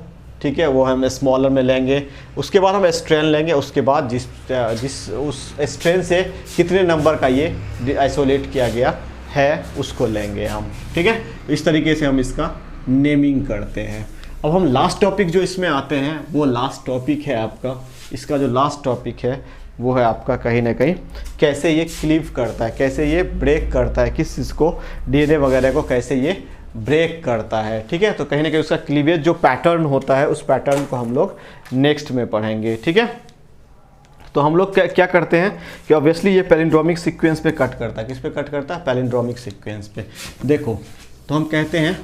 Speaker 1: ठीक है, वो हम स्मॉलर में लेंगे। उसके बाद हम स्ट्रेन लेंगे, उसके बाद जिस उस स्ट्रेन से कितने नंबर का ये आइसोलेट किया गया है उसको लेंगे हम, ठीक है। इस तरीके से हम इसका नेमिंग करते हैं। अब हम लास्ट टॉपिक जो इसमें आते हैं, वो लास्ट टॉपिक है आपका, इसका जो लास्ट टॉपिक है वो है आपका कहीं ना कहीं कैसे ये क्लीव करता है, कैसे ये ब्रेक करता है, किस चीज़ को, DNA वगैरह को कैसे ये ब्रेक करता है, ठीक है। तो कहीं ना कहीं उसका क्लीवेज जो पैटर्न होता है, उस पैटर्न को हम लोग नेक्स्ट में पढ़ेंगे, ठीक है। तो हम लोग क्या करते हैं कि ऑब्वियसली ये पैलिंड्रोमिक सीक्वेंस पे कट करता है, किस पे कट करता है, पैलिंड्रोमिक सीक्वेंस पे। देखो तो हम कहते हैं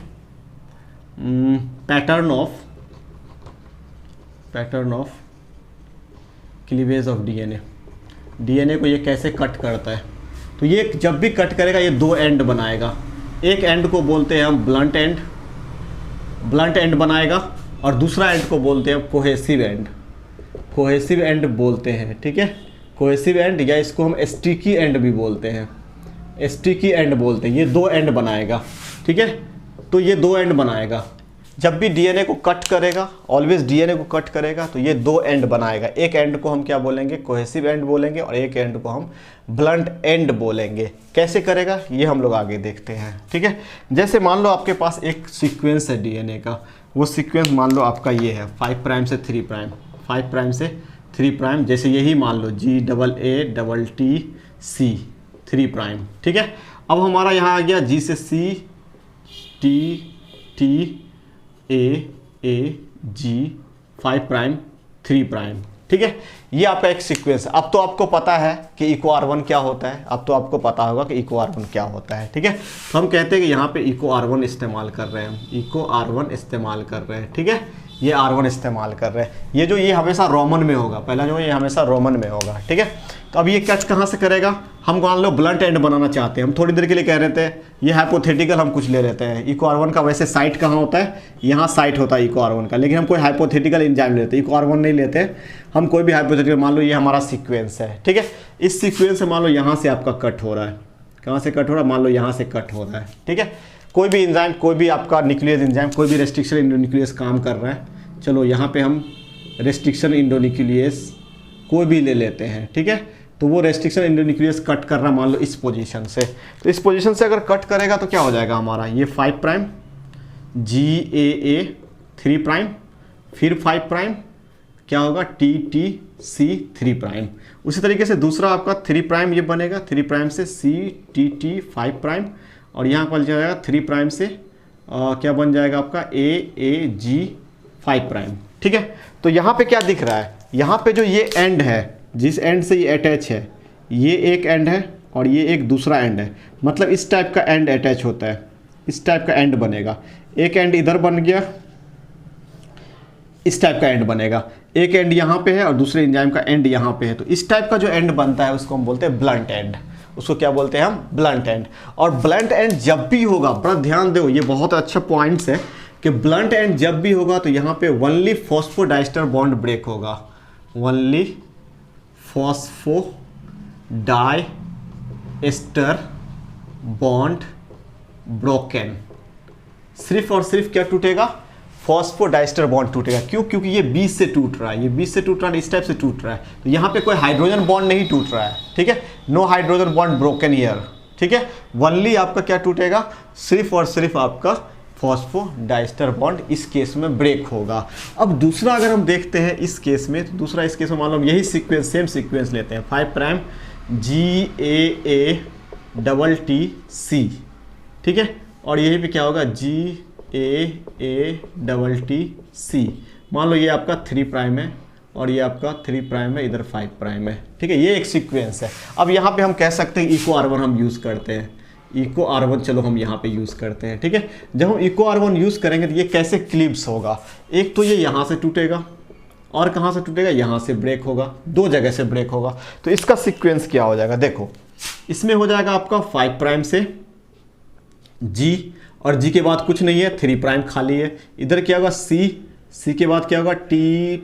Speaker 1: pattern of cleavage of DNA को ये कैसे कट करता है। तो ये जब भी कट करेगा ये 2 एंड बनाएगा, एक एंड को बोलते हैं हम ब्लंट एंड बनाएगा और दूसरा एंड को बोलते हैं कोहेसिव एंड बोलते हैं, ठीक है। कोहेसिव एंड या इसको हम स्टिकी एंड भी बोलते हैं, स्टिकी एंड बोलते हैं। ये 2 एंड बनाएगा, ठीक है। तो ये 2 एंड बनाएगा, जब भी DNA को कट करेगा, ऑलवेज DNA को कट करेगा तो ये 2 एंड बनाएगा। एक एंड को हम क्या बोलेंगे, कोहेसिव एंड बोलेंगे और एक एंड को हम ब्लंट एंड बोलेंगे। कैसे करेगा ये हम लोग आगे देखते हैं, ठीक है। जैसे मान लो आपके पास एक सीक्वेंस है DNA का, वो सीक्वेंस मान लो आपका ये है 5 प्राइम से 3 प्राइम, 5 प्राइम से 3 प्राइम, जैसे यही मान लो GAATTC 3 प्राइम, ठीक है। अब हमारा यहाँ आ गया G से C TTAG 5 प्राइम 3 प्राइम, ठीक है। ये आपका एक सीक्वेंस है। अब तो आपको पता है कि इको R1 क्या होता है, अब तो आपको पता होगा कि इको R1 क्या होता है, ठीक है। तो हम कहते हैं कि यहाँ पे इको R1 इस्तेमाल कर रहे हैं, इको R1 इस्तेमाल कर रहे हैं, ठीक है। ये R1 इस्तेमाल कर रहे हैं, ये हमेशा रोमन में होगा, पहला जो ये हमेशा रोमन में होगा, ठीक है। तो अब ये कट कहाँ से करेगा, हम मान लो ब्लंट एंड बनाना चाहते हैं, हम थोड़ी देर के लिए कह रहे थे, ये हाइपोथेटिकल हम कुछ ले लेते हैं। इको R1 का वैसे साइट कहाँ होता है, यहाँ साइट होता है इको R1 का, लेकिन हम कोई हाइपोथेटिकल एंजाइम लेते हैं, इको R1 नहीं लेते हम, कोई भी हाइपोथेटिकल, मान लो ये हमारा सीक्वेंस है, ठीक है। इस सीक्वेंस से मान लो यहाँ से आपका कट हो रहा है, कहाँ से कट हो रहा है, मान लो यहाँ से कट हो रहा है, ठीक है। कोई भी एंजाइम, कोई भी आपका न्यूक्लियस एंजाइम, कोई भी रेस्ट्रिक्शन एंडोन्यूक्लियस काम कर रहा है, चलो यहाँ पे हम रेस्ट्रिक्शन एंडोन्यूक्लियस कोई भी ले लेते हैं, ठीक है। तो वो रेस्ट्रिक्शन एंडोन्यूक्लियस कट कर रहा मान लो इस पोजीशन से, तो इस पोजीशन से अगर कट करेगा तो क्या हो जाएगा हमारा, ये 5 प्राइम GAA 3 प्राइम, फिर 5 प्राइम क्या होगा TTC 3 प्राइम। उसी तरीके से दूसरा आपका 3 प्राइम ये बनेगा, 3 प्राइम से CTT 5 प्राइम और यहाँ पर जाएगा 3 प्राइम से क्या बन जाएगा आपका AAG 5 प्राइम, ठीक है। तो यहाँ पे क्या दिख रहा है, यहाँ पे जो ये एंड है, जिस एंड से ये अटैच है, ये एक एंड है और ये एक दूसरा एंड है, मतलब इस टाइप का एंड अटैच होता है, इस टाइप का एंड बनेगा। एक एंड इधर बन गया, इस टाइप का एंड बनेगा, एक एंड यहाँ पे है और दूसरे एंजाइम का एंड यहाँ पे है। तो इस टाइप का जो एंड बनता है उसको हम बोलते हैं ब्लंट एंड, उसको क्या बोलते हैं हम, ब्लंट एंड। और ब्लंट एंड जब भी होगा, बड़ा ध्यान दो, ये बहुत अच्छा पॉइंट्स है कि ब्लंट एंड जब भी होगा तो यहाँ पे ओनली फॉस्फोडाइस्टर बॉन्ड ब्रेक होगा, ओनली फॉस्फोडाइस्टर बॉन्ड ब्रोकन, सिर्फ और सिर्फ क्या टूटेगा, फॉस्फोडाइस्टर बॉन्ड टूटेगा। क्यों? क्योंकि ये बीच से टूट रहा है, ये बीच से टूट रहा है, इस टाइप से टूट रहा है, तो यहाँ पे कोई हाइड्रोजन बॉन्ड नहीं टूट रहा है, ठीक है, no hydrogen bond broken here, ठीक है, वनली आपका क्या टूटेगा, सिर्फ और सिर्फ आपका फॉस्फोडाइस्टर बॉन्ड इस केस में ब्रेक होगा। अब दूसरा अगर हम देखते हैं इस केस में, तो दूसरा इस केस में मान लो यही सीक्वेंस, सेम सीक्वेंस लेते हैं, 5 प्राइम GAA+T+C, ठीक है, और यहीं पे क्या होगा GAA+T+C। मान लो ये आपका 3 प्राइम है और ये आपका 3 प्राइम है, इधर 5 प्राइम है, ठीक है, ये एक सीक्वेंस है। अब यहाँ पे हम कह सकते हैं इको R1 हम यूज़ करते हैं, इको R1 चलो हम यहाँ पे यूज़ करते हैं, ठीक है। जब हम इको R1 यूज़ करेंगे तो ये कैसे क्लिप्स होगा, एक तो ये यहाँ से टूटेगा और कहाँ से टूटेगा, यहाँ से ब्रेक होगा, दो जगह से ब्रेक होगा। तो इसका सीक्वेंस क्या हो जाएगा, देखो इसमें हो जाएगा आपका 5 प्राइम से G, और G के बाद कुछ नहीं है, 3 प्राइम खाली है, इधर क्या होगा C के बाद क्या होगा T+A,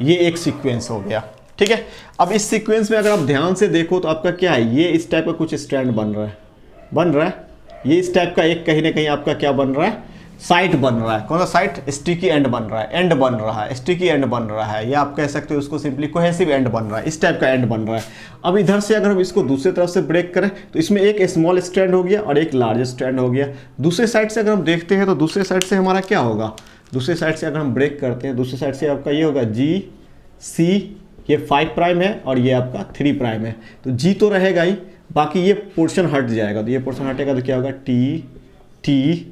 Speaker 1: ये एक सीक्वेंस हो गया, ठीक है। अब इस सीक्वेंस में अगर आप ध्यान से देखो तो आपका क्या है, ये इस टाइप का कुछ स्ट्रैंड बन रहा है, ये इस टाइप का एक कहीं ना कहीं आपका क्या बन रहा है, साइट बन रहा है। कौन सा साइट, स्टिकी एंड बन रहा है, एंड बन रहा है, स्टिकी एंड बन रहा है, या आप कह सकते हो उसको सिंपली कोहेसिव एंड बन रहा है, इस टाइप का एंड बन रहा है। अब इधर से अगर हम इसको दूसरी तरफ से ब्रेक करें तो इसमें एक स्मॉल स्ट्रैंड हो गया और एक लार्ज स्ट्रैंड हो गया। दूसरे साइड से अगर हम देखते हैं तो दूसरे साइड से हमारा क्या होगा, दूसरे साइड से अगर हम ब्रेक करते हैं, दूसरे साइड से आपका ये होगा GC, ये 5 प्राइम है और ये आपका 3 प्राइम है, तो G तो रहेगा ही, बाकी ये पोर्शन हट जाएगा, तो ये पोर्शन हटेगा तो क्या होगा T+A,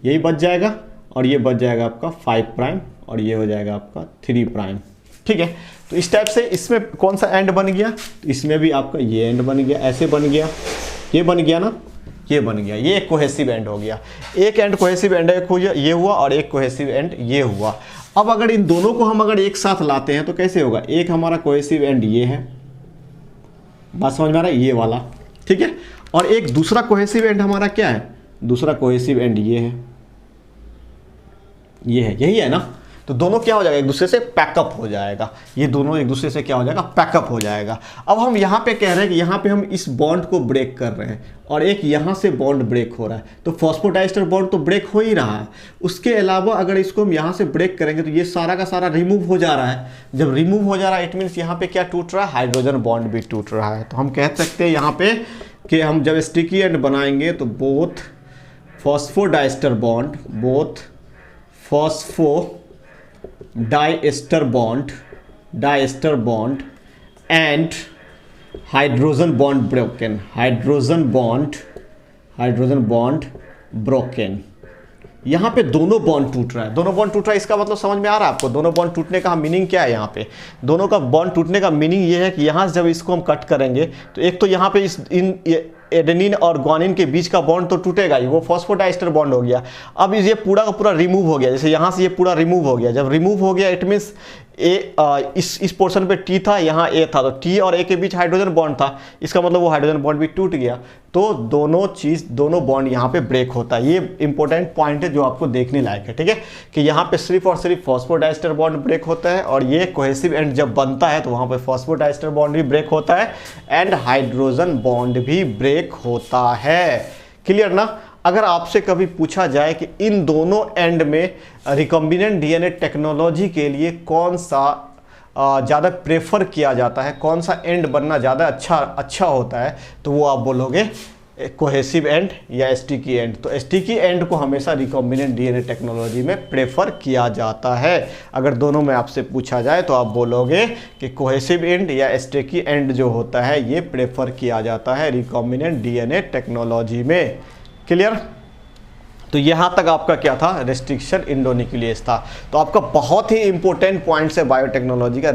Speaker 1: यही बच जाएगा, और ये बच जाएगा आपका 5 प्राइम और ये हो जाएगा आपका 3 प्राइम, ठीक है। तो इस टाइप से इसमें कौन सा एंड बन गया, तो इसमें भी आपका ये एंड बन गया, ऐसे बन गया, ये बन गया ना, ये बन गया, ये एक कोहेसिव एंड हो गया, एक एंड कोहेसिव एंड एक ये हुआ और एक कोहेसिव एंड ये हुआ। अब अगर इन दोनों को हम अगर एक साथ लाते हैं तो कैसे होगा, एक हमारा कोहेसिव एंड ये है, बात समझ में आ रहा है, ये वाला, ठीक है, और एक दूसरा कोहेसिव एंड हमारा क्या है, दूसरा कोहेसिव एंड ये है, ये है, यही है ना। तो दोनों क्या हो जाएगा, एक दूसरे से पैकअप हो जाएगा, ये दोनों एक दूसरे से क्या हो जाएगा, पैकअप हो जाएगा। अब हम यहाँ पे कह रहे हैं कि यहाँ पे हम इस बॉन्ड को ब्रेक कर रहे हैं और एक यहाँ से बॉन्ड ब्रेक हो रहा है, तो फॉस्फोडाइस्टर बॉन्ड तो ब्रेक हो ही रहा है, उसके अलावा अगर इसको हम यहाँ से ब्रेक करेंगे तो ये सारा का सारा रिमूव हो जा रहा है। जब रिमूव हो जा रहा है इट मीन्स यहाँ पे क्या टूट रहा है, हाइड्रोजन बॉन्ड भी टूट रहा है। तो हम कह सकते हैं यहाँ पे कि हम जब स्टिकी एंड बनाएंगे तो both phosphodiester bond, both phosphodiester bond and hydrogen bond broken, hydrogen bond broken, यहाँ पे दोनों बॉन्ड टूट रहा है, दोनों बॉन्ड टूट रहा है, इसका मतलब समझ में आ रहा है आपको, दोनों बॉन्ड टूटने का मीनिंग क्या है, यहाँ पे दोनों का बॉन्ड टूटने का मीनिंग ये है कि यहाँ से जब इसको हम कट करेंगे तो एक तो यहाँ पे एडेनिन और ग्वानिन के बीच का बॉन्ड तो टूटेगा ही, वो फॉस्फोडाइस्टर बॉन्ड हो गया। अब ये पूरा का पूरा रिमूव हो गया, जैसे यहाँ से ये पूरा रिमूव हो गया, जब रिमूव हो गया इट मीन्स इस पोर्शन पे T था, यहाँ A था, तो T और A के बीच हाइड्रोजन बॉन्ड था, इसका मतलब वो हाइड्रोजन बॉन्ड भी टूट गया, तो दोनों बॉन्ड यहाँ पे ब्रेक होता है। ये इंपॉर्टेंट पॉइंट है जो आपको देखने लायक है, ठीक है, कि यहाँ पे सिर्फ और सिर्फ फॉस्फोडाइस्टर बॉन्ड ब्रेक होता है और ये कोहेसिव एंड जब बनता है तो वहाँ पे फॉस्फोडाइस्टर बॉन्ड भी ब्रेक होता है एंड हाइड्रोजन बॉन्ड भी ब्रेक होता है। क्लियर ना। अगर आपसे कभी पूछा जाए कि इन दोनों एंड में रिकॉम्बिनेंट डीएनए टेक्नोलॉजी के लिए कौन सा ज़्यादा प्रेफर किया जाता है, कौन सा एंड बनना ज़्यादा अच्छा होता है, तो वो आप बोलोगे कोहेसिव एंड या स्टिकी एंड। तो स्टिकी एंड को हमेशा रिकॉम्बिनेंट डीएनए टेक्नोलॉजी में प्रेफर किया जाता है। अगर दोनों में आपसे पूछा जाए तो आप बोलोगे कि कोहेसिव एंड या स्टिकी एंड जो होता है ये प्रेफर किया जाता है रिकॉम्बिनेंट डीएनए टेक्नोलॉजी में। क्लियर। तो यहाँ तक आपका क्या था, रेस्ट्रिक्शन इंडोन्यूक्लियस था। तो आपका बहुत ही इंपॉर्टेंट पॉइंट्स है बायोटेक्नोलॉजी का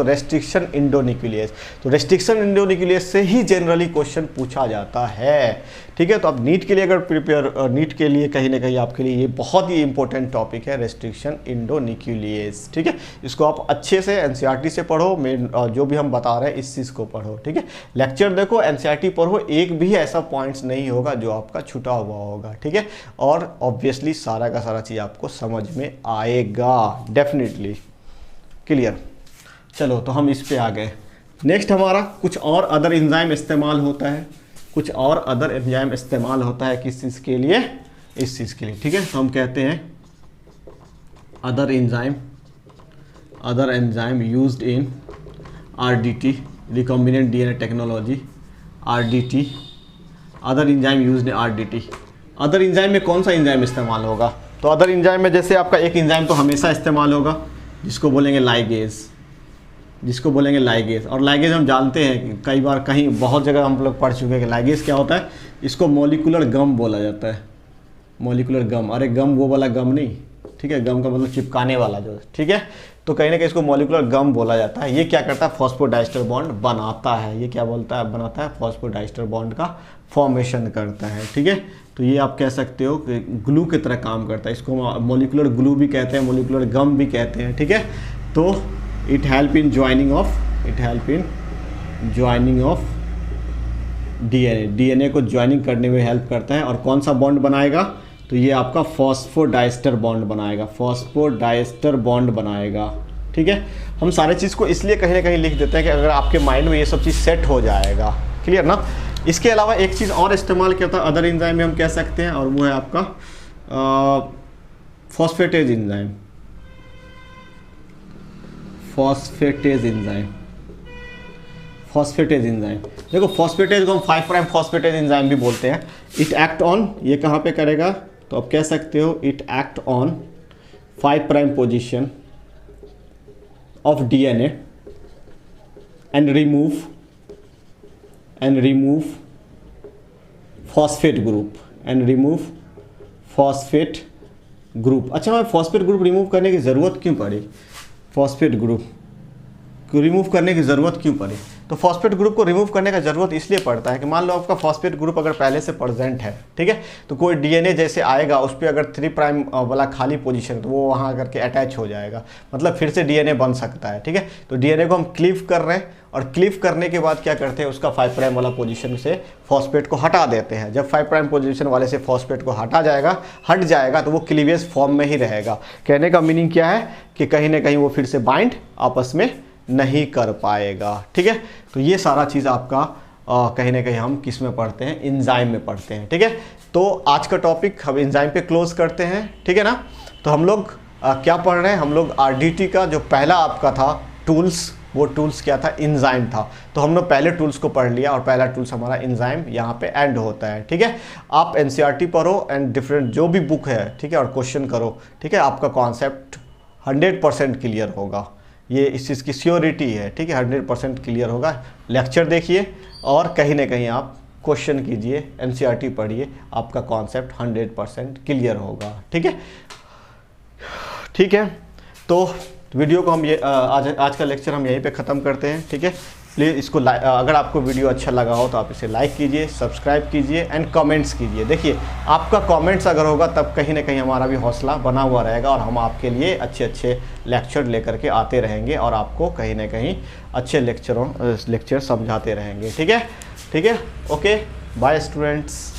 Speaker 1: रेस्ट्रिक्शन इंडोन्यूक्लियस। तो रेस्ट्रिक्शन इंडोन्यूक्लियस से ही जनरली क्वेश्चन पूछा जाता है, ठीक है। तो अब नीट के लिए अगर नीट के लिए कहीं ना कहीं आपके लिए ये बहुत ही इंपॉर्टेंट टॉपिक है रेस्ट्रिक्शन इंडोन्यूक्लियस, ठीक है। इसको आप अच्छे से एनसीईआरटी से पढ़ो, मेन जो भी हम बता रहे हैं इस चीज़ को पढ़ो, ठीक है। लेक्चर देखो, एनसीईआरटी पढ़ो, एक भी ऐसा पॉइंट्स नहीं होगा जो आपका छूटा हुआ होगा, ठीक है। और ऑब्वियसली सारा का सारा चीज़ आपको समझ में आएगा डेफिनेटली। क्लियर। चलो तो हम इस पे आ गए। नेक्स्ट हमारा कुछ और अदर एंजाइम इस्तेमाल होता है, कुछ और अदर एंजाइम इस्तेमाल होता है किस चीज़ के लिए, इस चीज़ के लिए, ठीक है। तो हम कहते हैं other enzyme used in RDT recombinant DNA technology, RDT, other enzyme used in RDT। Other enzyme में कौन सा एंजाइम इस्तेमाल होगा? तो अदर एंजाइम में जैसे आपका एक एंजाइम तो हमेशा इस्तेमाल होगा जिसको बोलेंगे लाइगेज, और लाइगेज हम जानते हैं कि कई बार कहीं बहुत जगह हम लोग पढ़ चुके हैं कि लाइगेज क्या होता है। इसको मॉलिक्यूलर गम बोला जाता है, मॉलिक्यूलर गम। अरे गम वो वाला गम नहीं, ठीक है, गम का मतलब चिपकाने वाला जो, ठीक है। तो कहीं ना कहीं इसको मॉलिक्यूलर गम बोला जाता है। ये क्या करता है? फॉस्फोडाइस्टर बॉन्ड बनाता है। ये क्या बोलता है? बनाता है, फॉस्फोडाइस्टर बॉन्ड का फॉर्मेशन करता है, ठीक है। तो ये आप कह सकते हो कि ग्लू की तरह काम करता है। इसको मॉलिक्यूलर ग्लू भी कहते हैं, मॉलिक्यूलर गम भी कहते हैं, ठीक है। तो it help in joining of DNA को ज्वाइनिंग करने में हेल्प करता है। और कौन सा बॉन्ड बनाएगा? तो ये आपका फॉस्फोडाइस्टर बॉन्ड बनाएगा, ठीक है। हम सारे चीज़ को इसलिए कहीं ना कहीं लिख देते हैं कि अगर आपके माइंड में ये सब चीज़ सेट हो जाएगा, क्लियर ना। इसके अलावा एक चीज़ और इस्तेमाल किया था अदर एंजाइम में, हम कह सकते हैं, और वो है आपका फॉस्फेटेज एंजाइम। देखो फॉस्फेटेज को हम 5 प्राइम फॉस्फेटेज एंजाइम भी बोलते हैं। इट एक्ट ऑन, ये कहाँ पे करेगा? तो आप कह सकते हो it act on 5 prime position of DNA and remove phosphate group. अच्छा, हमें फॉस्फेट ग्रुप रिमूव करने की ज़रूरत क्यों पड़ी? फॉस्फेट ग्रुप को रिमूव करने की ज़रूरत क्यों पड़ी? तो फॉस्फेट ग्रुप को रिमूव करने का ज़रूरत इसलिए पड़ता है कि मान लो आपका फॉस्फेट ग्रुप अगर पहले से प्रेजेंट है, ठीक है, तो कोई DNA जैसे आएगा उस पर अगर 3 प्राइम वाला खाली पोजीशन, तो वो वहाँ करके अटैच हो जाएगा, मतलब फिर से DNA बन सकता है, ठीक है। तो DNA को हम क्लीव कर रहे हैं, और क्लीव करने के बाद क्या करते हैं? उसका 5 प्राइम वाला पोजीशन से फॉस्फेट को हटा देते हैं। जब 5 प्राइम पोजीशन वाले से फॉस्फेट को हट जाएगा तो वो क्लीवेज फॉर्म में ही रहेगा। कहने का मीनिंग क्या है कि कहीं ना कहीं वो फिर से बाइंड आपस में नहीं कर पाएगा, ठीक है। तो ये सारा चीज़ आपका कहीं ना कहीं हम किस में पढ़ते हैं? एंजाइम में पढ़ते हैं, ठीक है। तो आज का टॉपिक हम एंजाइम पे क्लोज करते हैं, ठीक है ना। तो हम लोग क्या पढ़ रहे हैं? हम लोग RDT का जो पहला आपका था टूल्स, वो टूल्स क्या था? एंजाइम था। तो हम लोग पहले टूल्स को पढ़ लिया, और पहला टूल्स हमारा एंजाइम यहाँ पे एंड होता है, ठीक है। आप NCERT पढ़ो एंड डिफरेंट जो भी बुक है, ठीक है, और क्वेश्चन करो, ठीक है। आपका कॉन्सेप्ट 100% क्लियर होगा, ये इस चीज़ की श्योरिटी है, ठीक है। 100% क्लियर होगा। लेक्चर देखिए और कहीं ना कहीं आप क्वेश्चन कीजिए, NCERT पढ़िए, आपका कॉन्सेप्ट 100% क्लियर होगा, ठीक है। ठीक है, तो वीडियो को हम ये आज का लेक्चर हम यहीं पे ख़त्म करते हैं, ठीक है। प्लीज़ इसको अगर आपको वीडियो अच्छा लगा हो तो आप इसे लाइक कीजिए, सब्सक्राइब कीजिए एंड कमेंट्स कीजिए। देखिए आपका कमेंट्स अगर होगा तब कहीं ना कहीं हमारा भी हौसला बना हुआ रहेगा, और हम आपके लिए अच्छे अच्छे लेक्चर लेकर के आते रहेंगे, और आपको कहीं ना कहीं अच्छे लेक्चर समझाते रहेंगे, ठीक है। Okay, bye students.